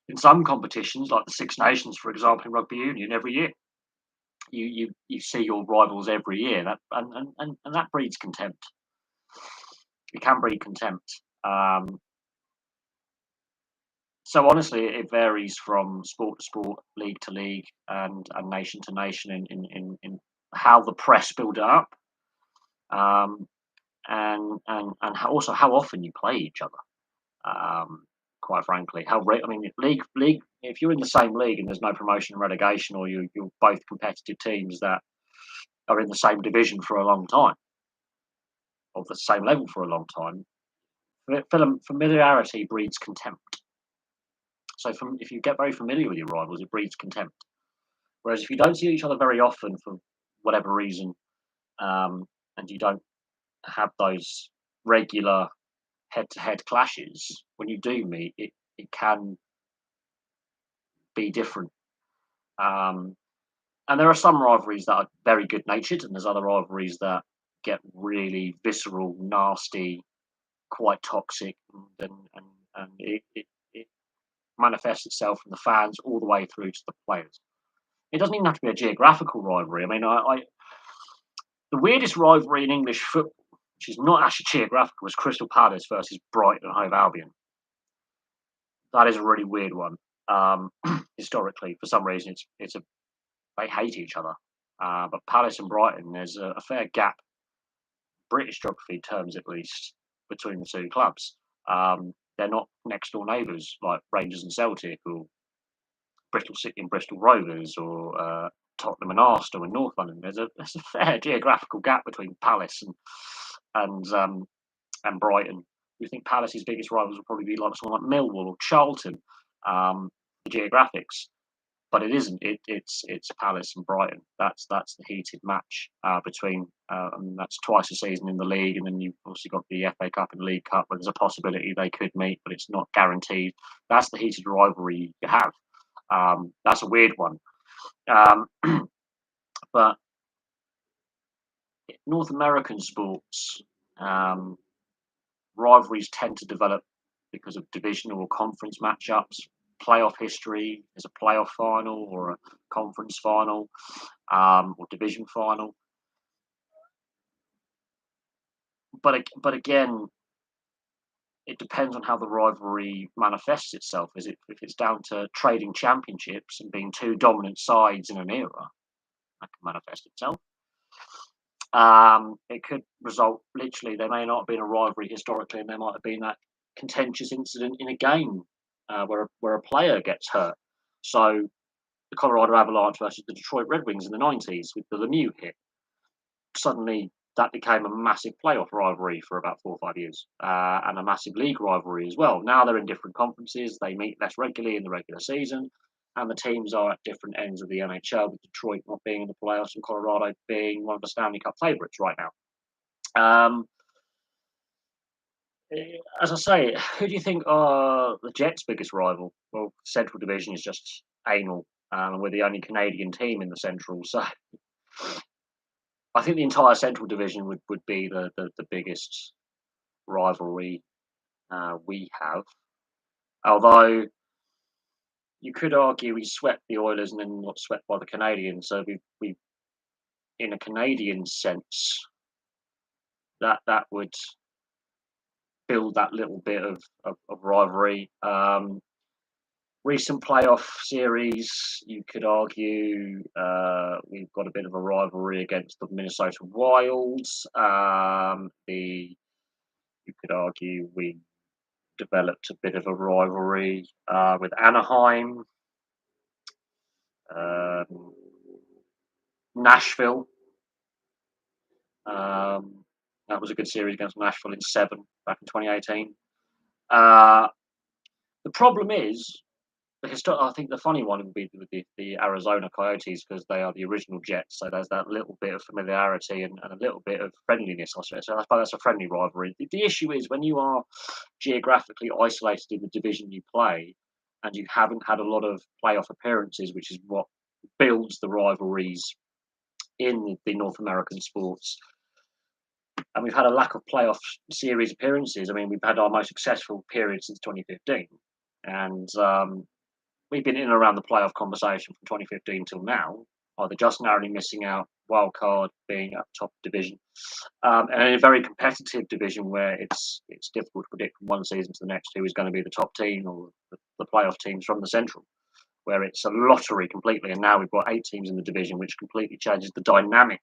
in some competitions, like the Six Nations, for example, in rugby union, every year. You see your rivals every year, and that breeds contempt. It can breed contempt. So honestly, it varies from sport to sport, league to league, and nation to nation in how the press build it up, and also how often you play each other. Quite frankly, I mean, league. If you're in the same league and there's no promotion and relegation, or you're both competitive teams that are in the same division for a long time, or the same level for a long time, familiarity breeds contempt. So, if you get very familiar with your rivals, it breeds contempt. Whereas if you don't see each other very often for whatever reason, and you don't have those regular head-to-head clashes, when you do meet, it can be different. Um, and there are some rivalries that are very good-natured, and there's other rivalries that get really visceral, nasty, quite toxic, and it manifests itself from the fans all the way through to the players. It doesn't even have to be a geographical rivalry. I mean, the weirdest rivalry in English football, which is not actually geographical, was Crystal Palace versus Brighton and Hove Albion. That is a really weird one. Historically, for some reason, they hate each other. But Palace and Brighton, there's a fair gap, British geography terms at least, between the two clubs. They're not next door neighbours like Rangers and Celtic, or Bristol City and Bristol Rovers, or Tottenham and Arsenal in North London. There's a fair geographical gap between Palace and Brighton. You think Palace's biggest rivals will probably be like someone like Millwall or Charlton, the geographics, but it isn't. It's Palace and Brighton. That's the heated match between, and that's twice a season in the league, and then you've also got the FA Cup and League Cup, where there's a possibility they could meet, but it's not guaranteed. That's the heated rivalry you have. That's a weird one, um, but North American sports, rivalries tend to develop because of divisional or conference matchups, playoff history. There's a playoff final or a conference final, or division final. But again, it depends on how the rivalry manifests itself. If it's down to trading championships and being two dominant sides in an era, that can manifest itself. It could result, literally, there may not have been a rivalry historically, and there might have been that contentious incident in a game where a player gets hurt. So the Colorado Avalanche versus the Detroit Red Wings in the 90s with the Lemieux hit. Suddenly, that became a massive playoff rivalry for about 4 or 5 years, and a massive league rivalry as well. Now they're in different conferences. They meet less regularly in the regular season, and the teams are at different ends of the NHL, with Detroit not being in the playoffs and Colorado being one of the Stanley Cup favourites right now. As I say, who do you think are the Jets' biggest rival? Well, Central Division is just anal, and we're the only Canadian team in the Central, so I think the entire Central Division would be the biggest rivalry we have. Although you could argue we swept the Oilers and then got swept by the Canadians, so we in a Canadian sense, that would build that little bit of rivalry. Recent playoff series, you could argue we've got a bit of a rivalry against the Minnesota Wilds. You could argue we developed a bit of a rivalry with Anaheim, Nashville. That was a good series against Nashville in 7 back in 2018. The problem is, I think the funny one would be with the Arizona Coyotes, because they are the original Jets, so there's that little bit of familiarity and a little bit of friendliness, I suppose. So I suppose that's a friendly rivalry. The issue is when you are geographically isolated in the division you play, and you haven't had a lot of playoff appearances, which is what builds the rivalries in the North American sports. And we've had a lack of playoff series appearances. I mean, we've had our most successful period since 2015, and we've been in and around the playoff conversation from 2015 till now, either just narrowly missing out, wild card, being at top division, and in a very competitive division where it's difficult to predict from one season to the next who is going to be the top team or the playoff teams from the Central, where it's a lottery completely. And now we've got 8 teams in the division, which completely changes the dynamic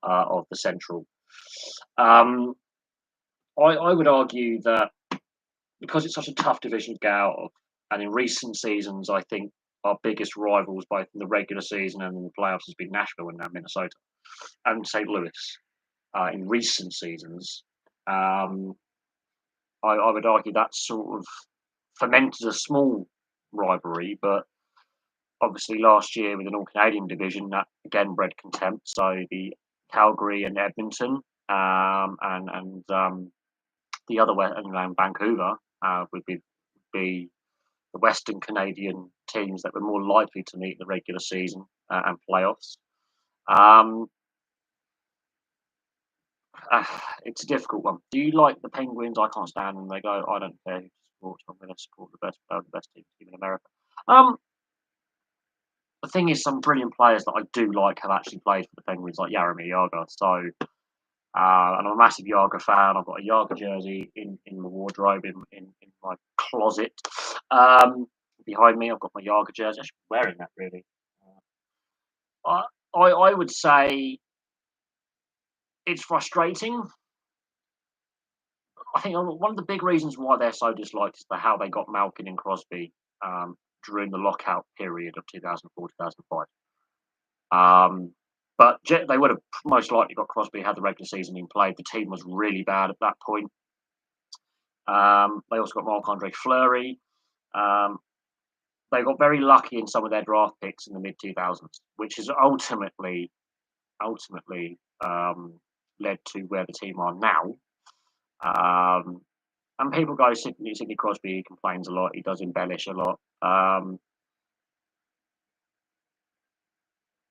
of the Central. I would argue that because it's such a tough division to get out of, and in recent seasons, I think our biggest rivals, both in the regular season and in the playoffs, has been Nashville and now Minnesota and St. Louis. In recent seasons, I would argue that sort of fermented a small rivalry, but obviously last year with an all-Canadian division, that again bred contempt. So the Calgary and Edmonton, and The other way around Vancouver would be the Western Canadian teams that were more likely to meet the regular season and playoffs. Um, uh, it's a difficult one. Do you like the Penguins? I can't stand them. They go, I don't care who to support. I'm going to support the best team in America. The thing is, some brilliant players that I do like have actually played for the Penguins, like Jaromir Jagr. So, and I'm a massive Jagr fan. I've got a Jagr jersey in my wardrobe, in my closet. Behind me, I've got my Jagr jersey. I should be wearing that, really. I would say it's frustrating. I think one of the big reasons why they're so disliked is how they got Malkin and Crosby during the lockout period of 2004, 2005. But they would have most likely got Crosby had the regular season been played. The team was really bad at that point. They also got Marc-Andre Fleury. They got very lucky in some of their draft picks in the mid 2000s, which has ultimately led to where the team are now. And people go, Sidney Crosby, he complains a lot. He does embellish a lot.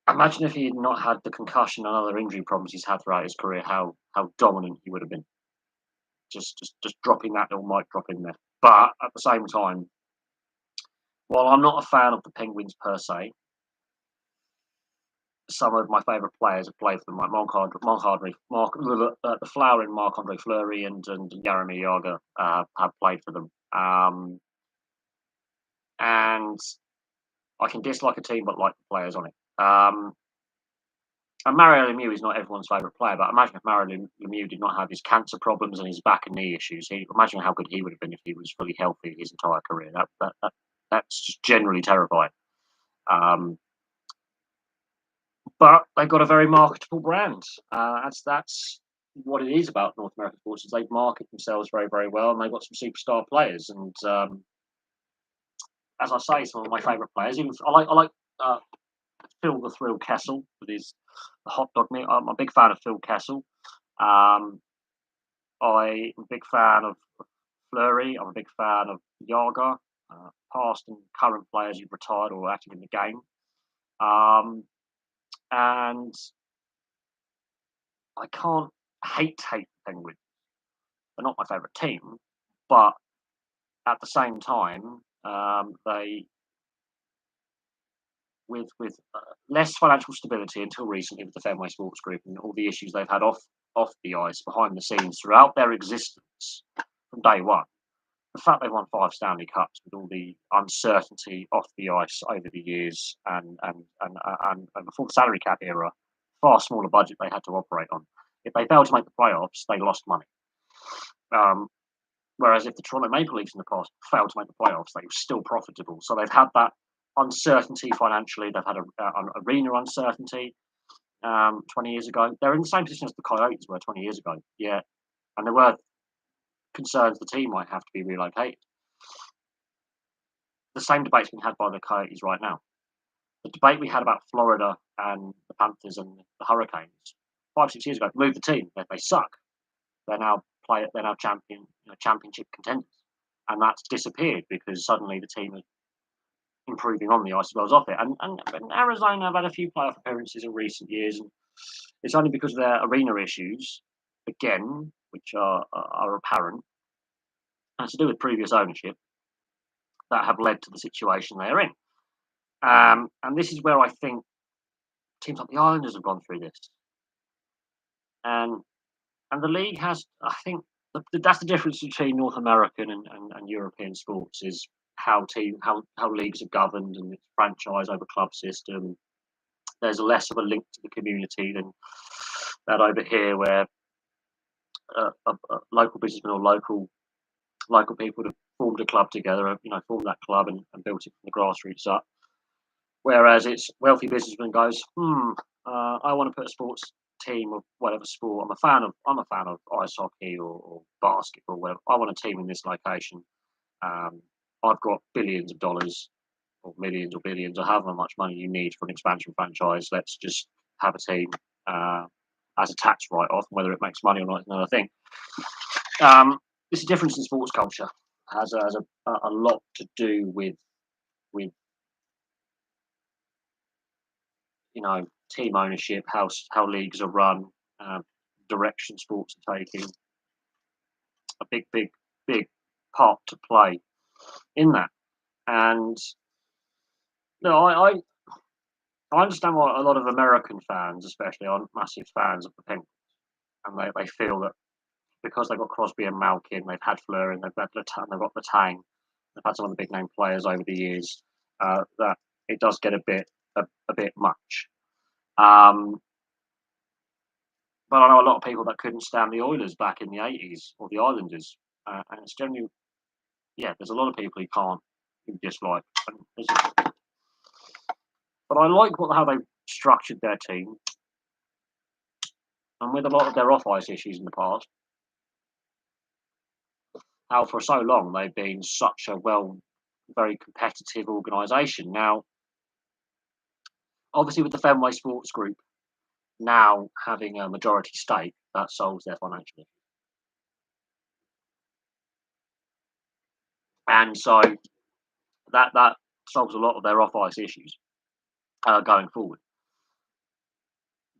Imagine if he had not had the concussion and other injury problems he's had throughout his career, how dominant he would have been. Just dropping that little mic drop in there. But at the same time, while I'm not a fan of the Penguins per se, some of my favourite players have played for them, like the flowering Marc-Andre Fleury and Jaromir Jagr have played for them. And I can dislike a team but like the players on it. And Mario Lemieux is not everyone's favourite player, but imagine if Mario Lemieux did not have his cancer problems and his back and knee issues. Imagine how good he would have been if he was fully healthy his entire career. That's just generally terrifying. But they've got a very marketable brand. That's what it is about North American sports. Is they market themselves very, very well, and they've got some superstar players. And as I say, some of my favourite players. Even I like Phil the Thrill Kessel with his hot dog meat. I'm a big fan of Phil Kessel. I'm a big fan of Fleury. I'm a big fan of Jagr, past and current players who've retired or active in the game. And I can't hate the Penguins. They're not my favourite team, but at the same time, they with less financial stability until recently with the Fenway Sports Group and all the issues they've had off the ice, behind the scenes, throughout their existence from day one. The fact they won 5 Stanley Cups with all the uncertainty off the ice over the years and before the salary cap era, far smaller budget they had to operate on. If they failed to make the playoffs, they lost money. Whereas if the Toronto Maple Leafs in the past failed to make the playoffs, they were still profitable. So they've had that uncertainty financially. They've had an arena uncertainty 20 years ago. They're in the same position as the Coyotes were 20 years ago. Yeah. And there were concerns the team might have to be relocated. The same debate's been had by the Coyotes right now. The debate we had about Florida and the Panthers and the Hurricanes 5-6 years ago moved the team. They suck. They're now championship contenders, and that's disappeared because suddenly the team is improving on the ice as well as off it. And Arizona have had a few playoff appearances in recent years, and it's only because of their arena issues, again, which are apparent, and to do with previous ownership, that have led to the situation they're in. And this is where I think teams like the Islanders have gone through this, and the league has. I think that's the difference between North American and European sports is how leagues are governed and it's franchise over club system. There's less of a link to the community than that over here, where a local businessman or local people have formed a club together, formed that club and built it from the grassroots up. Whereas it's wealthy businessman goes, I want to put a sports team of whatever sport. I'm a fan of ice hockey or basketball. Whatever. I want a team in this location. I've got billions of dollars, or millions or billions, or however much money you need for an expansion franchise. Let's just have a team as a tax write-off. Whether it makes money or not is another thing. It's a difference in sports culture. Has a lot to do with team ownership, how leagues are run, uh, direction sports are taking. A big part to play in that. And no, I understand why a lot of American fans, especially, aren't massive fans of the Penguins, and they feel that because they've got Crosby and Malkin, they've had Fleury, and they've got Letang, they've had some of the big name players over the years, that it does get a bit much. But I know a lot of people that couldn't stand the Oilers back in the 80s or the Islanders, and it's generally, yeah, there's a lot of people who dislike. But I like how they structured their team, and with a lot of their off ice issues in the past, how for so long they've been such a very competitive organisation. Now, obviously, with the Fenway Sports Group now having a majority stake, that solves their financial issue. And so that solves a lot of their off ice issues going forward.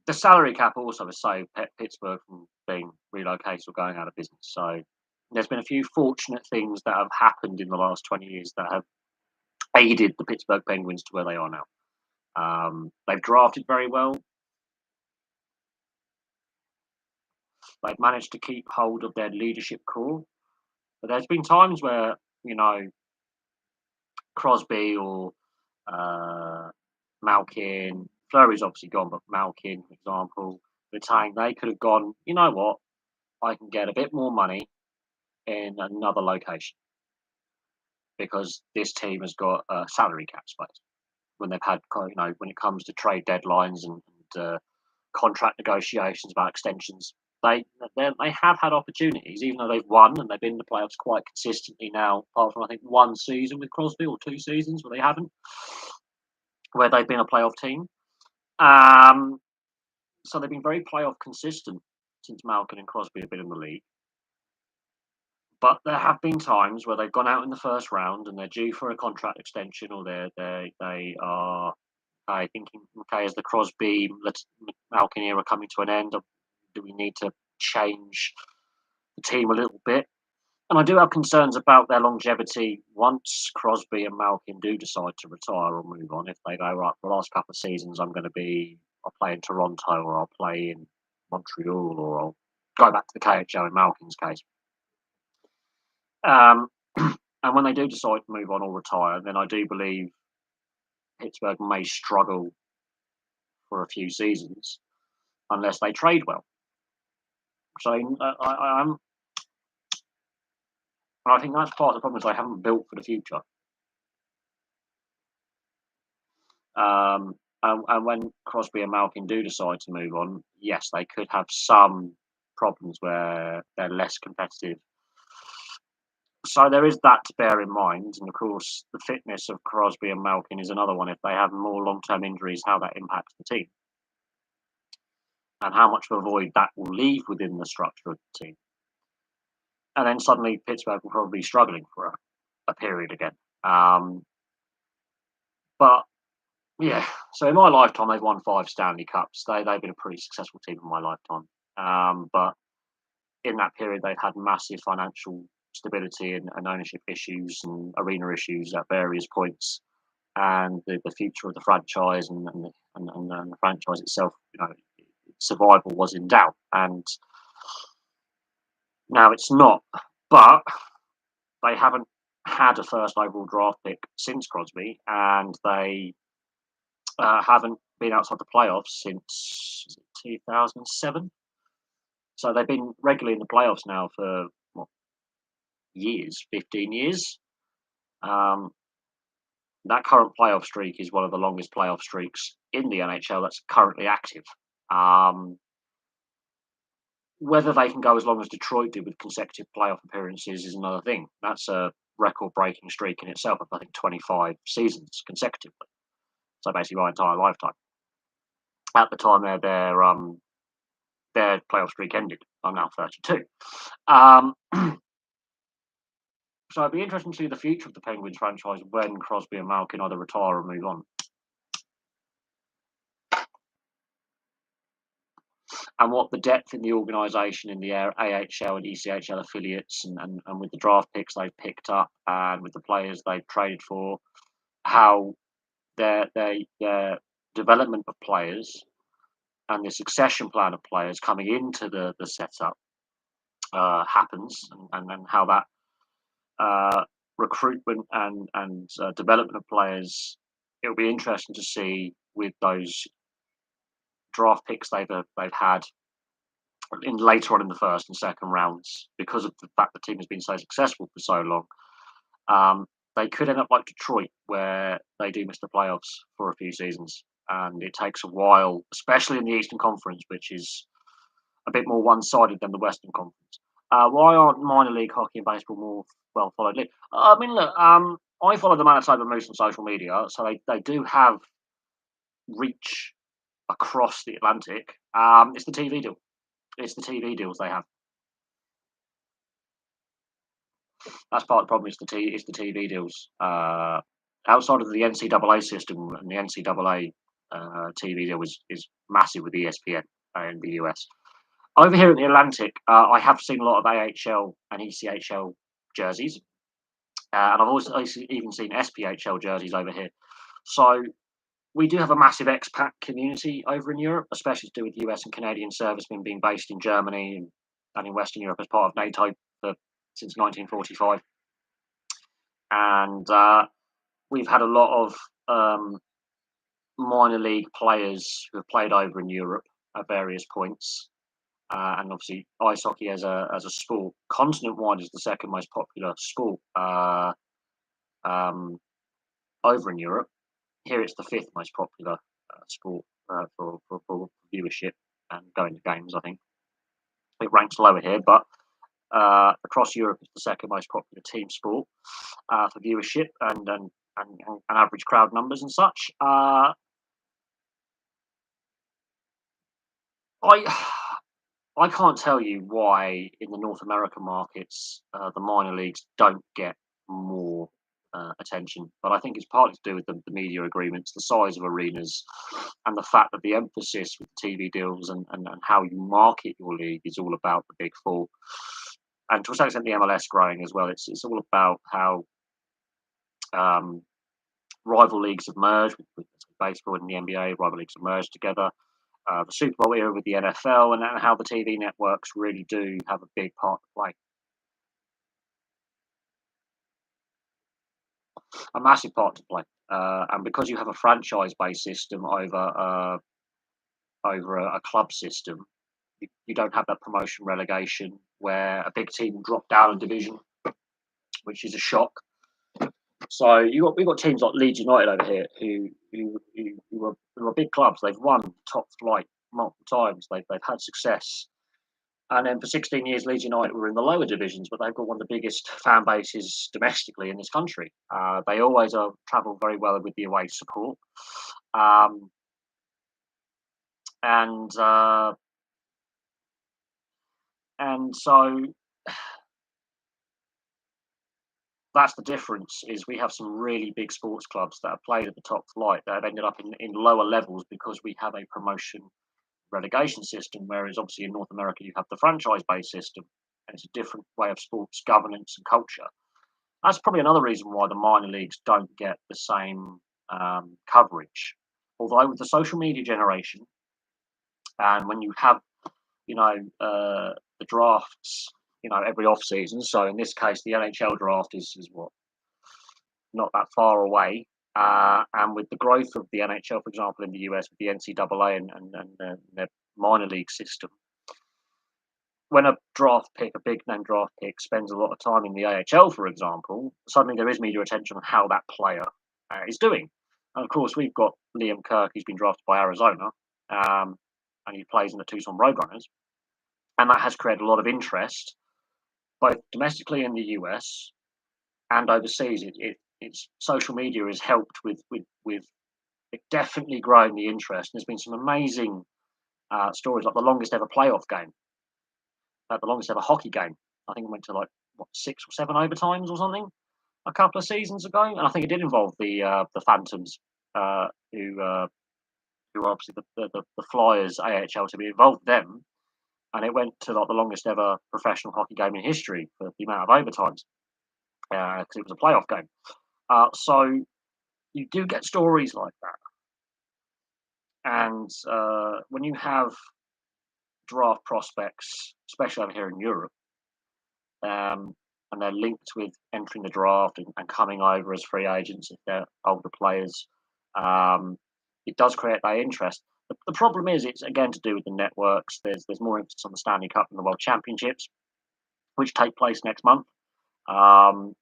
The salary cap also has saved Pittsburgh from being relocated or going out of business. So there's been a few fortunate things that have happened in the last 20 years that have aided the Pittsburgh Penguins to where they are now. They've drafted very well. They've managed to keep hold of their leadership core. But there's been times where, Crosby or uh, Malkin, Fleury's obviously gone, but Malkin, for example, the time they could have gone, you know what, I can get a bit more money in another location because this team has got a salary cap space. When they've had, when it comes to trade deadlines and contract negotiations about extensions, they have had opportunities, even though they've won and they've been in the playoffs quite consistently now, apart from I think one season with Crosby or 2 seasons where they haven't, where they've been a playoff team. So they've been very playoff consistent since Malkin and Crosby have been in the league. But there have been times where they've gone out in the first round and they're due for a contract extension, or they are thinking, okay, is the Crosby Malkin era coming to an end? Or do we need to change the team a little bit? And I do have concerns about their longevity once Crosby and Malkin do decide to retire or move on. If they go, right, for the last couple of seasons, I'll play in Toronto or I'll play in Montreal or I'll go back to the KHL in Malkin's case. And when they do decide to move on or retire, then I do believe Pittsburgh may struggle for a few seasons unless they trade well. So I think that's part of the problem is they haven't built for the future. And when Crosby and Malkin do decide to move on, yes, they could have some problems where they're less competitive. So there is that to bear in mind. And of course, the fitness of Crosby and Malkin is another one. If they have more long-term injuries, how that impacts the team. And how much of a void that will leave within the structure of the team. And then suddenly Pittsburgh will probably be struggling for a period again. But yeah, so in my lifetime, they've won 5 Stanley Cups. They've been a pretty successful team in my lifetime. But in that period, they've had massive financial stability and ownership issues and arena issues at various points. And the future of the franchise and the franchise itself, survival was in doubt. And now it's not. But they haven't had a first overall draft pick since Crosby, and they haven't been outside the playoffs since 2007. So they've been regularly in the playoffs now for years, 15 years. That current playoff streak is one of the longest playoff streaks in the NHL that's currently active. Whether they can go as long as Detroit did with consecutive playoff appearances is another thing. That's a record-breaking streak in itself of, I think, 25 seasons consecutively. So basically my entire lifetime. At the time their playoff streak ended. I'm now 32. So it'd be interesting to see the future of the Penguins franchise when Crosby and Malkin either retire or move on, and what the depth in the organisation in the AHL and ECHL affiliates, and with the draft picks they've picked up and with the players they've traded for, how their development of players and the succession plan of players coming into the setup happens, and how that recruitment and development of players. It'll be interesting to see with those draft picks they've had in later on in the first and second rounds, because of the fact the team has been so successful for so long. They could end up like Detroit, where they do miss the playoffs for a few seasons, and it takes a while, especially in the Eastern Conference, which is a bit more one-sided than the Western Conference. Why aren't minor league hockey and baseball more well followed? I mean, look, I follow the Manitoba Moose on social media, so they do have reach across the Atlantic. It's the TV deal. It's the TV deals they have. That's part of the problem. It's the TV deals. Outside of the NCAA system, and the NCAA TV deal is massive with ESPN in the US. Over here in the Atlantic, I have seen a lot of AHL and ECHL jerseys, and I've also even seen SPHL jerseys over here. So we do have a massive expat community over in Europe, especially to do with US and Canadian servicemen being based in Germany and in Western Europe as part of NATO since 1945. And we've had a lot of minor league players who have played over in Europe at various points. And obviously, ice hockey as a sport, continent wide, is the second most popular sport over in Europe. Here, it's the fifth most popular sport for viewership and going to games. I think it ranks lower here, but across Europe, it's the second most popular team sport for viewership and average crowd numbers and such. I can't tell you why in the North American markets the minor leagues don't get more attention, but I think it's partly to do with the media agreements, the size of arenas, and the fact that the emphasis with the TV deals and how you market your league is all about the big four, and to a certain extent the MLS growing as well. It's all about how rival leagues have merged with baseball and the NBA. Rival leagues have merged together. The Super Bowl era with the NFL, and how the TV networks really do have a big part to play. A massive part to play. And because you have a franchise-based system over a club system, you don't have that promotion relegation where a big team will drop down a division, which is a shock. So we've got teams like Leeds United over here who are big clubs. They've won top flight multiple times. They've had success. And then for 16 years, Leeds United were in the lower divisions, but they've got one of the biggest fan bases domestically in this country. They always travel very well with the away support. And so that's the difference. Is we have some really big sports clubs that have played at the top flight that have ended up in lower levels because we have a promotion relegation system, whereas obviously in North America you have the franchise-based system, and it's a different way of sports governance and culture. That's probably another reason why the minor leagues don't get the same coverage. Although with the social media generation, and when you have, the drafts, every off season. So in this case, the NHL draft is what, not that far away. And with the growth of the NHL, for example, in the US with the NCAA and their minor league system, when a big name draft pick, spends a lot of time in the AHL, for example, suddenly there is media attention on how that player is doing. And of course, we've got Liam Kirk, who's been drafted by Arizona, and he plays in the Tucson Roadrunners. And that has created a lot of interest, both domestically in the US and overseas. It's social media has helped with it definitely growing the interest. And there's been some amazing stories, like the longest ever playoff game, the longest ever hockey game. I think it went to like what, 6 or 7 overtimes or something a couple of seasons ago, and I think it did involve the Phantoms, who are obviously the Flyers AHL to be involved them, and it went to like the longest ever professional hockey game in history for the amount of overtimes because it was a playoff game. So you do get stories like that, and when you have draft prospects, especially over here in Europe, and they're linked with entering the draft and coming over as free agents if they're older players. It does create that interest. The problem is, it's again to do with the networks. There's more emphasis on the Stanley Cup and the World Championships, which take place next month. Um,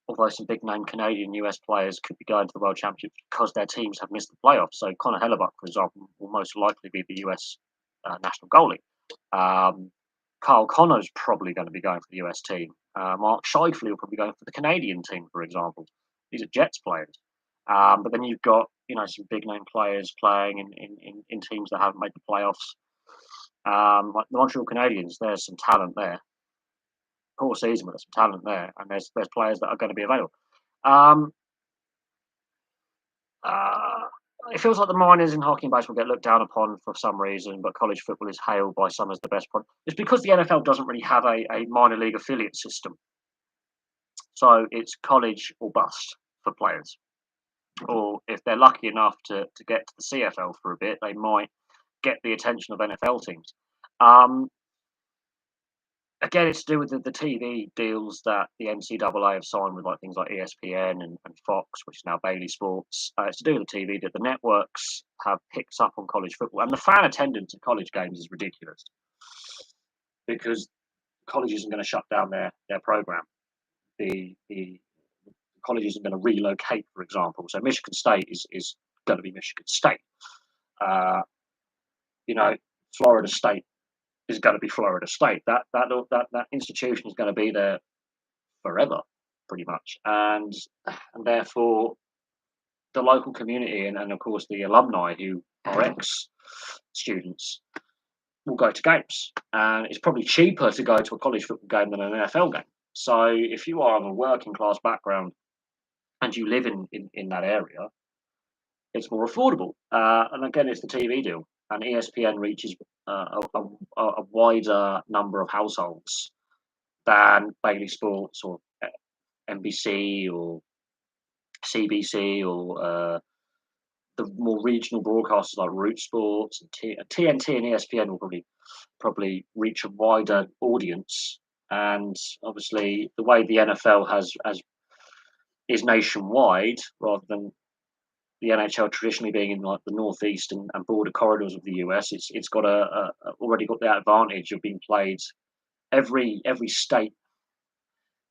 Although some big name Canadian US players could be going to the World Championships because their teams have missed the playoffs. So Connor Hellebuck, for example, will most likely be the US national goalie. Kyle Connor's probably going to be going for the US team. Mark Scheifele will probably go for the Canadian team, for example. These are Jets players. But then you've got some big name players playing in teams that haven't made the playoffs. Like the Montreal Canadiens, there's some talent there. Poor season, but there's some talent there, and there's players that are going to be available. Um, uh, it feels like the minors in hockey and baseball get looked down upon for some reason, but college football is hailed by some as the best product. It's because the NFL doesn't really have a minor league affiliate system. So it's college or bust for players. Or if they're lucky enough to get to the CFL for a bit, they might get the attention of NFL teams. Again, it's to do with the TV deals that the NCAA have signed with like things like ESPN and Fox, which is now Bailey Sports. It's to do with the TV that the networks have picked up on college football, and the fan attendance at college games is ridiculous because college isn't going to shut down their program. The college isn't going to relocate, for example. So Michigan State is going to be Michigan State. Florida State is going to be Florida State. That institution is going to be there forever, pretty much, and therefore the local community and of course the alumni who are ex students will go to games, and it's probably cheaper to go to a college football game than an NFL game. So if you are of a working class background and you live in that area, it's more affordable. And again, it's the TV deal, and ESPN reaches a wider number of households than Bailey Sports or NBC or CBC or the more regional broadcasters like Root Sports and TNT and ESPN will probably reach a wider audience. And obviously, the way the NFL is nationwide rather than the NHL traditionally being in like the northeast and border corridors of the US, it's got already got that advantage of being played. Every state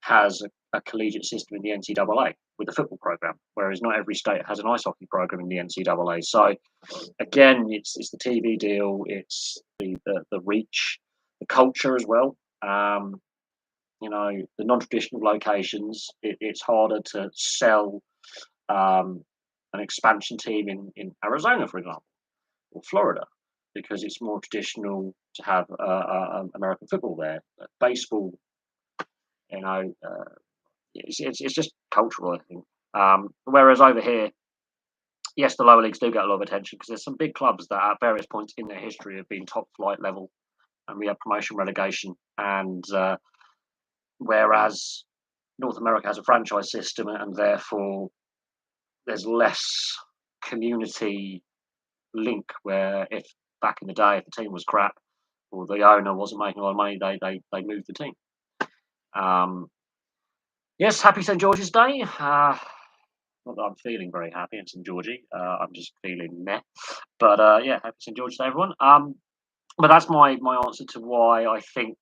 has a collegiate system in the NCAA with a football program, whereas not every state has an ice hockey program in the NCAA. So again, it's the TV deal, it's the reach, the culture as well. The non-traditional locations, it's harder to sell an expansion team in Arizona, for example, or Florida, because it's more traditional to have American football there. Baseball, it's just cultural, I think. Whereas over here, yes, the lower leagues do get a lot of attention because there's some big clubs that at various points in their history have been top flight level, and we have promotion relegation. And whereas North America has a franchise system, and therefore there's less community link. Where if back in the day, if the team was crap or the owner wasn't making a lot of money, they moved the team. Yes, happy St George's Day. Not that I'm feeling very happy in St Georgie. I'm just feeling meh. But yeah, happy St George's Day, everyone. But that's my answer to why I think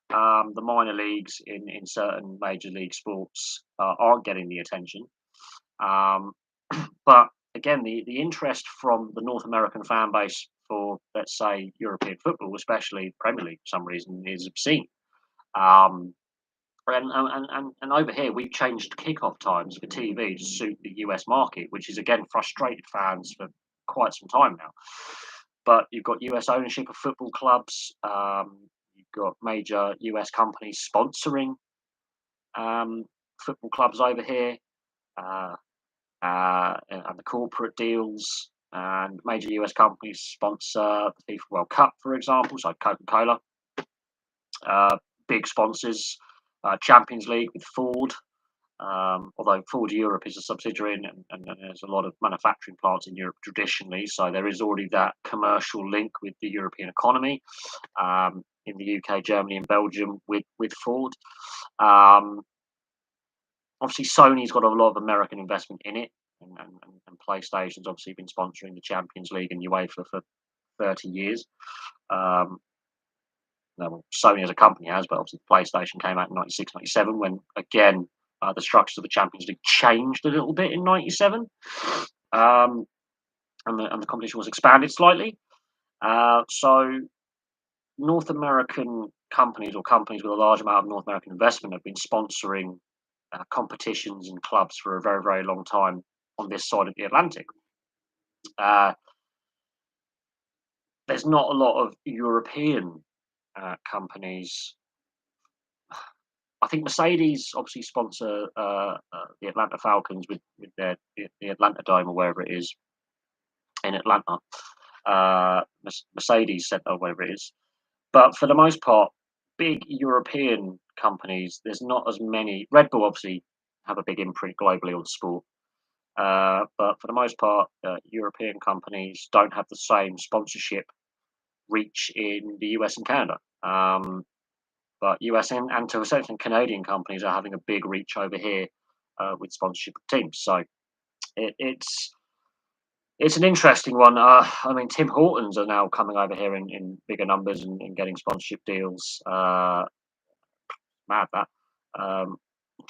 the minor leagues in certain major league sports aren't getting the attention. But again, the interest from the North American fan base for, let's say, European football, especially Premier League, for some reason, is obscene. And over here, we've changed kickoff times for TV to suit the US market, which is again frustrated fans for quite some time now. But you've got US ownership of football clubs. You've got major US companies sponsoring football clubs over here, uh, and the corporate deals. And major US companies sponsor the FIFA World Cup, for example. So Coca-Cola, big sponsors. Champions League with Ford, although Ford Europe is a subsidiary, and there's a lot of manufacturing plants in Europe traditionally, so there is already that commercial link with the European economy, in the UK, Germany, and Belgium with Ford. Um, Obviously, Sony's got a lot of American investment in it, and PlayStation's obviously been sponsoring the Champions League and UEFA for 30 years. Um, well, Sony as a company has, but obviously PlayStation came out in 96, 97 when, again, the structures of the Champions League changed a little bit in 97. Um, and the competition was expanded slightly. So North American companies, or companies with a large amount of North American investment, have been sponsoring competitions and clubs for a very, very long time on this side of the Atlantic. Uh, there's not a lot of European companies. I think Mercedes obviously sponsor the Atlanta Falcons with the Atlanta Dome, or wherever it is in Atlanta. Mercedes Center, or wherever it is. But for the most part, big European companies, there's not as many. Red Bull obviously have a big imprint globally on sport. But for the most part, European companies don't have the same sponsorship reach in the US and Canada. But US and to a certain extent, Canadian companies are having a big reach over here with sponsorship of teams. So it's an interesting one. I mean, Tim Hortons are now coming over here in bigger numbers and getting sponsorship deals. Mad that.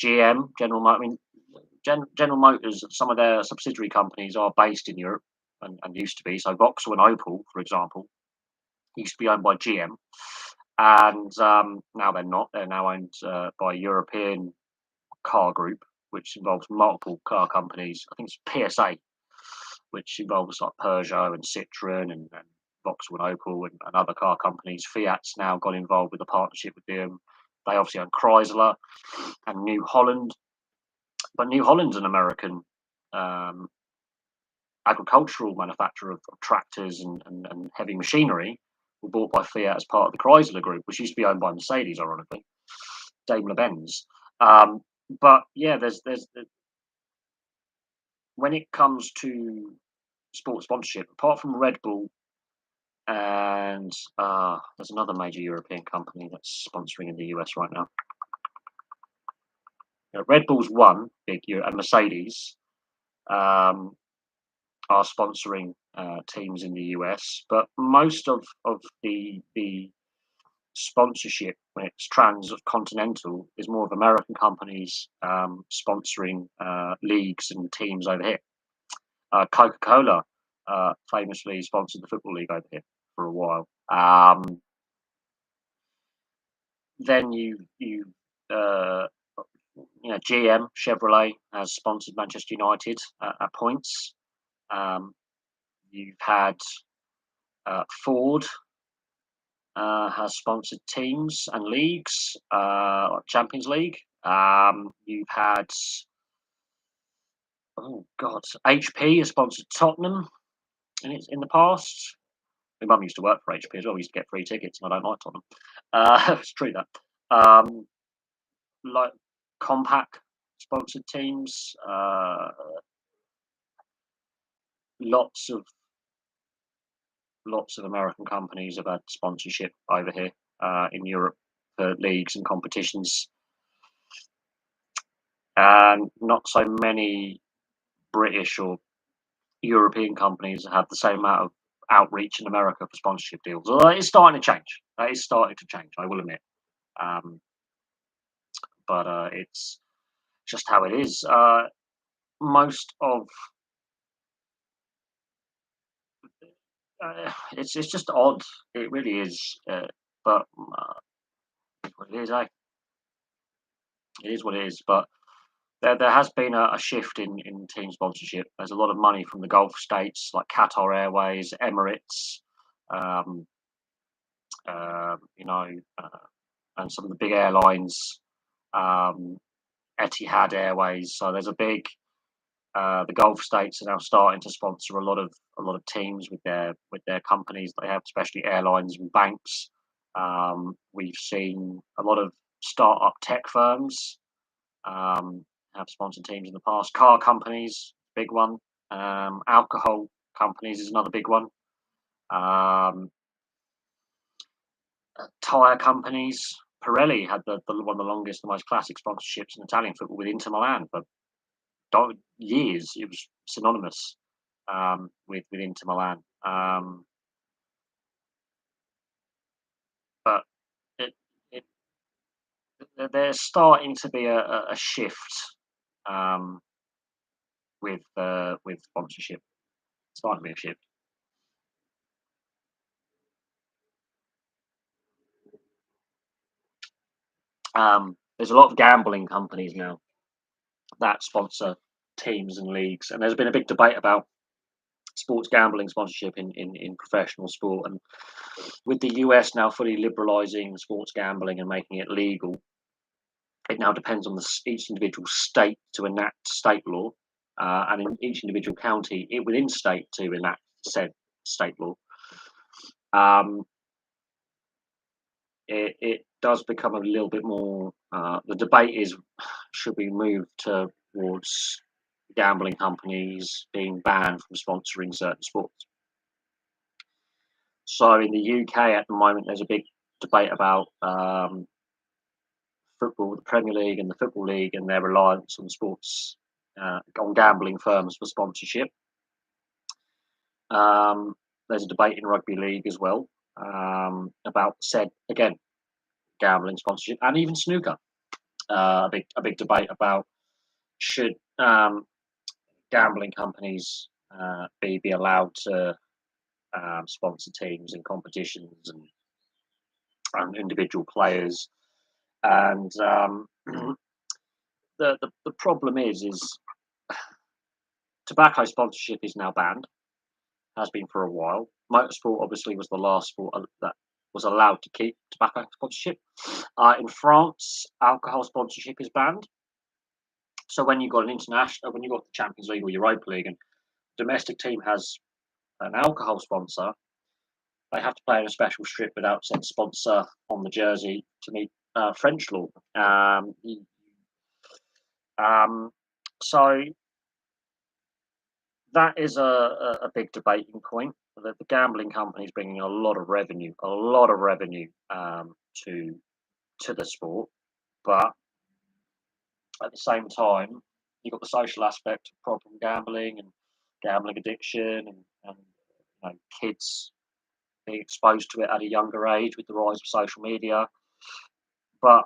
GM, General Motors. I mean, General Motors, some of their subsidiary companies are based in Europe and used to be. So Vauxhall and Opel, for example, used to be owned by GM, and now they're not. They're now owned by a European car group, which involves multiple car companies. I think it's PSA, which involves like Peugeot and Citroen and Vauxhall and Opel and other car companies. Fiat's now got involved with a partnership with them. They obviously own Chrysler and New Holland, but New Holland's an American um, agricultural manufacturer of tractors and heavy machinery, were bought by Fiat as part of the Chrysler group, which used to be owned by Mercedes, ironically, Daimler Benz. But yeah, there's when it comes to sports sponsorship, apart from Red Bull, and there's another major European company that's sponsoring in the US right now. Red Bull's one big and Mercedes are sponsoring teams in the US, but most of the sponsorship, when it's transcontinental, is more of American companies sponsoring leagues and teams over here. Coca-Cola famously sponsored the Football League over here for a while. Then GM Chevrolet has sponsored Manchester United at points. You've had Ford has sponsored teams and leagues, like Champions League. You've had, oh god, HP has sponsored Tottenham in the past. My mum used to work for HP as well. We used to get free tickets, and I don't like Tottenham. It's true that. Like Compaq sponsored teams. Lots of American companies have had sponsorship over here in Europe for leagues and competitions, and not so many British or European companies have the same amount of outreach in America for sponsorship deals. Although it's starting to change. That is starting to change, I will admit. But it's just how it is. Most of it's just odd. It really is. But what it is, eh? It is what it is. But there has been a shift in team sponsorship. There's a lot of money from the Gulf states like Qatar Airways, Emirates, um, uh, you know, uh, and some of the big airlines. Etihad Airways. So there's a big. The Gulf states are now starting to sponsor a lot of teams with their companies they have, especially airlines and banks. We've seen a lot of start-up tech firms have sponsored teams in the past. Car companies, big one. Alcohol companies is another big one. Tire companies. Pirelli had the one of the longest, the most classic sponsorships in Italian football with Inter Milan for years. It was synonymous with Inter Milan. But it, it, there's starting to be a shift with sponsorship. Starting to be a shift. There's a lot of gambling companies now that sponsor teams and leagues, and there's been a big debate about sports gambling sponsorship in professional sport. And with the US now fully liberalising sports gambling and making it legal, it now depends on each individual state to enact state law, and in each individual county within state to enact said state law. It does become a little bit more. The debate is, should we move towards gambling companies being banned from sponsoring certain sports? So in the UK at the moment, there's a big debate about football, the Premier League and the Football League, and their reliance on sports, on gambling firms for sponsorship. There's a debate in rugby league as well about said again gambling sponsorship, and even snooker. A big debate about should gambling companies be allowed to sponsor teams and competitions and individual players. And the problem is tobacco sponsorship is now banned, has been for a while. Motorsport obviously was the last sport that was allowed to keep tobacco sponsorship. In France, alcohol sponsorship is banned. So when you've got when you've got the Champions League or Europa League, and domestic team has an alcohol sponsor, they have to play in a special strip without said sponsor on the jersey to meet French law. So that is a big debating point. The gambling companies bringing a lot of revenue to the sport, but at the same time, you've got the social aspect of problem gambling and gambling addiction, and kids being exposed to it at a younger age with the rise of social media. But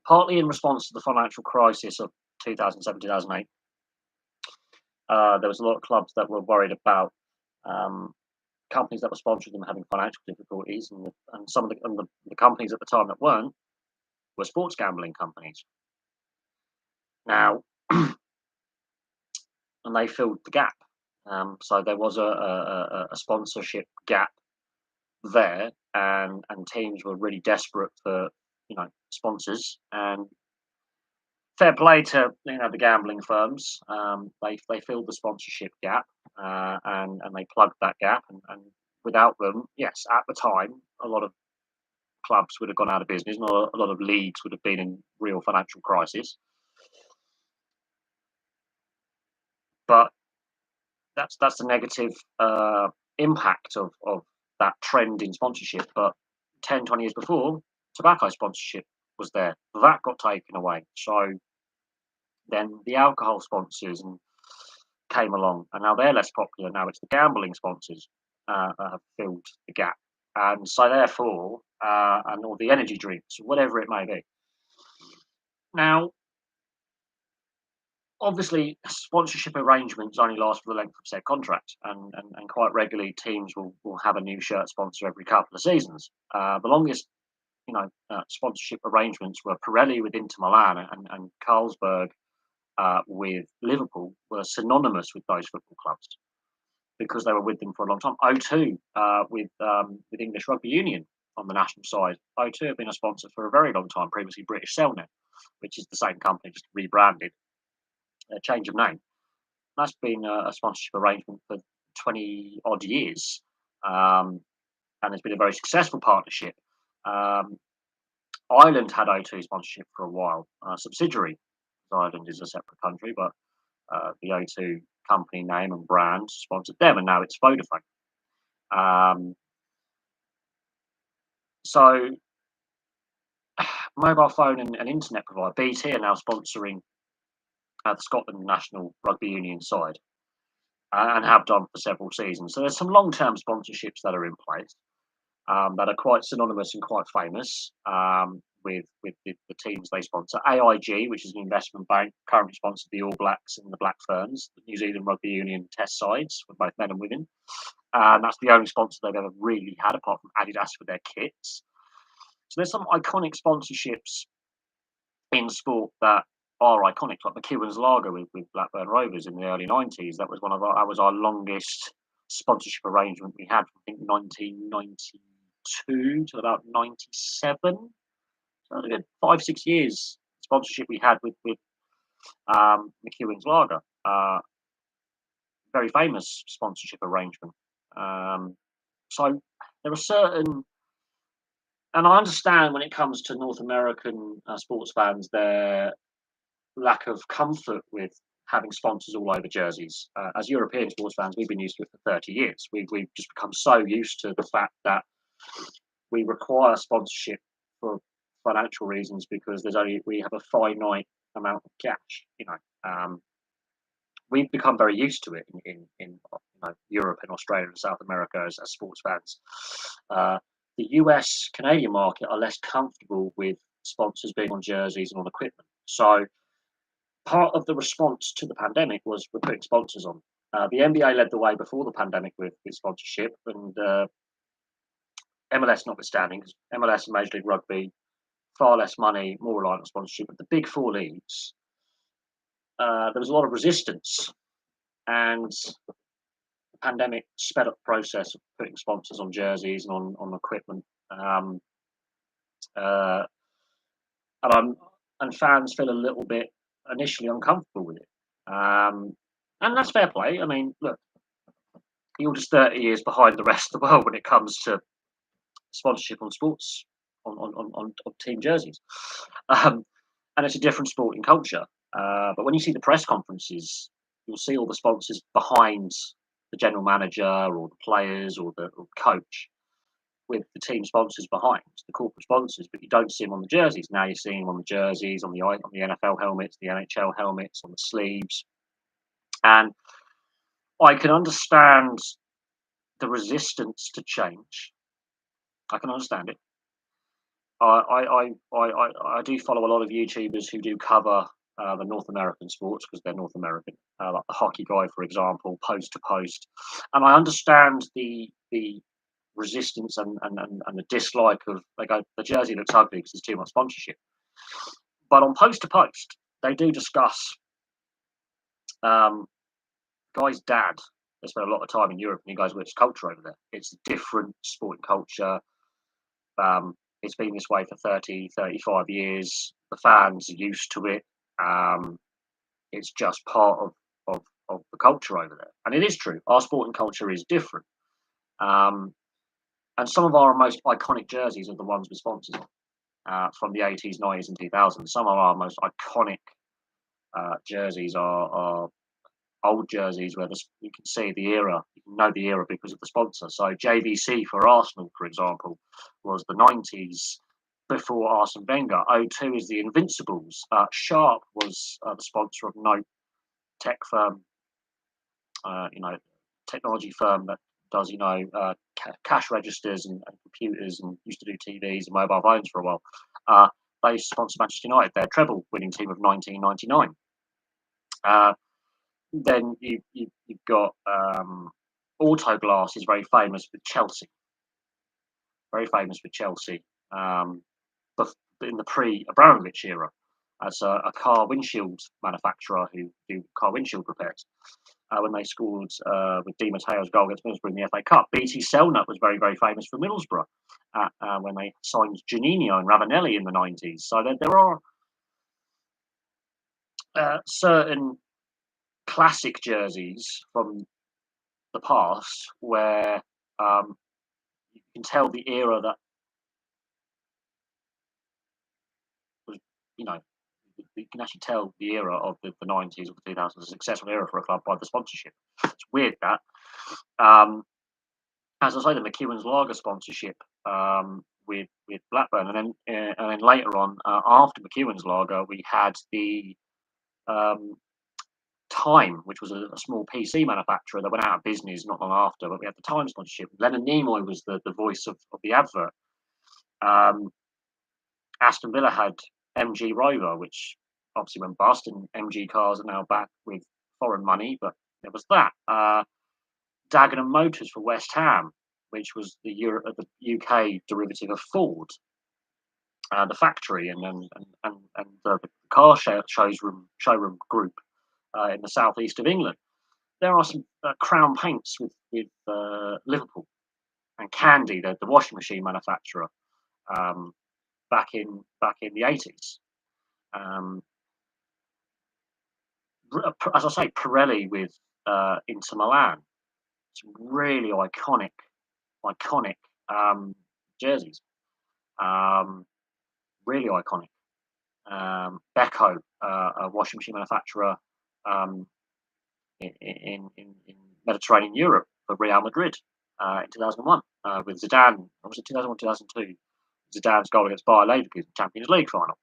partly in response to the financial crisis of 2007, 2008, there was a lot of clubs that were worried about companies that were sponsoring them having financial difficulties, and some of the companies at the time that weren't were sports gambling companies. Now, and they filled the gap. So there was a sponsorship gap there, and teams were really desperate for sponsors. And fair play to the gambling firms. They filled the sponsorship gap, and they plugged that gap. And without them, yes, at the time, a lot of clubs would have gone out of business, and a lot of leagues would have been in real financial crisis. But that's the negative impact of that trend in sponsorship. But 10, 20 years before, tobacco sponsorship was there. That got taken away. So then the alcohol sponsors came along, and now they're less popular. Now it's the gambling sponsors that have filled the gap. And so therefore, and all the energy drinks, whatever it may be. Now, obviously, sponsorship arrangements only last for the length of said contract, and quite regularly teams will have a new shirt sponsor every couple of seasons. The longest, sponsorship arrangements were Pirelli with Inter Milan and Carlsberg with Liverpool were synonymous with those football clubs because they were with them for a long time. O2 with English Rugby Union on the national side. O2 have been a sponsor for a very long time, previously British Cellnet. which is the same company, just rebranded, a change of name. That's been a sponsorship arrangement for 20 odd years, and it's been a very successful partnership. Um, Ireland had O2 sponsorship for a while, subsidiary. Ireland is a separate country, but the O2 company name and brand sponsored them, and now it's Vodafone. Um, so, mobile phone and internet provider BT are now sponsoring the Scotland national rugby union side, and have done for several seasons. So there's some long-term sponsorships that are in place, that are quite synonymous and quite famous, with the teams they sponsor. AIG, which is an investment bank, currently sponsors the All Blacks and the Black Ferns, the New Zealand Rugby Union Test sides for both men and women. And that's the only sponsor they've ever really had, apart from Adidas with their kits. So there's some iconic sponsorships in sport that are iconic, like McEwen's Lager with Blackburn Rovers in the early 90s. That was our longest sponsorship arrangement we had from, I think, 1992 to about 97. So a good 5-6 years sponsorship we had with McEwen's Lager. Very famous sponsorship arrangement. So there are certain, and I understand when it comes to North American sports fans, their lack of comfort with having sponsors all over jerseys. As European sports fans, we've been used to it for 30 years. We've just become so used to the fact that we require sponsorship for financial reasons because we have a finite amount of cash. We've become very used to it in Europe and Australia and South America as sports fans. The US Canadian market are less comfortable with sponsors being on jerseys and on equipment. So part of the response to the pandemic was we're putting sponsors on. The NBA led the way before the pandemic with sponsorship, and MLS notwithstanding, because MLS and Major League Rugby, far less money, more reliant on sponsorship. But the big four leagues, there was a lot of resistance, and the pandemic sped up the process of putting sponsors on jerseys and on equipment. And fans feel a little bit initially uncomfortable with it. And that's fair play. I mean, look, you're just 30 years behind the rest of the world when it comes to sponsorship on sports, on team jerseys. And it's a different sporting culture. But when you see the press conferences, you'll see all the sponsors behind the general manager or the players or the coach, with the team sponsors behind, the corporate sponsors, but you don't see them on the jerseys. Now you're seeing them on the jerseys, on the NFL helmets, the NHL helmets, on the sleeves. And I can understand the resistance to change. I can understand it. I do follow a lot of YouTubers who do cover the North American sports because they're North American, like the hockey guy, for example, post to post, and I understand the resistance and the dislike of, they go, the jersey looks ugly because there's too much sponsorship. But on post to post, they do discuss guy's dad. They spend a lot of time in Europe, and he goes, well, it's culture over there. It's a different sporting culture. It's been this way for 30, 35 years. The fans are used to it. It's just part of the culture over there. And it is true. Our sporting culture is different. And some of our most iconic jerseys are the ones with sponsors on, from the 80s, 90s, and 2000s. Some of our most iconic jerseys are old jerseys where you can see the era, you can know the era because of the sponsor. So JVC for Arsenal, for example, was the 90s before Arsene Wenger. O2 is the Invincibles. Sharp was the sponsor of Note tech firm, technology firm that does cash registers and computers, and used to do TVs and mobile phones for a while. They sponsor Manchester United, their treble winning team of 1999. Then you've got Autoglass is very famous with Chelsea. Very famous with Chelsea. But in the pre-Abramovich era, as a car windshield manufacturer who do car windshield repairs. When they scored with Di Matteo's goal against Middlesbrough in the FA Cup. BT Selnut was very, very famous for Middlesbrough when they signed Juninho and Ravanelli in the 90s. So there are certain classic jerseys from the past where you can tell the era that was, you know, you can actually tell the era of the 90s or the 2000s, a successful era for a club by the sponsorship. It's weird that. Um, as I say, the McEwen's Lager sponsorship with Blackburn, and then later on, after McEwen's Lager, we had the um, Time, which was a small PC manufacturer that went out of business not long after, but we had the Time sponsorship. Lennon Nimoy was the voice of the advert. Um, Aston Villa had MG Rover, which obviously went bust, and MG cars are now back with foreign money, but there was that. Dagenham Motors for West Ham, which was the UK derivative of Ford, the factory and the car showroom group in the southeast of England. There are some Crown paints with Liverpool and Candy, the washing machine manufacturer, um, back in the 80s. Um, as I say, Pirelli with Inter Milan, some really iconic jerseys. Um, really iconic. Beko, a washing machine manufacturer um, in Mediterranean Europe for Real Madrid in 2001 with Zidane. Was it 2001, 2002? Zidane's goal against Bayer Leverkusen Champions League final.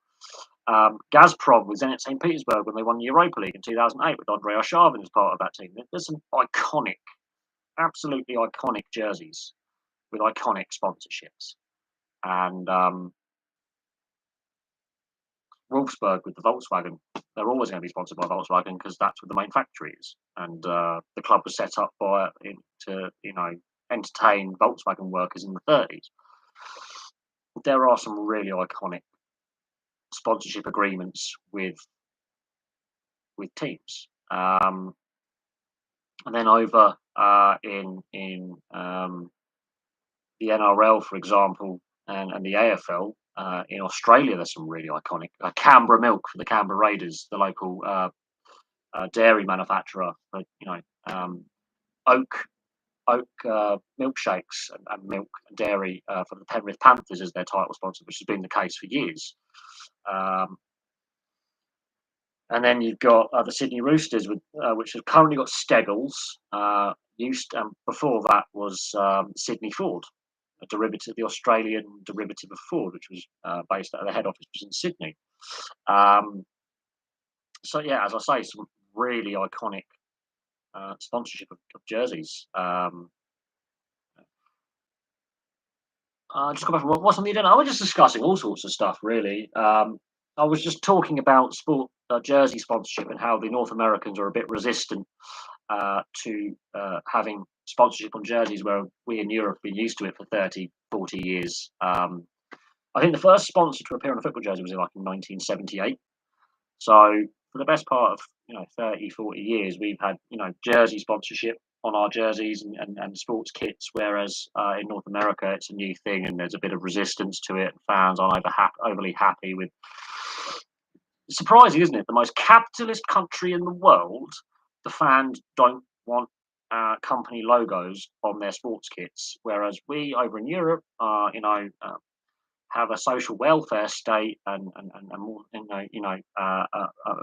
Gazprom was in at St. Petersburg when they won the Europa League in 2008 with Andrei Arshavin as part of that team. There's some iconic, absolutely iconic jerseys with iconic sponsorships. And Wolfsburg with the Volkswagen, they're always going to be sponsored by Volkswagen because that's where the main factory is. And the club was set up to entertain Volkswagen workers in the 30s. There are some really iconic sponsorship agreements with teams. And then over in the NRL, for example, and the AFL in Australia, there's some really iconic Canberra Milk for the Canberra Raiders, the local dairy manufacturer. But oak milkshakes and milk and dairy for the Penrith Panthers as their title sponsor, which has been the case for years. And then you've got the Sydney Roosters, which have currently got Steggles. Before that was Sydney Ford, a derivative, the Australian derivative of Ford, which was based at the head office was in Sydney. So yeah, as I say, some really iconic sponsorship of jerseys. Just go back from what's on the agenda. I was just discussing all sorts of stuff, really. I was just talking about sport jersey sponsorship and how the North Americans are a bit resistant to having sponsorship on jerseys, where we in Europe have been used to it for 30, 40 years. I think the first sponsor to appear on a football jersey was in 1978. So for the best part of 30, 40 years, we've had jersey sponsorship on our jerseys and sports kits, whereas in North America it's a new thing and there's a bit of resistance to it. Fans aren't overly happy with. It's surprising, isn't it? The most capitalist country in the world, the fans don't want company logos on their sports kits, whereas we over in Europe, have a social welfare state and more,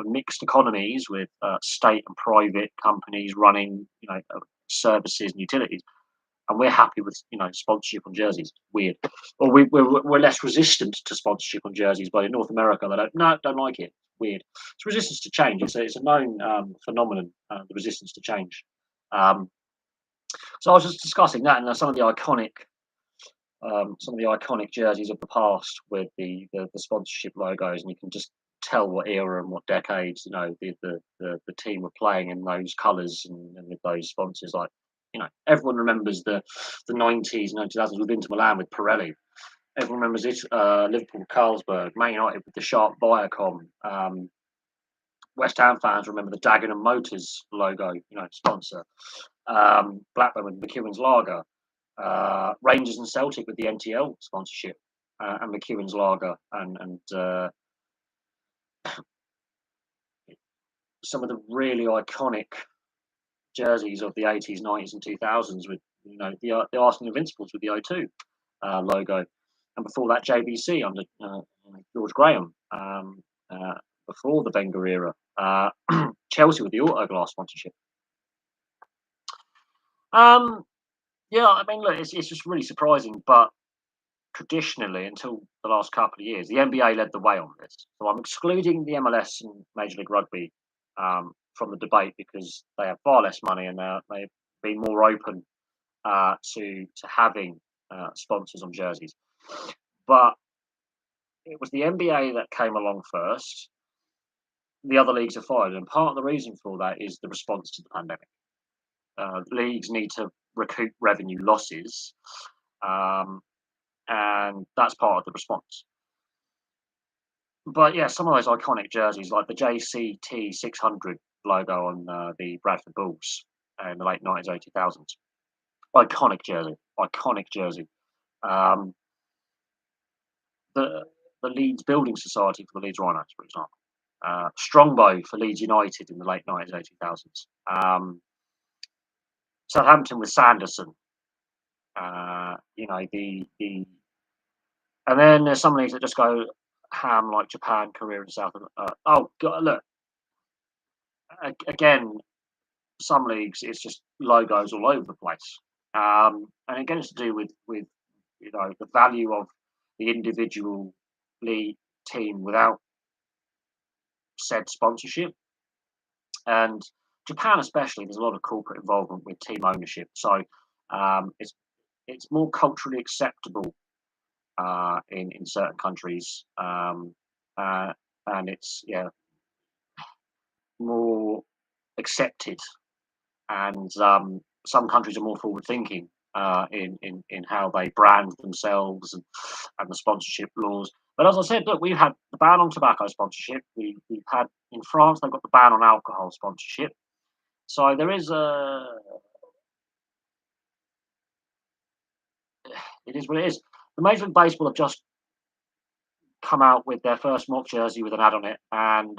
mixed economies with state and private companies running, services and utilities, and we're happy with sponsorship on jerseys. Weird, or we're less resistant to sponsorship on jerseys, but in North America they don't like it. Weird. It's resistance to change. It's a known phenomenon. The resistance to change. So I was just discussing that and some of the iconic jerseys of the past with the sponsorship logos, and you can just tell what era and what decades the team were playing in those colours and with those sponsors. Like everyone remembers the 90s and 2000s with Inter Milan with Pirelli. Everyone remembers it. Liverpool with Carlsberg, Man United with the Sharp Viacom. West Ham fans remember the Dagenham Motors logo, sponsor. Blackburn with McEwen's Lager. Rangers and Celtic with the NTL sponsorship and McEwen's Lager and some of the really iconic jerseys of the 80s, 90s, and 2000s with the Arsenal Invincibles with the O2 logo, and before that JBC under George Graham. Before the Wenger era, Chelsea with the Autoglass sponsorship. Yeah, I mean, look, it's just really surprising, but traditionally, until the last couple of years, the NBA led the way on this. So I'm excluding the MLS and Major League Rugby from the debate because they have far less money and they've been more open to having sponsors on jerseys. But it was the NBA that came along first. The other leagues have followed, and part of the reason for that is the response to the pandemic. Leagues need to recoup revenue losses, and that's part of the response. But yeah, some of those iconic jerseys, like the JCT 600 logo on the Bradford Bulls in the late 90s, early 2000s, iconic jersey. Um, the Leeds Building Society for the Leeds Rhinos, for example. Strongbow for Leeds United in the late 90s, early 2000s. Southampton with Sanderson. And then there's some leagues that just go ham, like Japan, Korea, and South. Oh God, look. Again, some leagues it's just logos all over the place, and again it's to do with the value of the individual league team without said sponsorship. And Japan, especially, there's a lot of corporate involvement with team ownership, so it's more culturally acceptable in certain countries, and it's more accepted, and some countries are more forward thinking in how they brand themselves and the sponsorship laws. But as I said, look, we've had the ban on tobacco sponsorship. We've had in France they've got the ban on alcohol sponsorship. So there is it is what it is. The Major League Baseball have just come out with their first mock jersey with an ad on it, and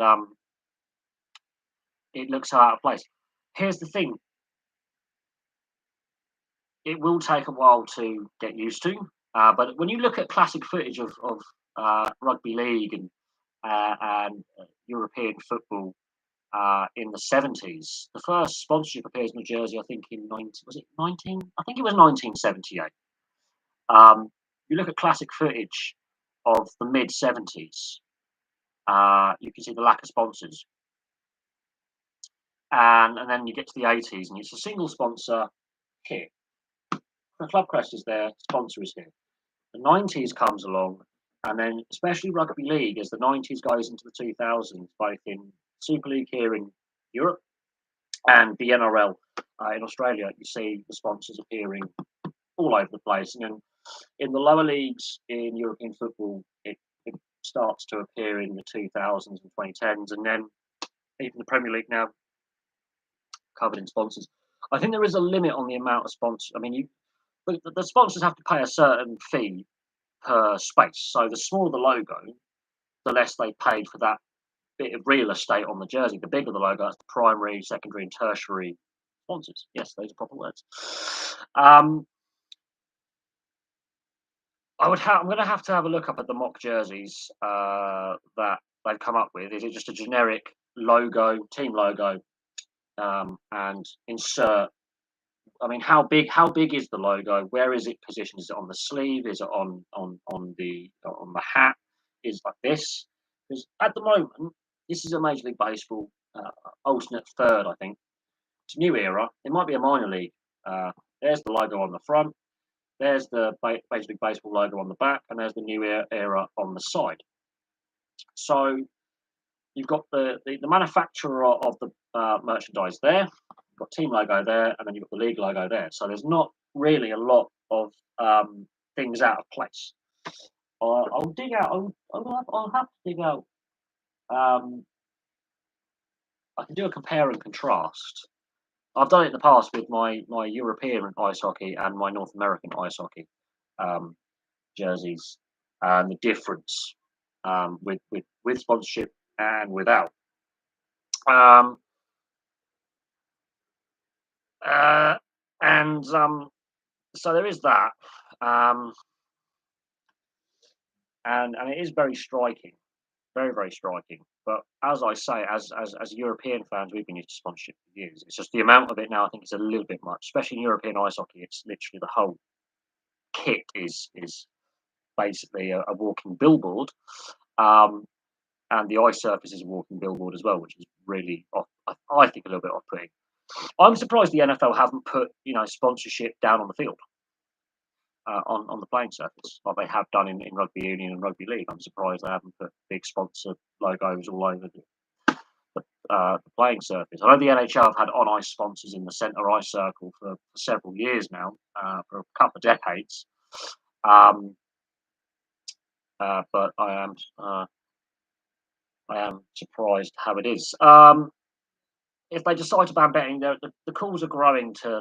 it looks so out of place. Here's the thing: it will take a while to get used to, but when you look at classic footage of rugby league and European football in the 70s, the first sponsorship appears in the jersey, I think in 19, was it 19? I think it was 1978. You look at classic footage of the mid 70s, you can see the lack of sponsors. And then you get to the 80s and it's a single sponsor kit. The club crest is there, sponsor is here. The 90s comes along, and then especially rugby league as the 90s goes into the 2000s, both in Super League here in Europe and the NRL in Australia, you see the sponsors appearing all over the place. And then in the lower leagues in European football, it starts to appear in the 2000s and 2010s, and then even the Premier League now covered in sponsors. I think there is a limit on the amount of sponsors. I mean, the sponsors have to pay a certain fee per space. So the smaller the logo, the less they paid for that bit of real estate on the jersey. The bigger the logo, that's the primary, secondary, and tertiary sponsors. Yes, those are proper words. I'm going to have a look up at the mock jerseys that they've come up with. Is it just a generic logo, team logo, and insert? I mean, how big is the logo? Where is it positioned? Is it on the sleeve? Is it on the hat? Is it like this? Because at the moment, this is a Major League Baseball alternate third. I think it's a new era. It might be a minor league. There's the logo on the front. There's the Major League Baseball logo on the back, and there's the new era on the side. So you've got the manufacturer of the merchandise there. You've got team logo there, and then you've got the league logo there. So there's not really a lot of things out of place. I'll dig out. I'll have to dig out. I can do a compare and contrast. I've done it in the past with my European ice hockey and my North American ice hockey jerseys, and the difference with sponsorship and without. Um, uh, and so there is that, um, and it is very striking, very very striking. But as I say, as European fans, we've been used to sponsorship for years. It's just the amount of it now. I think it's a little bit much, especially in European ice hockey. It's literally the whole kit is basically a walking billboard, um, and the ice surface is a walking billboard as well, which is really off. I think a little bit off-putting. I'm surprised the NFL haven't put sponsorship down on the field, on the playing surface like they have done in rugby union and rugby league. I'm surprised they haven't put big sponsor logos all over the playing surface. I know the NHL have had on ice sponsors in the centre ice circle for several years now, for a couple of decades. Um, but I am surprised how it is. If they decide to ban betting, the calls are growing to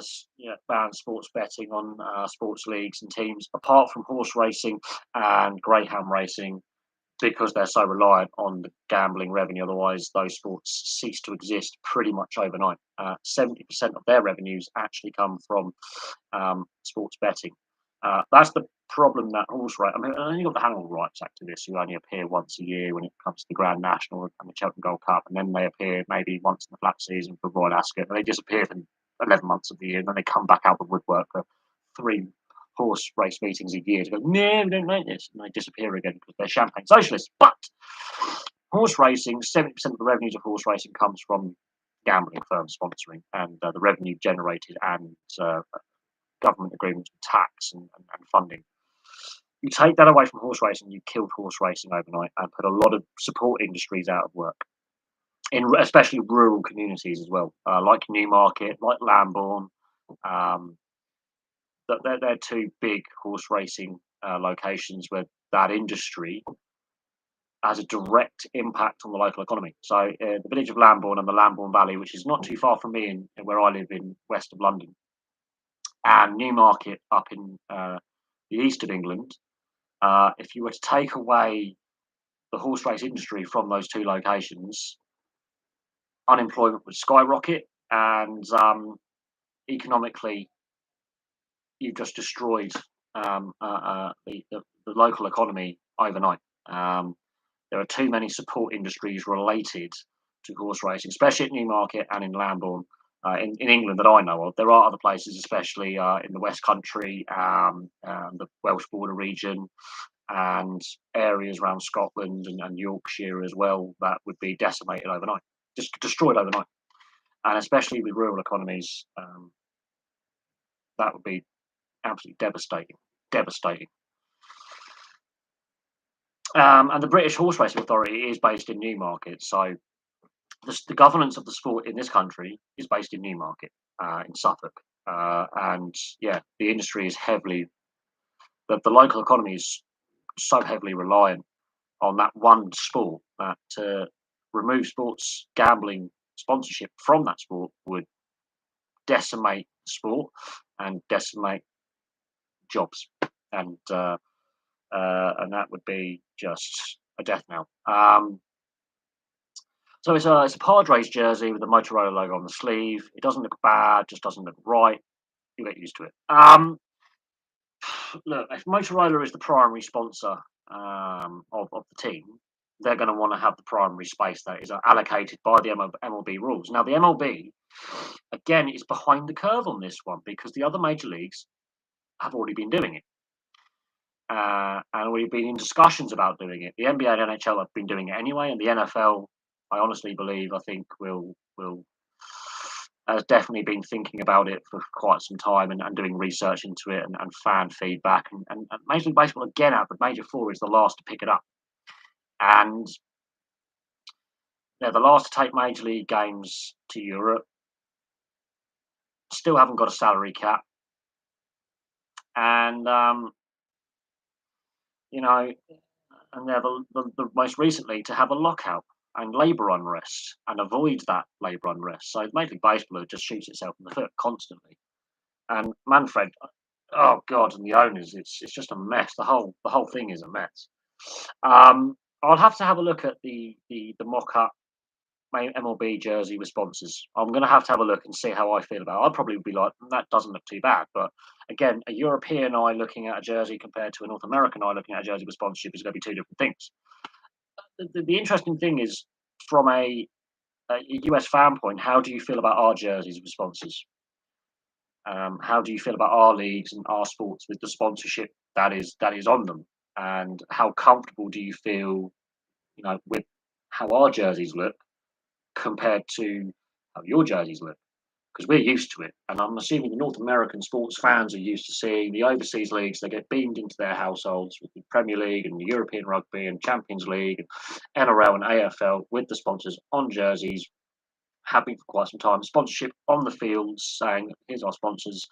ban sports betting on sports leagues and teams, apart from horse racing and greyhound racing, because they're so reliant on the gambling revenue. Otherwise, those sports cease to exist pretty much overnight. 70% of their revenues actually come from sports betting. That's the problem that horse race. I mean, I only got the animal rights activists who only appear once a year when it comes to the Grand National and the Cheltenham Gold Cup, and then they appear maybe once in the flat season for Royal Ascot, and they disappear for 11 months of the year, and then they come back out of the woodwork for 3 horse race meetings a year to go, no, we don't like this, and they disappear again because they're champagne socialists. But horse racing, 70% of the revenues of horse racing comes from gambling firms sponsoring, and the revenue generated and government agreements with tax and funding. You take that away from horse racing, you killed horse racing overnight and put a lot of support industries out of work, in especially rural communities as well, like Newmarket, like Lambourne. Um, they're 2 big horse racing locations where that industry has a direct impact on the local economy. So the village of Lambourne and the Lambourne Valley, which is not too far from me in where I live in west of London, and Newmarket up in the east of England, if you were to take away the horse race industry from those 2 locations, unemployment would skyrocket, and economically, you've just destroyed the local economy overnight. There are too many support industries related to horse racing, especially at Newmarket and in Lambourne. In England that I know of, there are other places, especially in the West Country, the Welsh border region, and areas around Scotland and Yorkshire as well, that would be decimated overnight, just destroyed overnight. And especially with rural economies, that would be absolutely devastating, devastating. And the British Horse Racing Authority is based in Newmarket, so the governance of the sport in this country is based in Newmarket, in Suffolk. And yeah, the industry is heavily, the local economy is so heavily reliant on that one sport that to remove sports gambling sponsorship from that sport would decimate the sport and decimate jobs, and that would be just a death knell. So it's a Padres jersey with the Motorola logo on the sleeve. It doesn't look bad, just doesn't look right. You get used to it. Look, if Motorola is the primary sponsor of the team, they're going to want to have the primary space that is allocated by the MLB rules. Now, the MLB, again, is behind the curve on this one because the other major leagues have already been doing it. And we've been in discussions about doing it. The NBA and NHL have been doing it anyway, and the NFL, I honestly believe, I think will has definitely been thinking about it for quite some time and doing research into it and fan feedback. And Major League Baseball, again, out of the major 4, is the last to pick it up. And they're the last to take Major League games to Europe. Still haven't got a salary cap. And, and they're the most recently to have a lockout and labour unrest and avoid that labour unrest. So Major League Baseball just shoots itself in the foot constantly. And Manfred, oh God, and the owners, it's just a mess. The whole thing is a mess. I'll have to have a look at the mock up MLB jersey with sponsors. I'm going to have a look and see how I feel about it. I'd probably be like, that doesn't look too bad. But again, a European eye looking at a jersey compared to a North American eye looking at a jersey with sponsorship is going to be two different things. The interesting thing is, from a US fan point, how do you feel about our jerseys with sponsors? How do you feel about our leagues and our sports with the sponsorship that is on them? And how comfortable do you feel, with how our jerseys look compared to how your jerseys look? Because we're used to it, and I'm assuming the North American sports fans are used to seeing the overseas leagues. They get beamed into their households with the Premier League and the European Rugby and Champions League, and NRL and AFL with the sponsors on jerseys, have been for quite some time. Sponsorship on the fields, saying, "Here's our sponsors."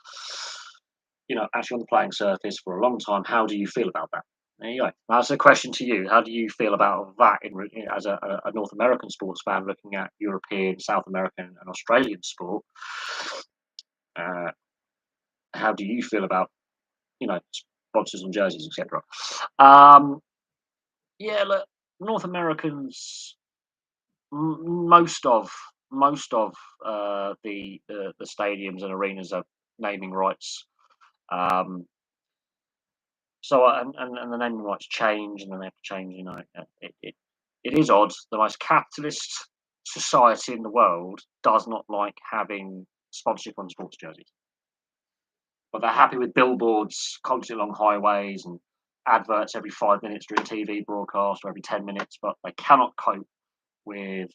Actually on the playing surface for a long time. How do you feel about that? There you go. That's a question to you. How do you feel about that as a North American sports fan looking at European, South American, and Australian sport? Uh, how do you feel about sponsors on jerseys, etc.? Yeah, look, North Americans, most of the stadiums and arenas have naming rights. Um, and the naming rights change, and then they have to change. It is odd. The most capitalist society in the world does not like having sponsorship on sports jerseys, but they're happy with billboards constantly along highways and adverts every 5 minutes during TV broadcast or every 10 minutes. But they cannot cope with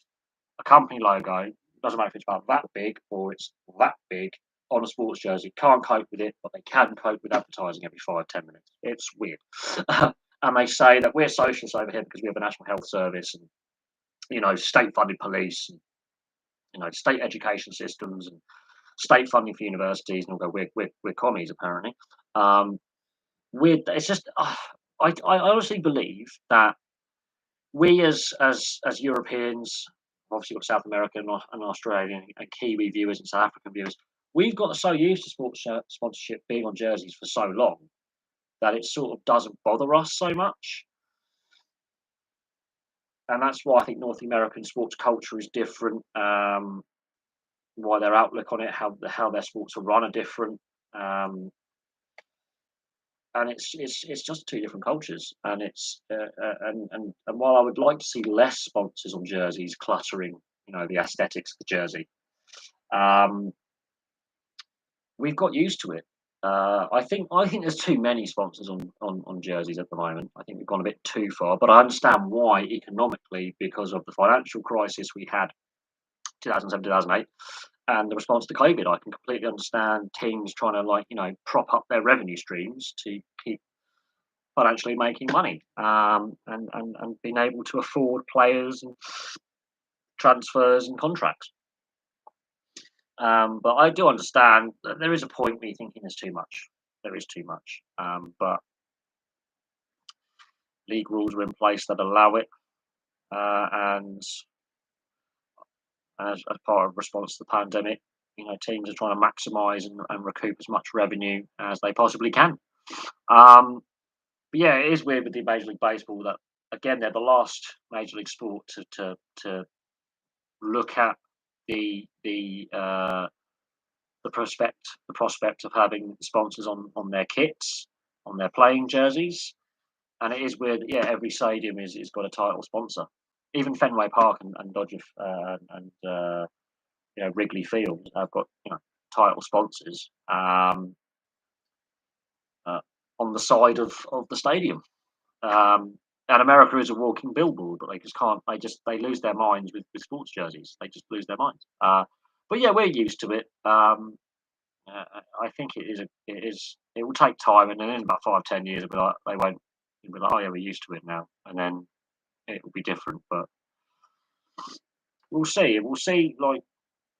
a company logo. Doesn't matter if it's about that big or it's that big on a sports jersey. Can't cope with it, but they can cope with advertising every 5-10 minutes. It's weird. And they say that we're socialists over here because we have a national health service and state-funded police and state education systems and state funding for universities, and we'll go, we're commies apparently. It's just I honestly believe that we as Europeans, obviously got South American and Australian and Kiwi viewers and South African viewers, we've got so used to sports sponsorship being on jerseys for so long that it sort of doesn't bother us so much. And that's why I think North American sports culture is different. Why their outlook on it, how their sports are run are different. And it's just two different cultures, and and while I would like to see less sponsors on jerseys cluttering, the aesthetics of the jersey, we've got used to it. I think there's too many sponsors on jerseys at the moment. I think we've gone a bit too far, but I understand why economically, because of the financial crisis we had 2007 2008 and the response to COVID. I can completely understand teams trying to prop up their revenue streams to keep financially making money, and being able to afford players and transfers and contracts. But I do understand that there is a point where you're thinking there's too much. There is too much. But league rules are in place that allow it, and as part of response to the pandemic, teams are trying to maximise and recoup as much revenue as they possibly can. But yeah, it is weird with the Major League Baseball that again they're the last major league sport to look at the prospect of having sponsors on their kits, on their playing jerseys. And it is weird. Yeah, every stadium is got a title sponsor. Even Fenway Park and Dodger and Wrigley Field have got title sponsors on the side of the stadium. And America is a walking billboard, but they just can't. They lose their minds with sports jerseys. They just lose their minds. But yeah, we're used to it. I think it is. It will take time, and then in about 5-10 years, it'll be like, they won't. It'll be like, oh yeah, we're used to it now, and then it will be different. But we'll see. We'll see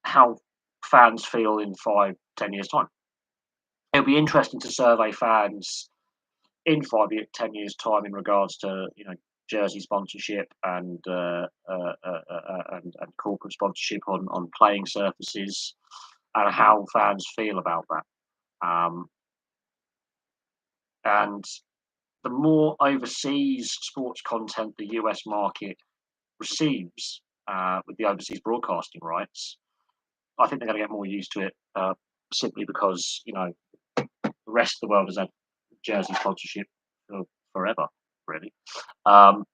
how fans feel in 5-10 years time. It'll be interesting to survey fans in 5-10 years time in regards to jersey sponsorship and corporate sponsorship on playing surfaces, and how fans feel about that. And the more overseas sports content the US market receives, with the overseas broadcasting rights. I think they're going to get more used to it simply because the rest of the world has had jersey sponsorship for forever, really. Um,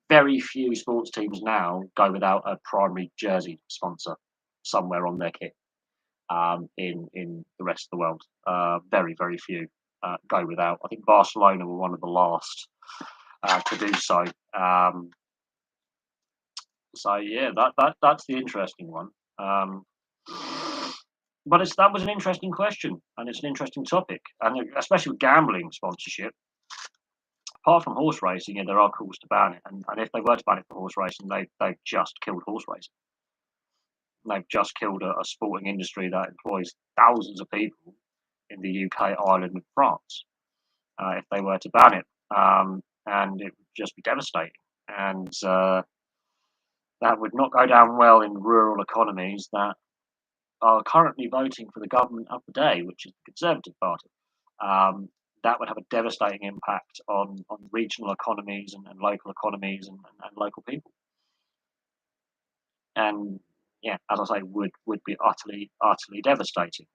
very few sports teams now go without a primary jersey sponsor somewhere on their kit. In the rest of the world, very very few go without. I think Barcelona were one of the last to do so. So yeah, that's the interesting one. But that was an interesting question, and it's an interesting topic, and especially with gambling sponsorship. Apart from horse racing, yeah, there are calls to ban it, and if they were to ban it for horse racing, they've just killed horse racing. They've just killed a sporting industry that employs thousands of people in the UK, Ireland, and France. If they were to ban it, and it would just be devastating, and that would not go down well in rural economies that are currently voting for the government of the day, which is the Conservative Party. That would have a devastating impact on regional economies and local economies and local people. And yeah, as I say, would be utterly devastating.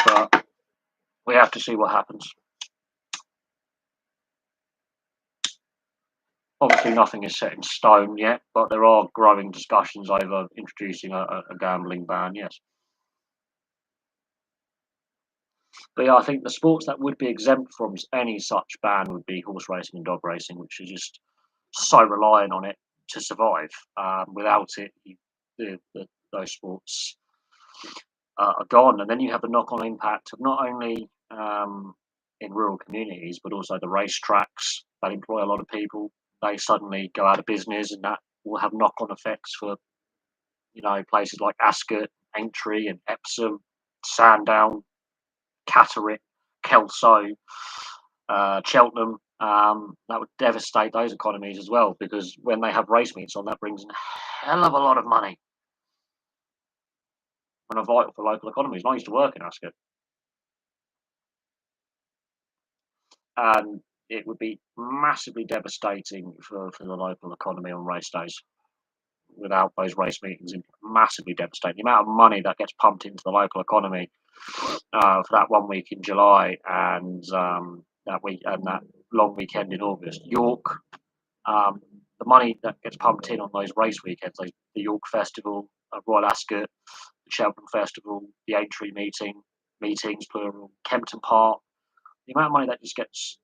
But we have to see what happens. Obviously, nothing is set in stone yet, but there are growing discussions over introducing a gambling ban. Yes. But yeah, I think the sports that would be exempt from any such ban would be horse racing and dog racing, which is just so reliant on it to survive. Without it, those sports are gone. And then you have the knock-on impact of not only in rural communities, but also the racetracks that employ a lot of people. They suddenly go out of business, and that will have knock-on effects for places like Ascot, Aintree, and Epsom, Sandown, Catterick, Kelso, Cheltenham. That would devastate those economies as well, because when they have race meets on, that brings in a hell of a lot of money and are vital for local economies. And I used to work in Ascot, and it would be massively devastating for the local economy on race days without those race meetings. Massively devastating. The amount of money that gets pumped into the local economy for that 1 week in July and that long weekend in August. York, the money that gets pumped in on those race weekends, like the York Festival, Royal Ascot, the Cheltenham Festival, the Aintree meetings plural, Kempton Park. The amount of money that just gets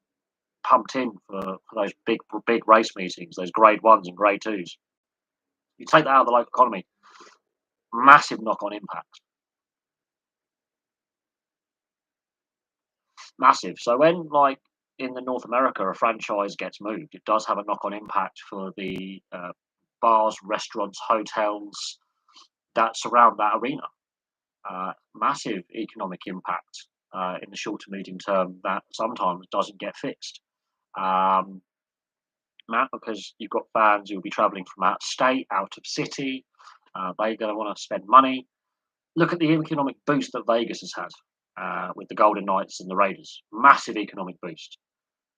pumped in for those big race meetings, those grade ones and grade twos. You take that out of the local economy, massive knock-on impact. Massive. So when, like, in the North America, a franchise gets moved, it does have a knock-on impact for the bars, restaurants, hotels that surround that arena. Massive economic impact in the short to medium term that sometimes doesn't get fixed. Because you've got fans who will be travelling from out of state, out of city. They're going to want to spend money. Look at the economic boost that Vegas has had with the Golden Knights and the Raiders. Massive economic boost.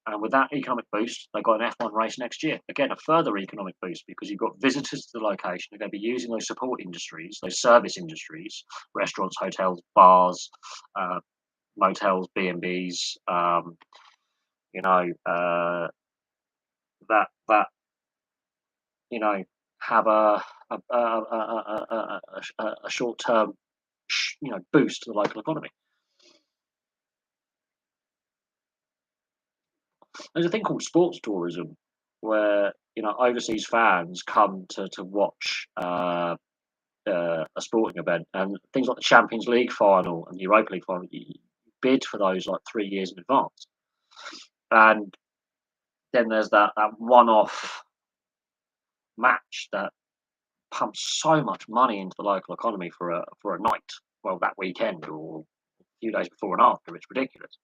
And with that economic boost, they've got an F1 race next year. Again, a further economic boost because you've got visitors to the location. They're going to be using those support industries, those service industries, restaurants, hotels, bars, motels, B&Bs, that have a short term boost to the local economy. There's a thing called sports tourism, where overseas fans come to watch a sporting event, and things like the Champions League final and the Europa League final. You bid for those like 3 years in advance, and then there's that one-off match that pumps so much money into the local economy for a night, well, that weekend or a few days before and after. It's ridiculous.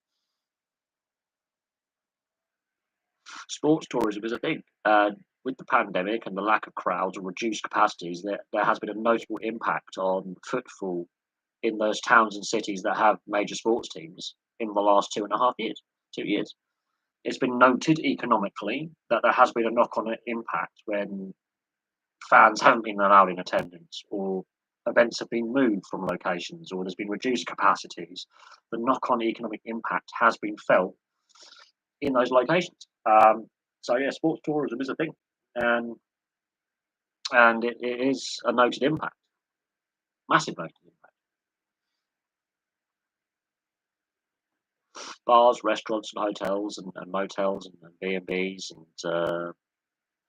Sports tourism is a thing. With the pandemic and the lack of crowds or reduced capacities, there has been a notable impact on footfall in those towns and cities that have major sports teams in the last 2.5 years. 2 years. it's been noted economically that there has been a knock-on impact when fans haven't been allowed in attendance, or events have been moved from locations, or there's been reduced capacities. The knock-on economic impact has been felt in those locations. So yeah, sports tourism is a thing, and it is a noted impact, massive noted impact. Bars, restaurants, and hotels, and motels, and B&Bs, and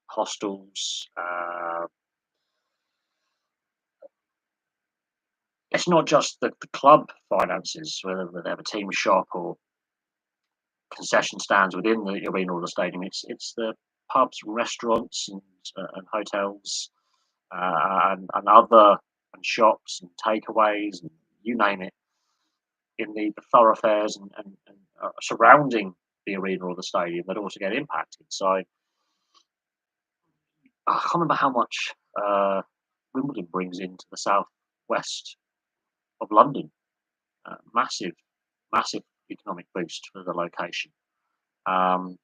hostels. It's not just the club finances, whether they have a team shop or concession stands within the arena or the stadium. It's the pubs and restaurants and hotels, and other and shops and takeaways, and you name it, in the thoroughfares and surrounding the arena or the stadium that also get impacted. So I can't remember how much Wimbledon brings into the southwest of London. Massive, massive economic boost for the location. And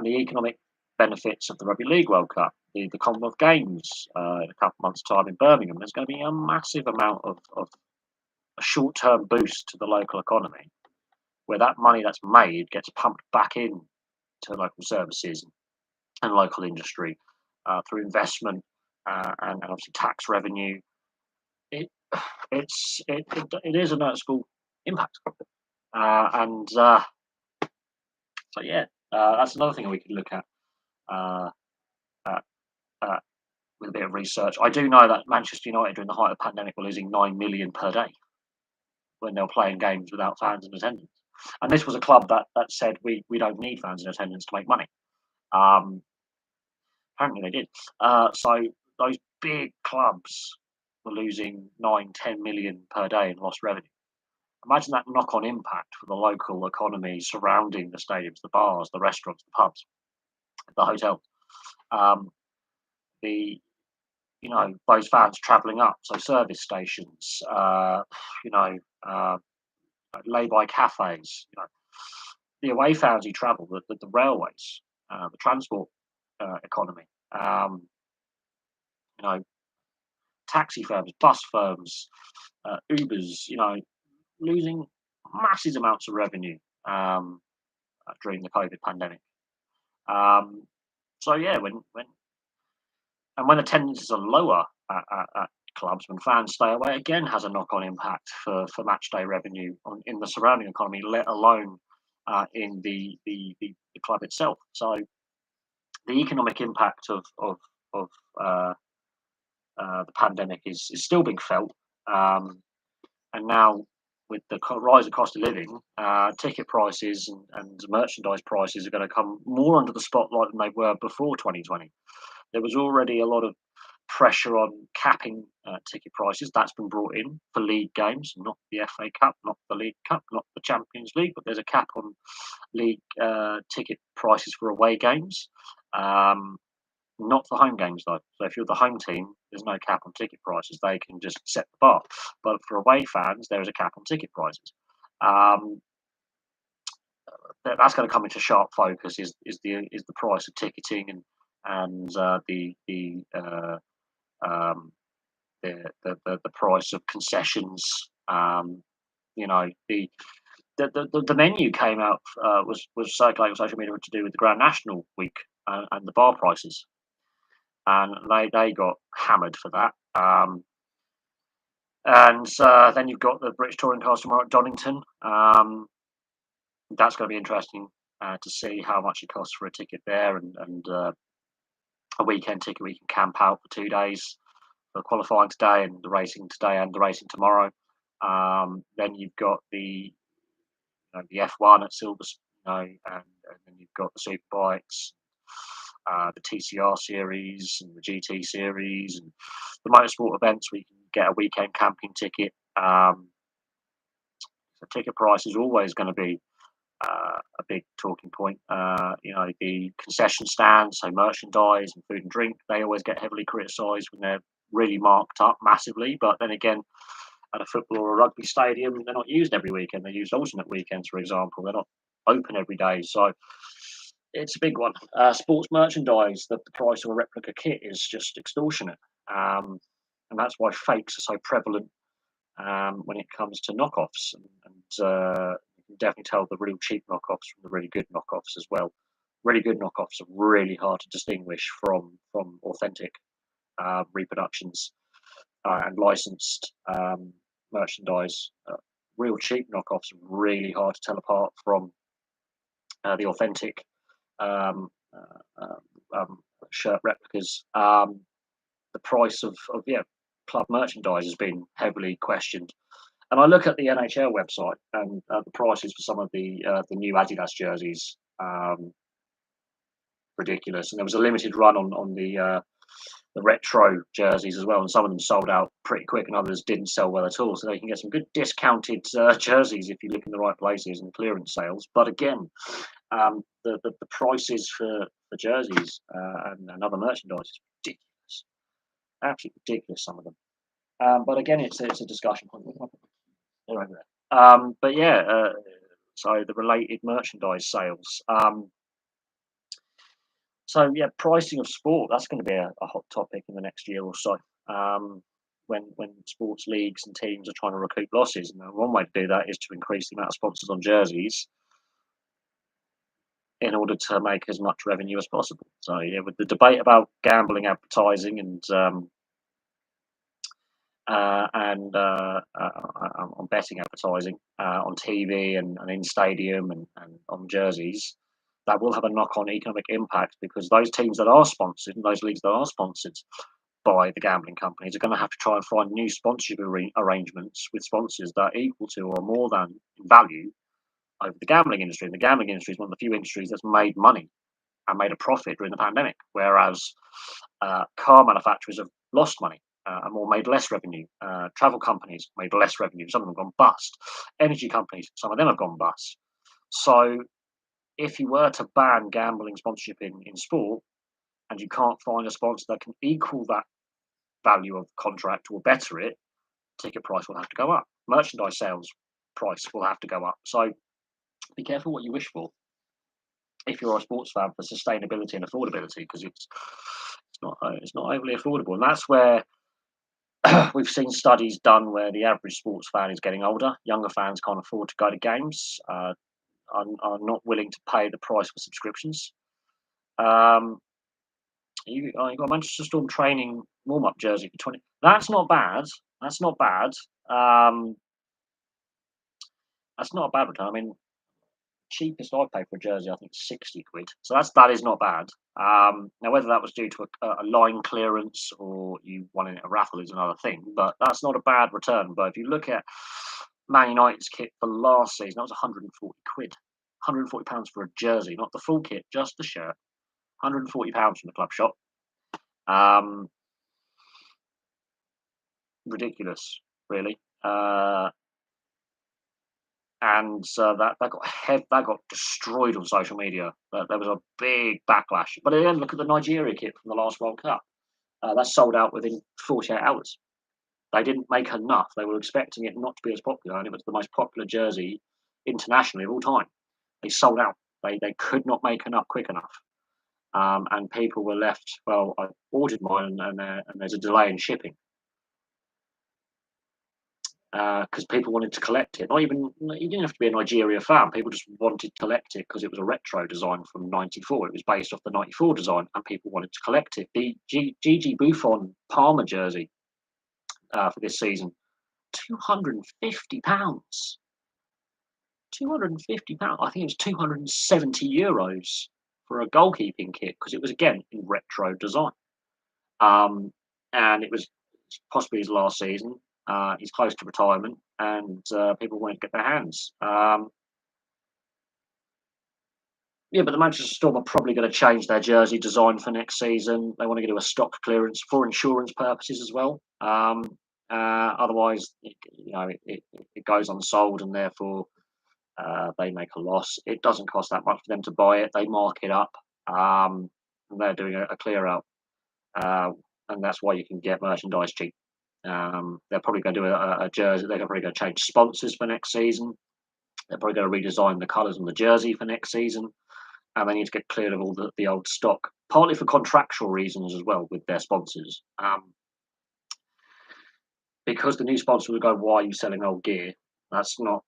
the economic benefits of the Rugby League World Cup, the Commonwealth Games in a couple of months' time in Birmingham, there's going to be a massive amount of a short-term boost to the local economy, where that money that's made gets pumped back in to local services and local industry through investment and obviously tax revenue. It it is a noticeable impact, and so yeah, that's another thing we could look at, uh, uh, uh, with a bit of research. I do know that Manchester United, during the height of the pandemic, were losing 9 million per day when they were playing games without fans in attendance. And this was a club that said we don't need fans in attendance to make money. Um, Apparently they did. So those big clubs were losing 9, 10 million per day in lost revenue. Imagine that knock-on impact for the local economy surrounding the stadiums, the bars, the restaurants, the pubs, the hotels. Um, the those fans travelling up, so service stations, you know, uh, lay-by cafes, the away fans who travel, the railways, the transport economy, you know, taxi firms, bus firms, Ubers, losing massive amounts of revenue during the COVID pandemic. Um, so yeah, when attendances are lower at clubs, when fans stay away, again has a knock-on impact for match day revenue in the surrounding economy, let alone in the club itself. So the economic impact of uh, the pandemic is still being felt, and now with the rise of cost of living, ticket prices and merchandise prices are going to come more under the spotlight than they were before 2020. There was already a lot of pressure on capping ticket prices. That's been brought in for league games, not the FA Cup, not the League Cup, not the Champions League, but there's a cap on league ticket prices for away games. Not for home games though. So if you're the home team, there's no cap on ticket prices. They can just set the bar. But for away fans, there is a cap on ticket prices. Um, that's going to come into sharp focus. Is the price of ticketing and the price of concessions. You know the menu came out, was circulating on social media to do with the Grand National Week and the bar prices, and they got hammered for that. And then you've got the British Touring Cars tomorrow at Donington. That's going to be interesting to see how much it costs for a ticket there, and a weekend ticket we can camp out for 2 days for qualifying today and the racing today and the racing tomorrow. Then you've got the F1 at Silverstone, and then you've got the superbikes, the TCR series and the GT series, and the motorsport events. We can get a weekend camping ticket. The ticket price is always going to be a big talking point. The concession stands, so merchandise and food and drink, they always get heavily criticised when they're really marked up massively. But then again, at a football or a rugby stadium, they're not used every weekend. They're used alternate weekends, for example. They're not open every day. So it's a big one. Sports merchandise, the price of a replica kit is just extortionate. Um, and that's why fakes are so prevalent when it comes to knockoffs. And you can definitely tell the real cheap knockoffs from the really good knockoffs as well. Really good knockoffs are really hard to distinguish from authentic reproductions and licensed merchandise. Real cheap knockoffs are really hard to tell apart from the authentic um, shirt replicas. The price of club merchandise has been heavily questioned. And I look at the NHL website and the prices for some of the new Adidas jerseys, ridiculous. And there was a limited run on the retro jerseys as well, and some of them sold out pretty quick, and others didn't sell well at all. So they can get some good discounted jerseys if you look in the right places and clearance sales. But again, the prices for jerseys and other merchandise is ridiculous, absolutely ridiculous. Some of them. But again, it's a discussion point. They're over there. But yeah, so the related merchandise sales. So yeah, pricing of sport, that's going to be a hot topic in the next year or so. When sports leagues and teams are trying to recoup losses, and one way to do that is to increase the amount of sponsors on jerseys in order to make as much revenue as possible. So yeah, with the debate about gambling advertising and on betting advertising on TV and in stadium and on jerseys, that will have a knock-on economic impact, because those teams that are sponsored and those leagues that are sponsored by the gambling companies are going to have to try and find new sponsorship arrangements with sponsors that are equal to or more than in value over the gambling industry. And the gambling industry is one of the few industries that's made money and made a profit during the pandemic, whereas car manufacturers have lost money and made less revenue. Travel companies made less revenue. Some of them have gone bust. Energy companies, some of them have gone bust. So if you were to ban gambling sponsorship in sport, and you can't find a sponsor that can equal that value of contract or better it, ticket price will have to go up. Merchandise sales price will have to go up. So be careful what you wish for if you're a sports fan, for sustainability and affordability, because it's not overly affordable. And that's where we've seen studies done where the average sports fan is getting older. Younger fans can't afford to go to games, are not willing to pay the price for subscriptions. You got a Manchester Storm training warm-up jersey for 20. That's not bad. That's not bad. That's not a bad return. I mean, cheapest I paid for a jersey, I think, £60. So that is not bad. Now, whether that was due to a line clearance or you won in a raffle is another thing, but that's not a bad return. But if you look at Man United's kit for last season, that was £140. £140 for a jersey, not the full kit, just the shirt. £140 from the club shop. Ridiculous, really. And that got destroyed on social media. There was a big backlash. But again, look at the Nigeria kit from the last World Cup. That sold out within 48 hours. They didn't make enough. They were expecting it not to be as popular, and it was the most popular jersey internationally of all time. They sold out. They could not make enough quick enough. And people were left, well, I ordered mine and there's a delay in shipping. Because people wanted to collect it. You didn't have to be a Nigeria fan. People just wanted to collect it because it was a retro design from '94. It was based off the '94 design, and people wanted to collect it. The Gigi Buffon Parma jersey for this season, £250. £250. I think it was €270 for a goalkeeping kit, because it was again in retro design. And it was possibly his last season. He's close to retirement, and people won't get their hands. Yeah, but the Manchester Storm are probably going to change their jersey design for next season. They want to do a stock clearance for insurance purposes as well. Otherwise, it goes unsold, and therefore they make a loss. It doesn't cost that much for them to buy it. They mark it up, and they're doing a clear out, and that's why you can get merchandise cheap. They're probably going to do a jersey. They're probably going to change sponsors for next season. They're probably going to redesign the colours on the jersey for next season, and they need to get cleared of all the old stock, partly for contractual reasons as well with their sponsors. Because the new sponsor will go, "Why are you selling old gear? That's not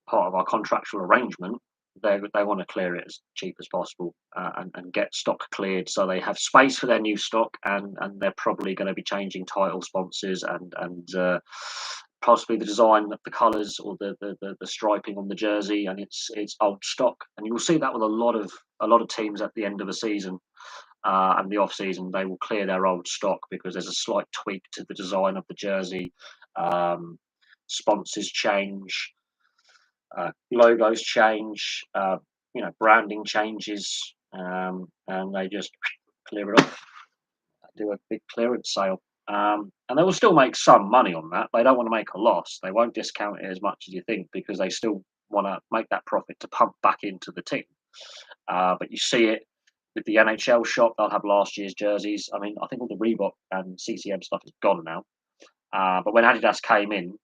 part of our contractual arrangement." They want to clear it as cheap as possible, and get stock cleared so they have space for their new stock, and they're probably going to be changing title sponsors and possibly the design of the colours or the striping on the jersey, and it's old stock, and you'll see that with a lot of teams at the end of a season. And the off season, they will clear their old stock because there's a slight tweak to the design of the jersey. Sponsors change, logos change, branding changes, and they just clear it off, do a big clearance sale. And they will still make some money on that. They don't want to make a loss. They won't discount it as much as you think because they still want to make that profit to pump back into the team. But you see it with the NHL shop; they'll have last year's jerseys. I mean, I think all the Reebok and CCM stuff is gone now. But when Adidas came in,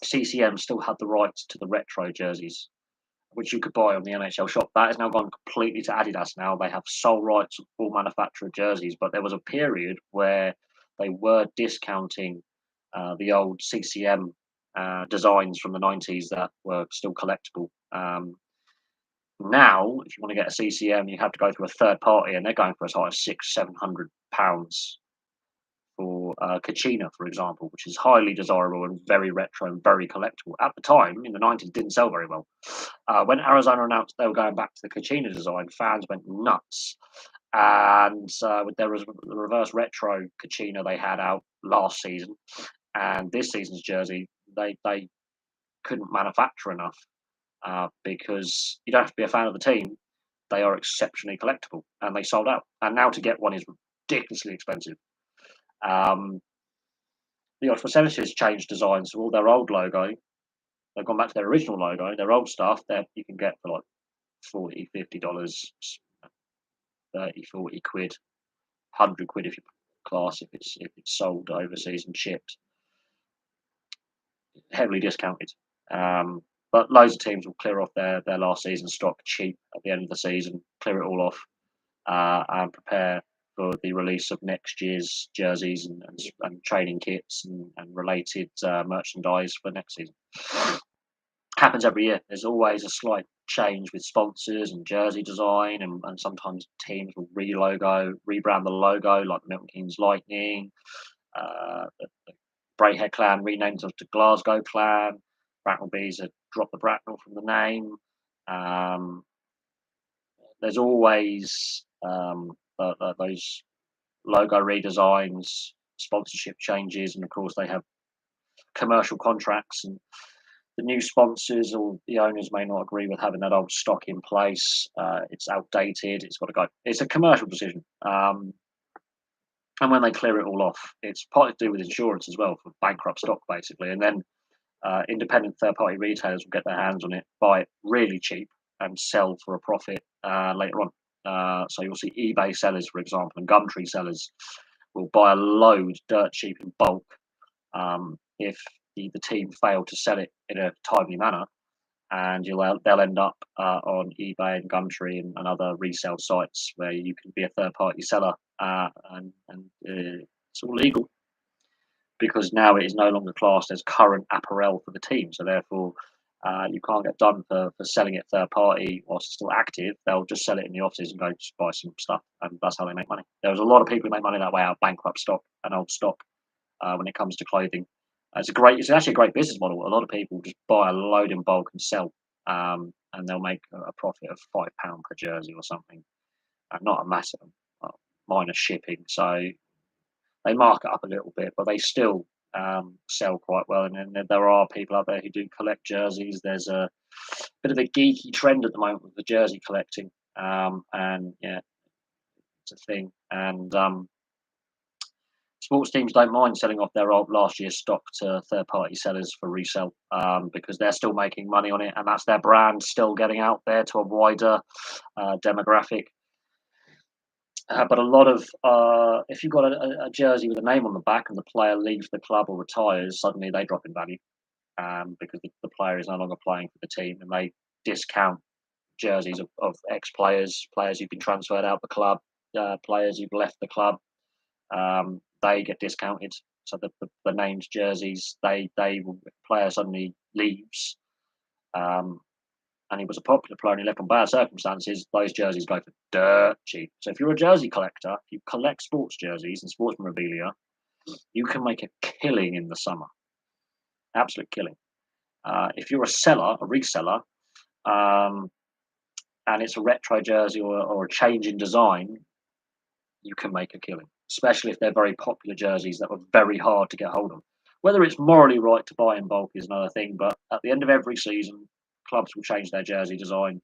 CCM still had the rights to the retro jerseys, which you could buy on the NHL shop. That has now gone completely to Adidas now. They have sole rights of all manufacturer jerseys, but there was a period where they were discounting the old CCM designs from the 90s that were still collectible. Now, if you want to get a CCM, you have to go through a third party, and they're going for as high as £600-700 for Kachina, for example, which is highly desirable and very retro and very collectible. At the time, in the 90s, didn't sell very well. When Arizona announced they were going back to the Kachina design, fans went nuts. And with their reverse retro Kachina they had out last season, and this season's jersey, they couldn't manufacture enough because you don't have to be a fan of the team. They are exceptionally collectible, and they sold out. And now to get one is ridiculously expensive. The Oxford Senators changed designs, so all their old logo, they've gone back to their original logo. Their old stuff that you can get for like $40-50, 30-40 quid, 100 quid if you class if it's sold overseas and shipped, heavily discounted. But loads of teams will clear off their last season stock cheap at the end of the season, clear it all off, and prepare for the release of next year's jerseys and training kits and related merchandise for next season. Happens every year. There's always a slight change with sponsors and jersey design, and sometimes teams will rebrand the logo, like the Milton Keynes Lightning. The Braehead Clan renamed to Glasgow Clan. Bracknell Bees have dropped the Bracknell from the name. There's always those logo redesigns, sponsorship changes, and of course they have commercial contracts, and the new sponsors or the owners may not agree with having that old stock in place. It's outdated. It's got to go. It's a commercial decision. And when they clear it all off, it's partly to do with insurance as well for bankrupt stock, basically. And then independent third-party retailers will get their hands on it, buy it really cheap, and sell for a profit later on. So you'll see eBay sellers, for example, and Gumtree sellers will buy a load dirt cheap in bulk if the team fail to sell it in a timely manner, and they'll end up on eBay and Gumtree and other resale sites where you can be a third-party seller, and it's all legal because now it is no longer classed as current apparel for the team. So therefore, you can't get done for selling it third party whilst it's still active. They'll just sell it in the offices and go just buy some stuff, and that's how they make money. There's a lot of people who make money that way out of bankrupt stock and old stock when it comes to clothing. It's actually a great business model. A lot of people just buy a load in bulk and sell, and they'll make a profit of £5 per jersey or something, and not a massive minus shipping. So they mark it up a little bit, but they still sell quite well. And then there are people out there who do collect jerseys. There's a bit of a geeky trend at the moment with the jersey collecting, and yeah, it's a thing. And sports teams don't mind selling off their old last year's stock to third-party sellers for resale, because they're still making money on it, and that's their brand still getting out there to a wider demographic. But a lot of if you've got a jersey with a name on the back and the player leaves the club or retires, suddenly they drop in value because the player is no longer playing for the team, and they discount jerseys of ex-players, players who've been transferred out the club, players who've left the club. They get discounted. So the named jerseys, player suddenly leaves, um, and he was a popular player and he left on bad circumstances. Those jerseys go for dirt cheap. So if you're a jersey collector, if you collect sports jerseys and sports memorabilia, you can make a killing in the summer. Absolute killing. If you're a seller, a reseller, um, and it's a retro jersey or a change in design, you can make a killing, especially if they're very popular jerseys that were very hard to get hold of. Whether it's morally right to buy in bulk is another thing, but at the end of every season, clubs will change their jersey design.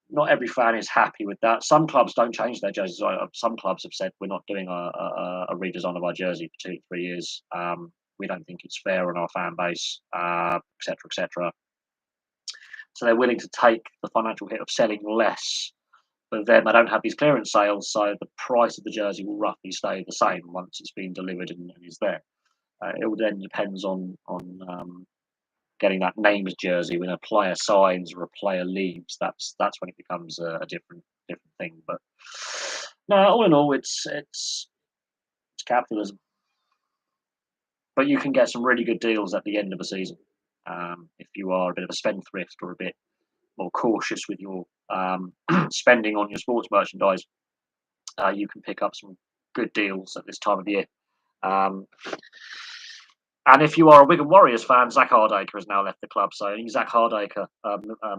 Not every fan is happy with that. Some clubs don't change their jersey design. Some clubs have said we're not doing a redesign of our jersey for 2 3 years. We don't think it's fair on our fan base, etc., etc. So they're willing to take the financial hit of selling less, but then they don't have these clearance sales, so the price of the jersey will roughly stay the same once it's been delivered and is there. It all then depends on getting that named jersey when a player signs or a player leaves. That's when it becomes a different thing. But no, all in all, it's capitalism. But you can get some really good deals at the end of a season if you are a bit of a spendthrift or a bit more cautious with your spending on your sports merchandise. You can pick up some good deals at this time of year. Um, and if you are a Wigan Warriors fan, Zach Hardacre has now left the club, so any Zach Hardacre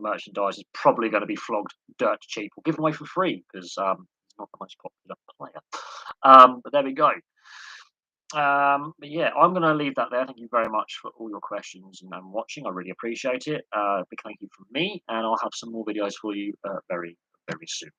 merchandise is probably going to be flogged dirt cheap or given away for free because he's not the most popular player. But there we go. But yeah, I'm going to leave that there. Thank you very much for all your questions and watching. I really appreciate it. Big thank you from me, and I'll have some more videos for you very, very soon.